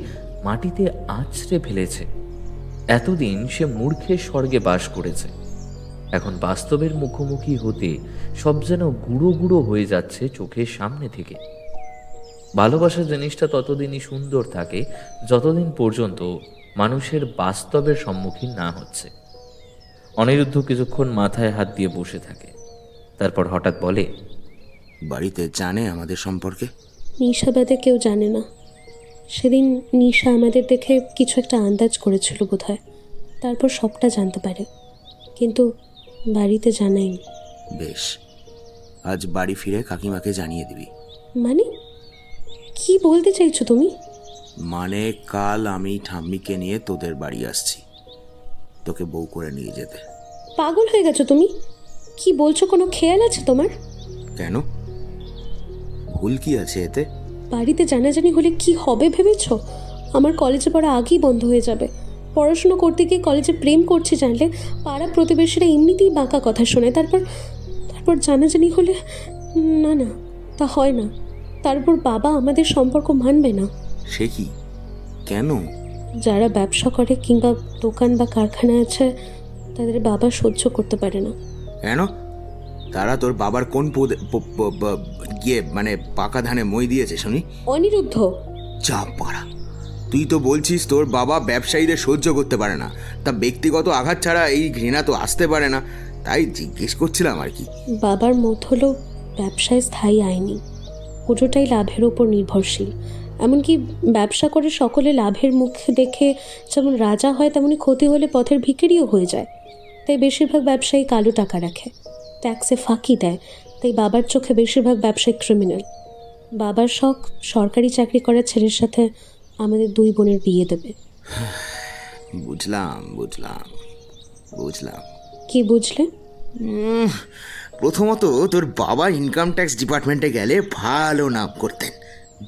মাটিতে আছড়ে ফেলেছে। এতদিন সে মূর্খের স্বর্গে বাস করেছে, এখন বাস্তবের মুখোমুখি হতে সব যেন গুঁড়ো গুঁড়ো হয়ে যাচ্ছে চোখের সামনে থেকে। ভালোবাসা জিনিসটা ততদিনই সুন্দর থাকে যতদিন পর্যন্ত মানুষের বাস্তবের সম্মুখীন না হচ্ছে। অনিরুদ্ধ কিছুক্ষণ মাথায় হাত দিয়ে বসে থাকে, তারপর হঠাৎ বলে, বাড়িতে জানে আমাদের সম্পর্কে? নিশা বাদে কেউ জানে না। সেদিন নিশা আমাদের দেখে কিছু একটা আন্দাজ করেছিল বোধহয়, তারপর সবটা জানতে পারে, কিন্তু বাড়িতে জানায়নি। বেশ, আজ বাড়ি ফিরে কাকিমাকে জানিয়ে দিবি। মানে কি বলতে চাইছো তুমি? মানে কাল আমি ঠাম্মিকে নিয়ে তোদের বাড়ি আসছি, তোকে বউ করে নিয়ে যেতে। পাগল হয়ে গেছো তুমি? কি বলছো, কোনো খেয়াল আছে তোমার? কেন, ভুল কি আছে এতে? বাড়িতে জানাজানি হলে কি হবে ভেবেছো? আমার কলেজে পড়া আগেই বন্ধ হয়ে যাবে। পড়াশুনো করতে গিয়ে কলেজে প্রেম করছি জানলে পাড়া প্রতিবেশীরা এমনিতেই বাঁকা কথা শোনে, তারপর জানাজানি হলে না না, তা হয় না। তারপর বাবা আমাদের সম্পর্ক মানবে না। সে কি, কেন? যারা ব্যবসা করে কিংবা দোকান বা কারখানা আছে তাদের বাবা সহ্য করতে পারে না। কেন? তারা তোর বাবার কোন গিয়ে মানে পাকা ধানে মই দিয়েছে শুনি? অনিরুদ্ধ, চাপ পাড়া, তুই তো বলছিস তোর বাবা ব্যবসায়ীদের সহ্য করতে পারে না, তা ব্যক্তিগত আঘাত ছাড়া এই ঘৃণা তো আসতে পারে না, তাই জিজ্ঞেস করছিলাম আর কি। বাবার মত হলো ব্যবসায় স্থায়ী আইনি, পুরোটাই লাভের ওপর নির্ভরশীল। এমনকি ব্যবসা করে সকলে লাভের মুখ দেখে যেমন রাজা হয়, তেমনি ক্ষতি হলে পথের ভিখারিও হয়ে যায়। তাই বেশিরভাগ ব্যবসায়ী কালো টাকা রাখে, ট্যাক্সে ফাঁকি দেয়। তাই বাবার চোখে বেশিরভাগ ব্যবসায়ী ক্রিমিনাল। বাবার শখ সরকারি চাকরি করা ছেলের সাথে আমাদের দুই বোনের বিয়ে দেবে। বুঝলাম বুঝলাম বুঝলাম। কি বুঝলে? প্রথমত তোর বাবা ইনকাম ট্যাক্স ডিপার্টমেন্টে গেলে ভালো নাম করতেন,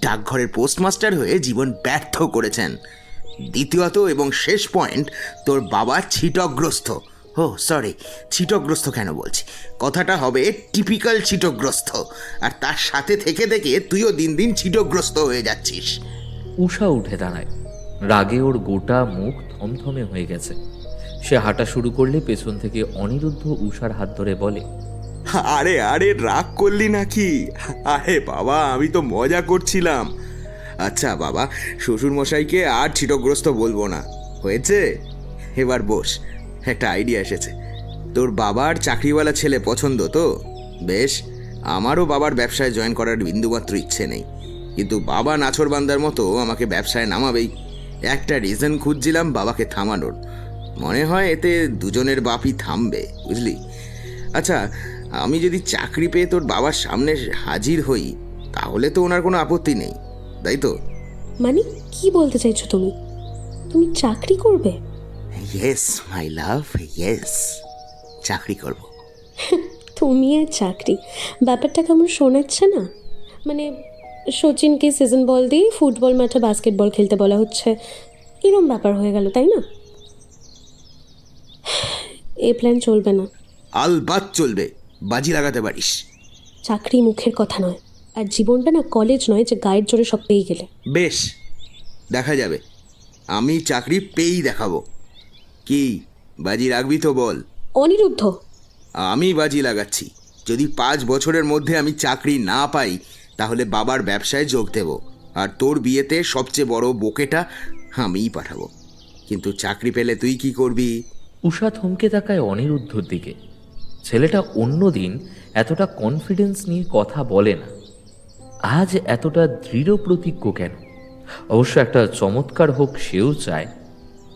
ডাকঘরের পোস্টমাস্টার হয়ে জীবন ব্যর্থ করেছেন। দ্বিতীয়ত এবং শেষ পয়েন্ট, তোর বাবা ছিটগ্রস্ত। ছিটগ্রস্ত কেন বলছি, কথাটা হবে টিপিক্যাল ছিটগ্রস্ত। আর তার সাথে থেকে তুইও দিন দিন ছিটগ্রস্ত হয়ে যাচ্ছিস। উষা উঠে দাঁড়ায়, রাগে ওর গোটা মুখ থমথমে হয়ে গেছে। সে হাঁটা শুরু করলে পেছন থেকে অনিরুদ্ধ উষার হাত ধরে বলে, আরে আরে রাগ করলি নাকি? আরে বাবা, আমি তো মজা করছিলাম। আচ্ছা বাবা, শ্বশুর মশাইকে আর ছিটগ্রস্ত বলবো না, হয়েছে? এবার বস, একটা আইডিয়া এসেছে। তোর বাবার চাকরিওয়ালা ছেলে পছন্দ তো? বেশ, আমারও বাবার ব্যবসায় জয়েন করার বিন্দুমাত্র ইচ্ছে নেই, কিন্তু বাবা নাছোড়বান্দার মতো আমাকে ব্যবসায় নামাবেই। একটা রিজন খুঁজছিলাম বাবাকে থামানোর, মনে হয় এতে দুজনের বাপই থামবে, বুঝলি? আচ্ছা, আমি যদি চাকরি পেয়ে তোর বাবার সামনে হাজির হই তাহলে তো ওনার কোনো আপত্তি নেই, তাই তো? মানে কি বলতে চাইছো তুমি? তুমি চাকরি করবে? ইয়েস মাই লাভ, ইয়েস, চাকরি করব। তুমি আর চাকরি, ব্যাপারটা কেমন শোনাচ্ছে না? মানে সচিনকে সিজন বল দিয়ে ফুটবল মাঠে বাস্কেটবল খেলতে বলা হচ্ছে, এরম ব্যাপার হয়ে গেল, তাই না? এই প্ল্যান চলবে না। আলবাত চলবে, বাজি লাগাতে পারিস। চাকরি মুখের কথা নয়, আর জীবনটা না কলেজ নয় যে গায়ের জোরে সব পেয়ে গেলে। বেশ, দেখা যাবে, আমি চাকরি পেয়েই দেখাবো। কি বাজি রাখবি তো বল? অনিরুদ্ধ, আমি বাজি লাগাচ্ছি, যদি 5 বছরের মধ্যে আমি চাকরি না পাই তাহলে বাবার ব্যবসায় যোগ দেব, আর তোর বিয়েতে সবচেয়ে বড় বোকেটা আমিই পাঠাবো। কিন্তু চাকরি পেলে তুই কি করবি? উষা থমকে তাকায় অনিরুদ্ধর দিকে। ছেলেটা অন্যদিন এতটা কনফিডেন্স নিয়ে কথা বলে না, আজ এতটা দৃঢ় প্রতিজ্ঞ কেন? অবশ্য একটা চমৎকার হোক সেও চায়,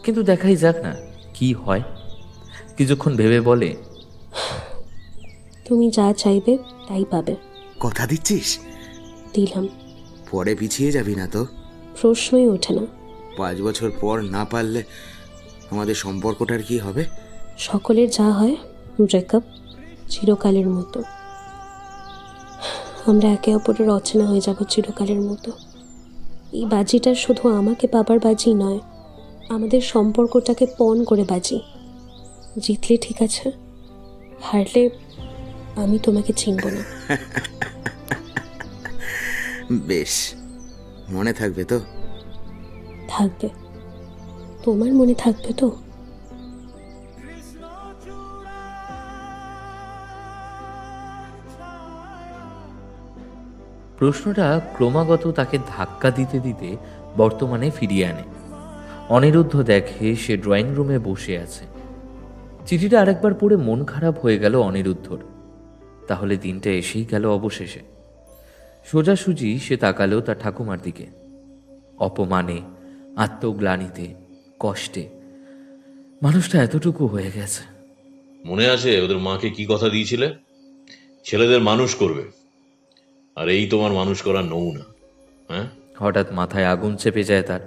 কিন্তু দেখাই যাক না কি হয়। কিছুক্ষণ ভেবে বলে, তুমি যা চাইবে তাই পাবে। কথা দিচ্ছিস? দিলাম। পরে পিছিয়ে যাবি না তো? প্রশ্নই ওঠে না। 5 বছর পর না পারলে আমাদের সম্পর্কটার কি হবে? সকলের যা হয়, ব্রেকআপ, চিরকালের মতো। আমরা একে অপরের অচেনা হয়ে যাব চিরকালের মতো। এই বাজিটা শুধু আমাকে পাবার বাজি নয়, আমাদের সম্পর্কটাকে পণ করে বাজি। জিতলে ঠিক আছে, হারলে আমি তোমাকে চিনব না। বেশ, মনে থাকবে তো? থাকবে, তোমার মনে থাকবে তো? প্রশ্নটা ক্রমাগত তাকে ধাক্কা দিতে দিতে বর্তমানে ফিরিয়ে আনে। অনিরুদ্ধ দেখে সে ড্রয়িং রুমে বসে আছে। চিঠিটা আরেকবার পড়ে মন খারাপ হয়ে গেল অনিরুদ্ধর। তাহলে দিনটা এসেই গেল অবশেষে। সোজাসুজি সে তাকালো তার ঠাকুমার দিকে। অপমানে, আত্মগ্লানিতে, কষ্টে মানুষটা এতটুকু হয়ে গেছে। মনে আছে ওদের মাকে কি কথা দিয়েছিলে? ছেলেদের মানুষ করবে, আর এই তোমার মানুষ করার নমুনা। হ্যাঁ, হঠাৎ মাথায় আগুন চেপে যায় তার।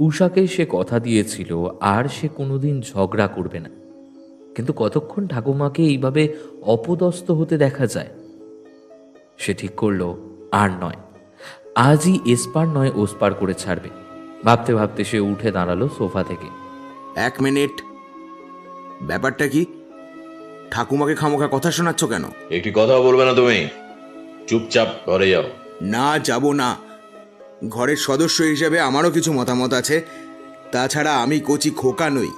উষাকে সে কথা দিয়েছিল আর সে কোনোদিন ঝগড়া করবে না, কিন্তু কতক্ষণ ঠাকুমাকে এইভাবে অপদস্থ হতে দেখা যায়? সে ঠিক করলো আর নয়, আজই এসপার নয় ওসপার করে ছাড়বে। ভাবতে ভাবতে সে উঠে দাঁড়ালো সোফা থেকে। 1 মিনিট, ব্যাপারটা কি? ঠাকুমাকে খামোখা কথা শোনাচ্ছ কেন? একটি কথা বলবে না তুমি? চুপচাপ ঘরে যাও। না, যাব না। ঘরের সদস্য হিসেবে আমারও কিছু মতামত আছে। তাছাড়া আমি কচি খোকা নই।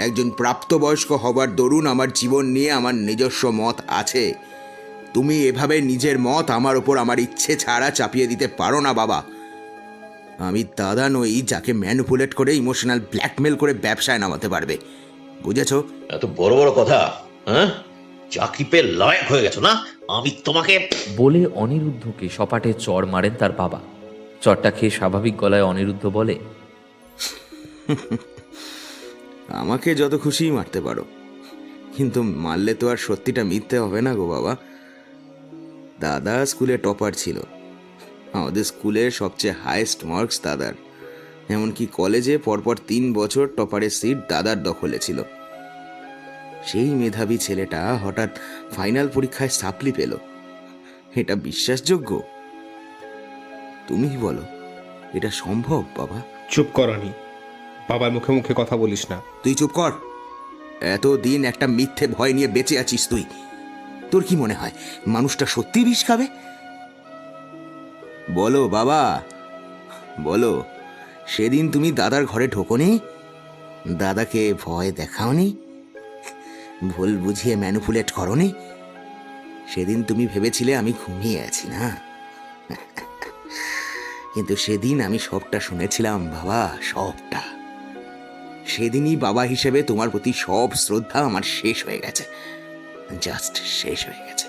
একজন প্রাপ্তবয়স্ক হবার দরুন আমার জীবন নিয়ে আমার নিজস্ব মত আছে। তুমি এভাবে নিজের মত আমার ওপর আমার ইচ্ছে ছাড়া চাপিয়ে দিতে পারো না বাবা। আমি দাদা নই যাকে ম্যানিপুলেট করে ইমোশনাল ব্ল্যাকমেল করে ব্যবসায় নামাতে পারবে, বুঝেছো? এত বড় বড় কথা? হ্যাঁ, চাকরি পেয়ে লায়ক হয়ে গেছো না? আমি তোমাকে বলে অনিরুদ্ধকে সপাটে চড় মারেন তার বাবা। চড়টা খেয়ে স্বাভাবিক গলায় অনিরুদ্ধ বলে, আমাকে যত খুশিই মারতে পারো, কিন্তু মারলে তো আর সত্যিটা মিথ্যে হবে না গো বাবা। দাদা স্কুলে টপার ছিল। আমাদের স্কুলের সবচেয়ে হাইয়েস্ট মার্কস দাদার। এমনকি কলেজে পরপর 3 বছর টপারের সিট দাদার দখলে ছিল। সেই মেধাবী ছেলেটা হঠাৎ ফাইনাল পরীক্ষায় সাপ্লি পেল। এটা বিশ্বাসযোগ্য? তুমি বলো, এটা সম্ভব বাবা? চুপ করনি, বাবার মুখে মুখে কথা বলিস না। তুই চুপ কর। এতদিন একটা মিথ্যে ভয় নিয়ে বেঁচে আছিস তুই। তোর কি মনে হয় মানুষটা সত্যি বিষ খাবে? বলো বাবা, বলো, সেদিন তুমি দাদার ঘরে ঢোকোনি? দাদাকে ভয় দেখাওনি? ভুল বুঝিয়ে ম্যানিপুলেট করনি? সেদিন তুমি ভেবেছিলে আমি ঘুমিয়ে আছি না? কিন্তু সেদিন আমি সবটা শুনেছিলাম বাবা, সবটা। সেদিনই বাবা হিসেবে তোমার প্রতি সব শ্রদ্ধা আমার শেষ হয়ে গেছে, জাস্ট শেষ হয়ে গেছে।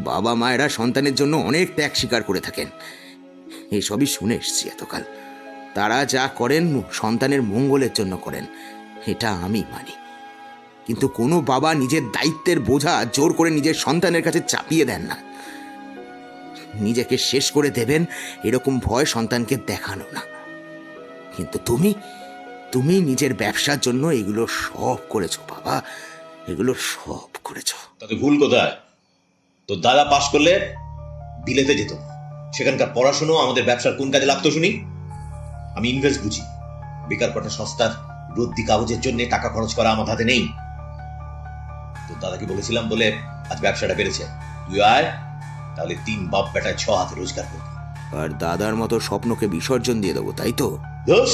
বাবা মায়েরা সন্তানের জন্য অনেক ত্যাগ স্বীকার করে থাকেন, এসবই শুনে এসছি এতকাল। তারা যা করেন সন্তানের মঙ্গলের জন্য করেন, এটা আমি মানি। কিন্তু কোনো বাবা নিজের দায়িত্বের বোঝা জোর করে নিজের সন্তানের কাছে চাপিয়ে দেন না। নিজেকে শেষ করে দেবেন এরকম ভয় সন্তানকে দেখানো না। কিন্তু তুমি নিজের ব্যবসার জন্য এগুলো সব করেছো বাবা, এগুলো সব করেছো। তাতে ভুল কোথায়? তোর দাদা পাশ করলে বিলেতে যেত, সেখানকার পড়াশোনা আমাদের ব্যবসার কোন কাজে লাগতো শুনি? আমি ইনভেস্ট বুঝি। বেকার কটা সস্তার রদ্দি কাগজের জন্য টাকা খরচ করা আমার হাতে নেই। তোর দাদাকে বলেছিলাম বলে আজ ব্যবসাটা বেড়েছে। তুই আয়, তাহলে 3 বাপ বেটায় 6 হাতে রোজগার করবি। আর দাদার মতো স্বপ্নকে বিসর্জন দিয়ে দেবো, তাই তো? দোষ,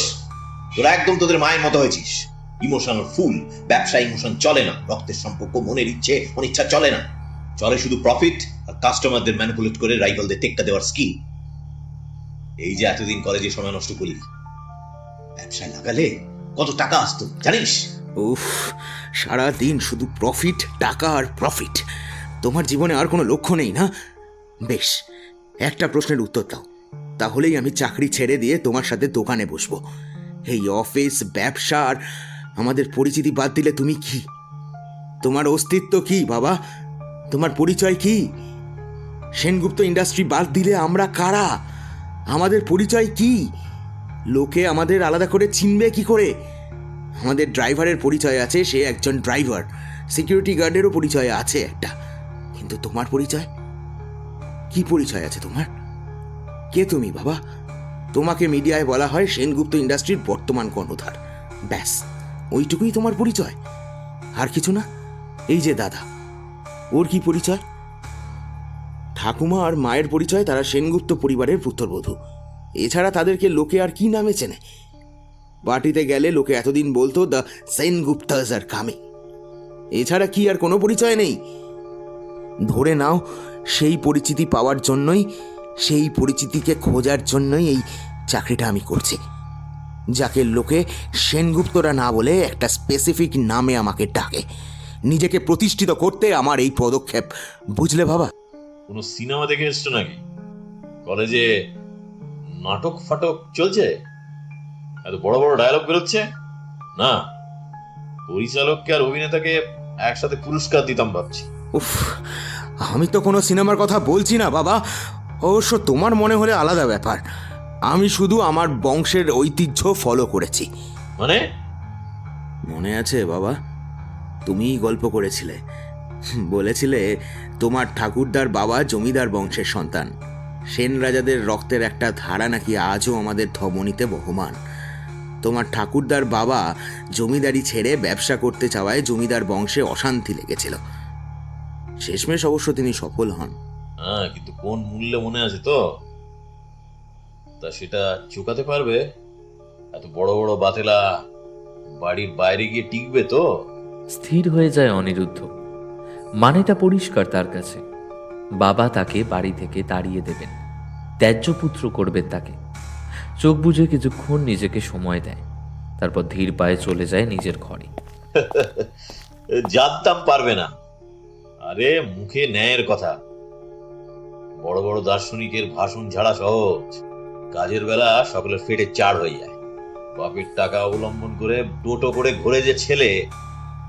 তোরা একদম তোদের মায়ের মতো হয়েছিস। Emotional fool. ব্যবসা ইমোশন চলে না। রক্তের সম্পর্ক, মনের ইচ্ছে অনিচ্ছা চলে না। চলে শুধু প্রফিট আর কাস্টমারদের ম্যানিপুলেট করে রাইভালদের টেক্কা দেওয়ার স্কিল। এই যে এতদিন কলেজে সময় নষ্ট করলি, ব্যবসায় লাগালে কত টাকা আসতো জানিস? উফ, সারাদিন শুধু প্রফিট, টাকা আর প্রফিট। তোমার জীবনে আর কোনো লক্ষ্য নেই না? বেশ, একটা প্রশ্নের উত্তর দাও, তাহলেই আমি চাকরি ছেড়ে দিয়ে তোমার সাথে দোকানে বসবো। এই অফিস, ব্যবসা আর আমাদের পরিচিতি বাদ দিলে তুমি কি? তোমার অস্তিত্ব কি বাবা? তোমার পরিচয় কি? সেনগুপ্ত ইন্ডাস্ট্রি বাদ দিলে আমরা কারা? আমাদের পরিচয় কি? লোকে আমাদের আলাদা করে চিনবে কি করে? আমাদের ড্রাইভারের পরিচয় আছে, সে একজন ড্রাইভার। সিকিউরিটি গার্ডেরও পরিচয় আছে একটা। কিন্তু তোমার পরিচয় কি? পরিচয় আছে তোমার? কে তুমি বাবা? তোমাকে মিডিয়ায় বলা হয় সেনগুপ্ত ইন্ডাস্ট্রির বর্তমান কর্ণধার। ব্যাস, ওইটুকুই তোমার পরিচয়, আর কিছু না? এই যে দাদা, ওর কি পরিচয়? ঠাকুমা আর মায়ের পরিচয় তারা সেনগুপ্ত পরিবারের পুত্রবধূ। এছাড়া তাদেরকে লোকে আর কি নামে চেনে? পার্টিতে গেলে লোকে এতদিন বলতো দ্য সেনগুপ্তাস আর কামিং। এছাড়া কি আর কোনো পরিচয় নেই? ধরে নাও সেই পরিচিতি পাওয়ার জন্যই, সেই পরিচিতিকে খোঁজার জন্যই এই চাকরিটা আমি করছি, যাকে লোকে সেনগুপ্তরা না বলে একটা স্পেসিফিক নামে আমাকে ডাকে। নিজেকে প্রতিষ্ঠিত করতে আমার এই পদক্ষেপ, বুঝলে বাবা? কোনো সিনেমা দেখে এসছো নাকি? কলেজে নাটক ফাটক চলছে, এত বড় বড় ডায়লগ বেরোচ্ছে না? পরিচালককে আর অভিনেতাকে একসাথে পুরস্কার দিতাম ভাবছি। উফ, আমি তো কোনো সিনেমার কথা বলছি না বাবা। অবশ্য তোমার মনে হলে আলাদা ব্যাপার। আমি শুধু আমার বংশের ঐতিহ্য ফলো করেছি। মানে? মনে আছে বাবা, তুমিই গল্প করেছিলে, বলেছিলে তোমার ঠাকুরদার বাবা জমিদার বংশের সন্তান। সেন রাজাদের রক্তের একটা ধারা নাকি আজও আমাদের ধমনীতে বহমান। তোমার ঠাকুরদার বাবা জমিদারি ছেড়ে ব্যবসা করতে চাওয়ায় জমিদার বংশে অশান্তি লেগেছিল। শেষমেশ অবশ্য তিনি সফল হন। হ্যাঁ, কিন্তু কোন মূল্যে মনে আছে তো? তা সেটা চুকাতে পারবে? এত বড় বড় বাতেলা বাড়ির বাইরে গিয়ে টিকবে তো? স্থির হয়ে যায় অনিরুদ্ধ। মানেটা পরিষ্কার তার কাছে। বাবা তাকে বাড়ি থেকে তাড়িয়ে দেবেন, ত্যায্য পুত্র করবেন তাকে। চোখ বুজে কিছুক্ষণ নিজেকে সময় দেয়, তারপর ধীর পায়ে চলে যায় নিজের ঘরে। জানতাম পারবে না। আরে মুখে ন্যায়ের কথা। বড় বড় দার্শনিকের ভাষণ ঝাড়া সহজ, কাজের বেলা সকলের ফেটে চার হয়ে যায়। বাপের টাকা অবলম্বন করে টোটো করে ঘুরে যে ছেলে,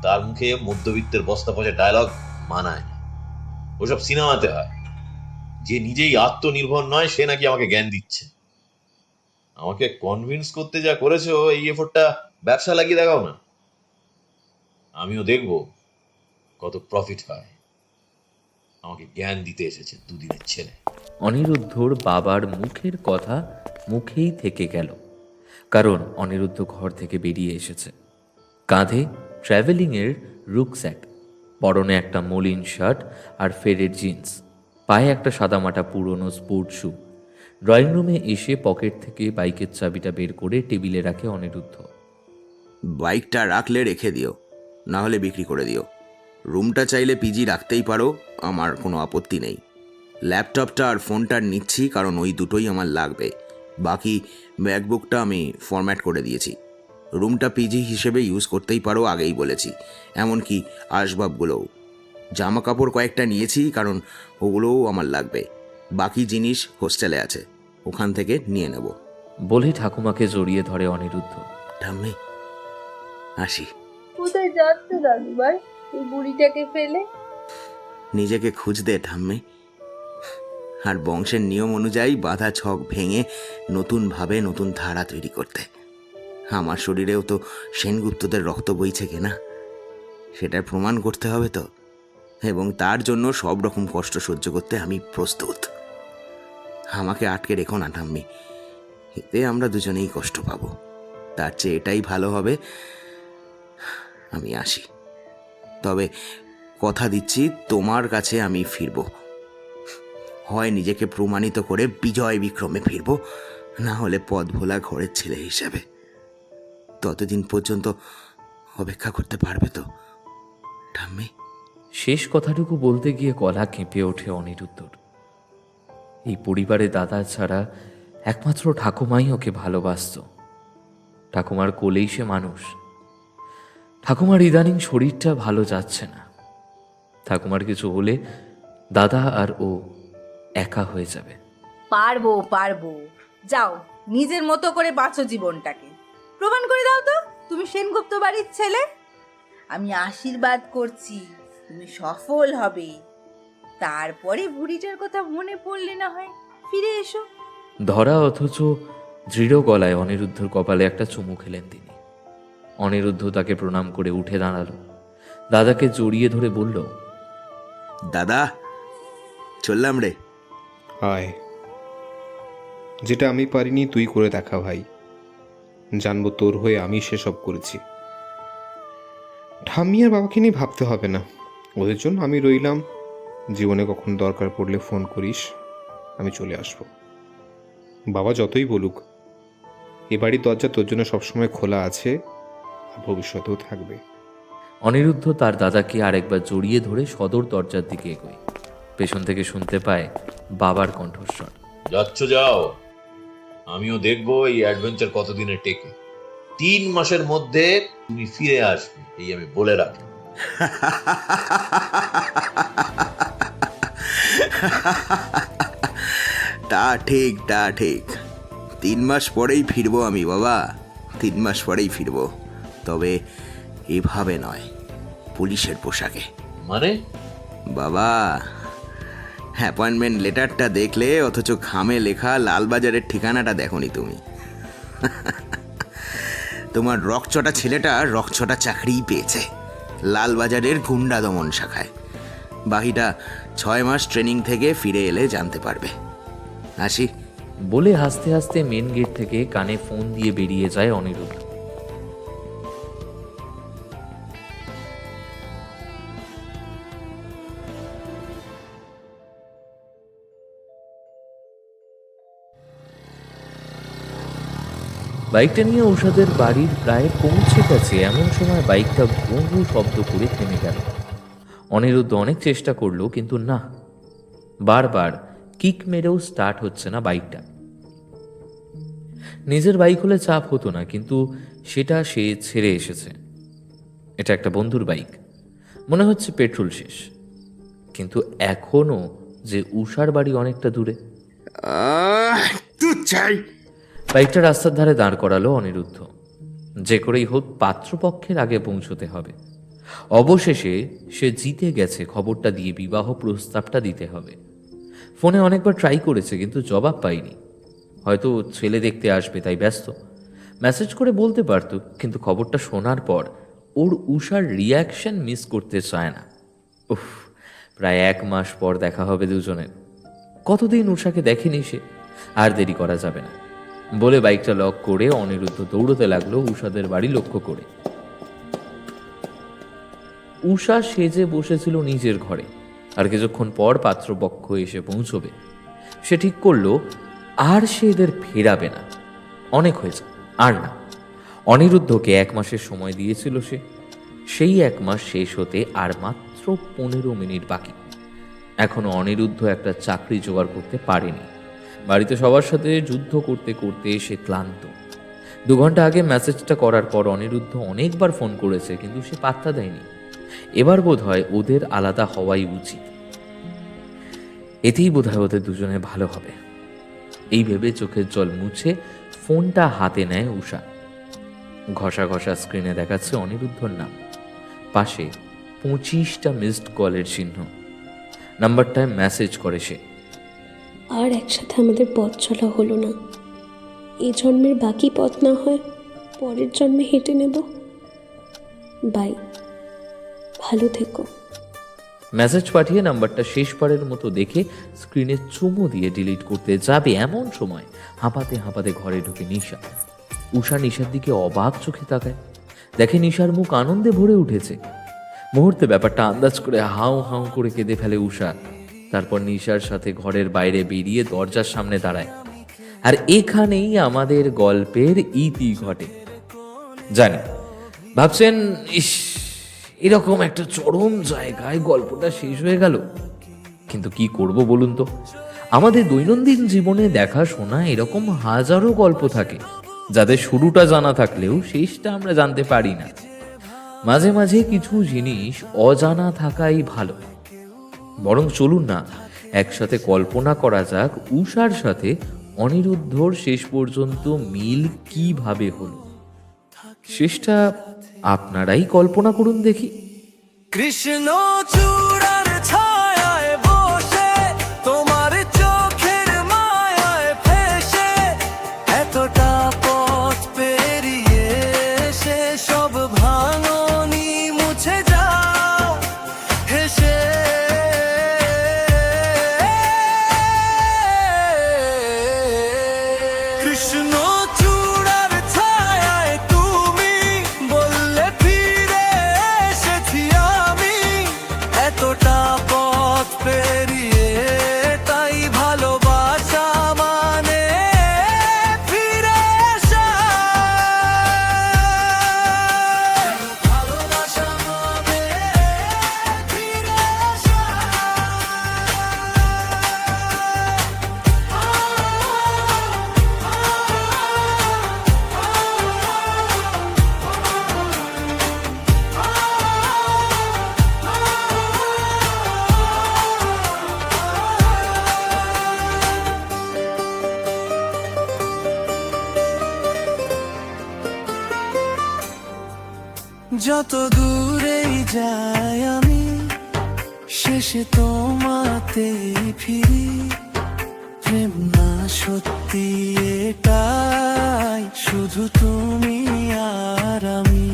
তার মুখে মধ্যবিত্তের বস্তা পচা ডায়লগ মানায় না। ওসব সিনেমাতে হয়। যে নিজেই আত্মনির্ভর নয় সে নাকি আমাকে জ্ঞান দিচ্ছে। আমাকে কনভিন্স করতে যা করেছো, এই এফোর্টটা ব্যবসা লাগিয়ে দেখাও না। আমিও দেখবো কত প্রফিট হয়। আমাকে জ্ঞান দিতে এসেছে দুদিনের ছেলে। অনিরুদ্ধর বাবার মুখের কথা মুখেই থেকে গেল, কারণ অনিরুদ্ধ ঘর থেকে বেরিয়ে এসেছে। কাঁধে ট্র্যাভেলিংয়ের রুকস্যাক, পরনে একটা মলিন শার্ট আর ফেডেড জিন্স, পায়ে একটা সাদামাটা পুরনো স্পোর্ট শু। ড্রয়িং রুমে এসে পকেট থেকে বাইকের চাবিটা বের করে টেবিলে রাখে অনিরুদ্ধ। বাইকটা রাখলে রেখে দিও, না হলে বিক্রি করে দিও। রুমটা চাইলে পিজি রাখতেই পারো, আমার কোনো আপত্তি নেই। ল্যাপটপটা আর ফোনটা নিচ্ছি, কারণ ওই দুটোই আমার লাগবে। বাকি ম্যাকবুকটা আমি ফরম্যাট করে দিয়েছি। রুমটা পিজি হিসেবে ইউজ করতেই পারো, আগেই বলেছি। এমনকি আসবাবগুলোও। জামা কাপড় কয়েকটা নিয়েছি, কারণ ওগুলোও আমার লাগবে। বাকি জিনিস হোস্টেলে আছে, ওখান থেকে নিয়ে নেব। বলে ঠাকুমাকে জড়িয়ে ধরে অনিরুদ্ধ। ঠাম্মি, আসি। কোথায় যাচ্ছ দাদু ভাই এই বুড়িটাকে ফেলে? নিজেকে খুঁজতে ঠাম্মি, আর বংশের নিয়ম অনুযায়ী বাঁধা ছক ভেঙে নতুনভাবে নতুন ধারা তৈরি করতে। আমার শরীরেও তো সেনগুপ্তদের রক্ত বইছে কিনা সেটার প্রমাণ করতে হবে তো, এবং তার জন্য সব রকম কষ্ট সহ্য করতে আমি প্রস্তুত। আমাকে আটকে রেখো না ঠাম্মি, এতে আমরা দুজনেই কষ্ট পাবো। তার চেয়ে এটাই ভালো হবে আমি আসি। তবে কথা দিচ্ছি, তোমার কাছে আমি ফিরব। হয় নিজেকে প্রমাণিত করে বিজয় বিক্রমে ফিরব, না হলে পথ ভোলা ঘরের ছেলে হিসাবে। ততদিন পর্যন্ত অপেক্ষা করতে পারবে তো ঠাম্মি? শেষ কথাটুকু বলতে গিয়ে গলা কেঁপে ওঠে অনিরুদ্ধর। এই পরিবারে দাদা ছাড়া একমাত্র ঠাকুমাই ওকে ভালোবাসত। ঠাকুমার কোলেই সে মানুষ। ঠাকুমার ইদানিং শরীরটা ভালো যাচ্ছে না। ঠাকুমার কিছু হলে দাদা আর ও একা হয়ে যাবে। পারবো পারবো, যাও নিজের মতো করে বাঁচো জীবনটাকে। প্রমাণ করে দাও তো তুমি সেনগুপ্ত বাড়ির ছেলে। আমি আশীর্বাদ করছি তুমি সফল হবে। তারপরে বুড়িটার কথা মনে পড়লে না হয় ফিরে এসো। ধরা অথচ দৃঢ় গলায় অনিরুদ্ধর কপালে একটা চুমু খেলেন তিনি। অনিরুদ্ধ তাকে প্রণাম করে উঠে দাঁড়ালো। দাদাকে জড়িয়ে ধরে বলল, দাদা চললাম রে। আয়, যেটা আমি পারিনি তুই করে দেখা ভাই। জানবো তোর হয়ে আমি সেসব করেছি। ঠাম্মি আর বাবাকে নিয়ে ভাবতে হবে না, ওদের জন্য আমি রইলাম। জীবনে কখন দরকার পড়লে ফোন করিস, আমি চলে আসবো। বাবা যতই বলুক, এ বাড়ির দরজা তোর জন্য সবসময় খোলা আছে আর ভবিষ্যতেও থাকবে। অনিরুদ্ধ তার দাদাকে আরেকবার জড়িয়ে ধরে সদর দরজার দিকে এগোয়। পেছন থেকে শুনতে পায় বাবার কণ্ঠস্বর। যাচ্ছ যাও, আমিও দেখবো এই অ্যাডভেঞ্চার কতদিনে টেকে। 3 মাসের মধ্যে তুমি ফিরে আসবে, এই আমি বলে রাখি। তা ঠিক, তা ঠিক। 3 মাস পরেই ফিরবো আমি বাবা, 3 মাস পরেই ফিরবো। তবে এভাবে নয়, পুলিশের পোশাকে। মানে? বাবা, অ্যাপয়েন্টমেন্ট লেটারটা দেখলে অথচ খামে লেখা লালবাজারের ঠিকানাটা দেখোনি তুমি। তোমার রকচটা ছেলেটা রকচটা চাকরিই পেয়েছে লালবাজারের গুন্ডা দমন শাখায়। বাকিটা 6 মাস ট্রেনিং থেকে ফিরে এলে জানতে পারবে। আসি। বলে হাসতে হাসতে মেন গেট থেকে কানে ফোন দিয়ে বেরিয়ে যায় অনিরুদ্ধ। বাইকটা নিয়ে উষাদের বাড়ির প্রায় পৌঁছে গেছে এমন সময় বাইকটা বহু শব্দ করে থেমে গেল। অনিরুদ্ধ অনেক চেষ্টা করলো, কিন্তু না, বারবার কিক মেরেও স্টার্ট হচ্ছে না বাইকটা। নিজের বাইক হলে চাপ হতো না, কিন্তু সেটা সে ছেড়ে এসেছে। এটা একটা বন্ধুর বাইক, মনে হচ্ছে পেট্রোল শেষ। কিন্তু এখনো যে উষার বাড়ি অনেকটা দূরে। চাই বাইকটা রাস্তার ধারে দাঁড় করালো অনিরুদ্ধ। যে করেই হোক পাত্রপক্ষের আগে পৌঁছতে হবে। অবশেষে সে জিতে গেছে, খবরটা দিয়ে বিবাহ প্রস্তাবটা দিতে হবে। ফোনে অনেকবার ট্রাই করেছে, কিন্তু জবাব পায়নি। হয়তো ছেলে দেখতে আসবে তাই ব্যস্ত। মেসেজ করে বলতে পারত, কিন্তু খবরটা শোনার পর ওর উষার রিয়াকশন মিস করতে চায় না। উফ, প্রায় 1 মাস পর দেখা হবে দুজনের। কতদিন উষাকে দেখেনি সে, আর দেরি করা যাবে না বলে বাইকটা লক করে অনিরুদ্ধ দৌড়তে লাগলো উষাদের বাড়ি লক্ষ্য করে। উষা সেজে বসেছিল নিজের ঘরে, আর কিছুক্ষণ পর পাত্রপক্ষ এসে পৌঁছবে। সে ঠিক করলো আর সে এদের ফেরাবে না, অনেক হয়েছে, আর না। অনিরুদ্ধকে 1 মাসের সময় দিয়েছিল সে। সেই 1 মাস শেষ হতে আর মাত্র 15 মিনিট বাকি। এখনো অনিরুদ্ধ একটা চাকরি জোগাড় করতে পারেনি। বাড়িতে সবার সাথে যুদ্ধ করতে করতে সে ক্লান্ত। 2 ঘন্টা আগে মেসেজটা করার পর অনিরুদ্ধ অনেকবার ফোন করেছে, কিন্তু সে পাত্তা দেয়নি। এবার বোধহয় ওদের আলাদা হওয়াই উচিত, এতেই বোধহয় ওদের দুজনে ভালো হবে। এই ভেবে চোখের জল মুছে ফোনটা হাতে নেয় উষা। ঘষা ঘষা স্ক্রিনে দেখাচ্ছে অনিরুদ্ধর নাম, পাশে 25টা মিসড কলের চিহ্ন। নাম্বারটায় মেসেজ করে সে। আর একসাথে আমাদের পথ চলা হলো না। এই জন্মের বাকি পথ না হয় পরের জন্মে হেঁটে নেব। বাই, ভালো থেকো। মেসেজ পাঠিয়ে নাম্বারটা শেষবারের মতো দেখে স্ক্রিনে চুমু দিয়ে ডিলিট করতে যাবে এমন সময় হাঁপাতে হাঁপাতে ঘরে ঢুকে নিশা। উষা নিশার দিকে অবাক চোখে তাকায়, দেখে নিশার মুখ আনন্দে ভরে উঠেছে। মুহূর্তে ব্যাপারটা আন্দাজ করে হাউ হাউ করে কেঁদে ফেলে উষা। তারপর নিশার সাথে ঘরের বাইরে বেরিয়ে দরজার সামনে দাঁড়ায়। আর এখানেই আমাদের গল্পের ইতি ঘটে। জানি ভাবছেন, ইস, এরকম একটা চরম জায়গায় গল্পটা শেষ হয়ে গেল। কিন্তু কি করব বলুন তো, আমাদের দৈনন্দিন জীবনে দেখা শোনা এরকম হাজারো গল্প থাকে, যাদের শুরুটা জানা থাকলেও শেষটা আমরা জানতে পারি না। মাঝে মাঝে কিছু জিনিস অজানা থাকাই ভালো। বরং চলুন না একসাথে কল্পনা করা যাক উষার সাথে অনিরুদ্ধর শেষ পর্যন্ত মিল কিভাবে হলো। শেষটা আপনারাই কল্পনা করুন দেখি। কৃষ্ণ চূড়ার ছায়ায় বসে তোমার চোখের মায়ায় ফেসে এতটা পথ পেরিয়ে সে সব ভাঙনি মুছে যাও হেসে। কৃষ্ণ চূড়ার ছায়ায় তুমি বললে ফিরে এসেছি আমি, এত যত দূরেই যাই আমি শেষে তোমাতেই ফিরি। প্রেম না সত্যি এটাই, শুধু তুমি আর আমি।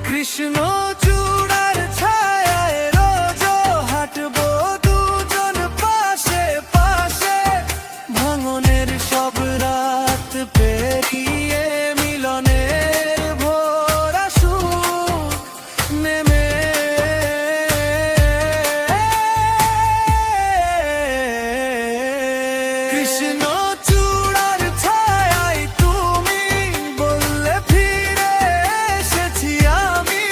কৃষ্ণ চূড়ার ছায়ায় রোজ হাঁটবো দুজন পাশে পাশে, ভাঙনের সব রাত পেরিয়ে মিলনের ভোর আসুক নেমে। কৃষ্ণ চূড়ার ছায়ায় তুমি বললে ফিরে এসেছি আমি,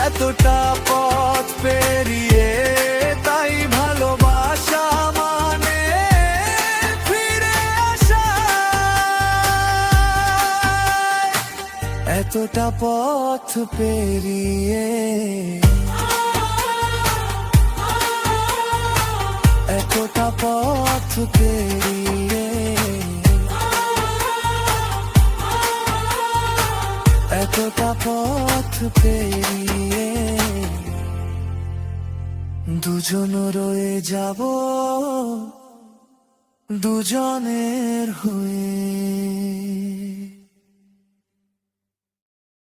এতটা পথ পেরিয়ে তাই ভালোবাসা মানে ফিরে আসা। এতটা পথ পেরিয়ে, এতটা পথ পেরিয়ে, এতটা পথ পেরিয়ে দুজন রয়ে যাব দুজনের হয়ে।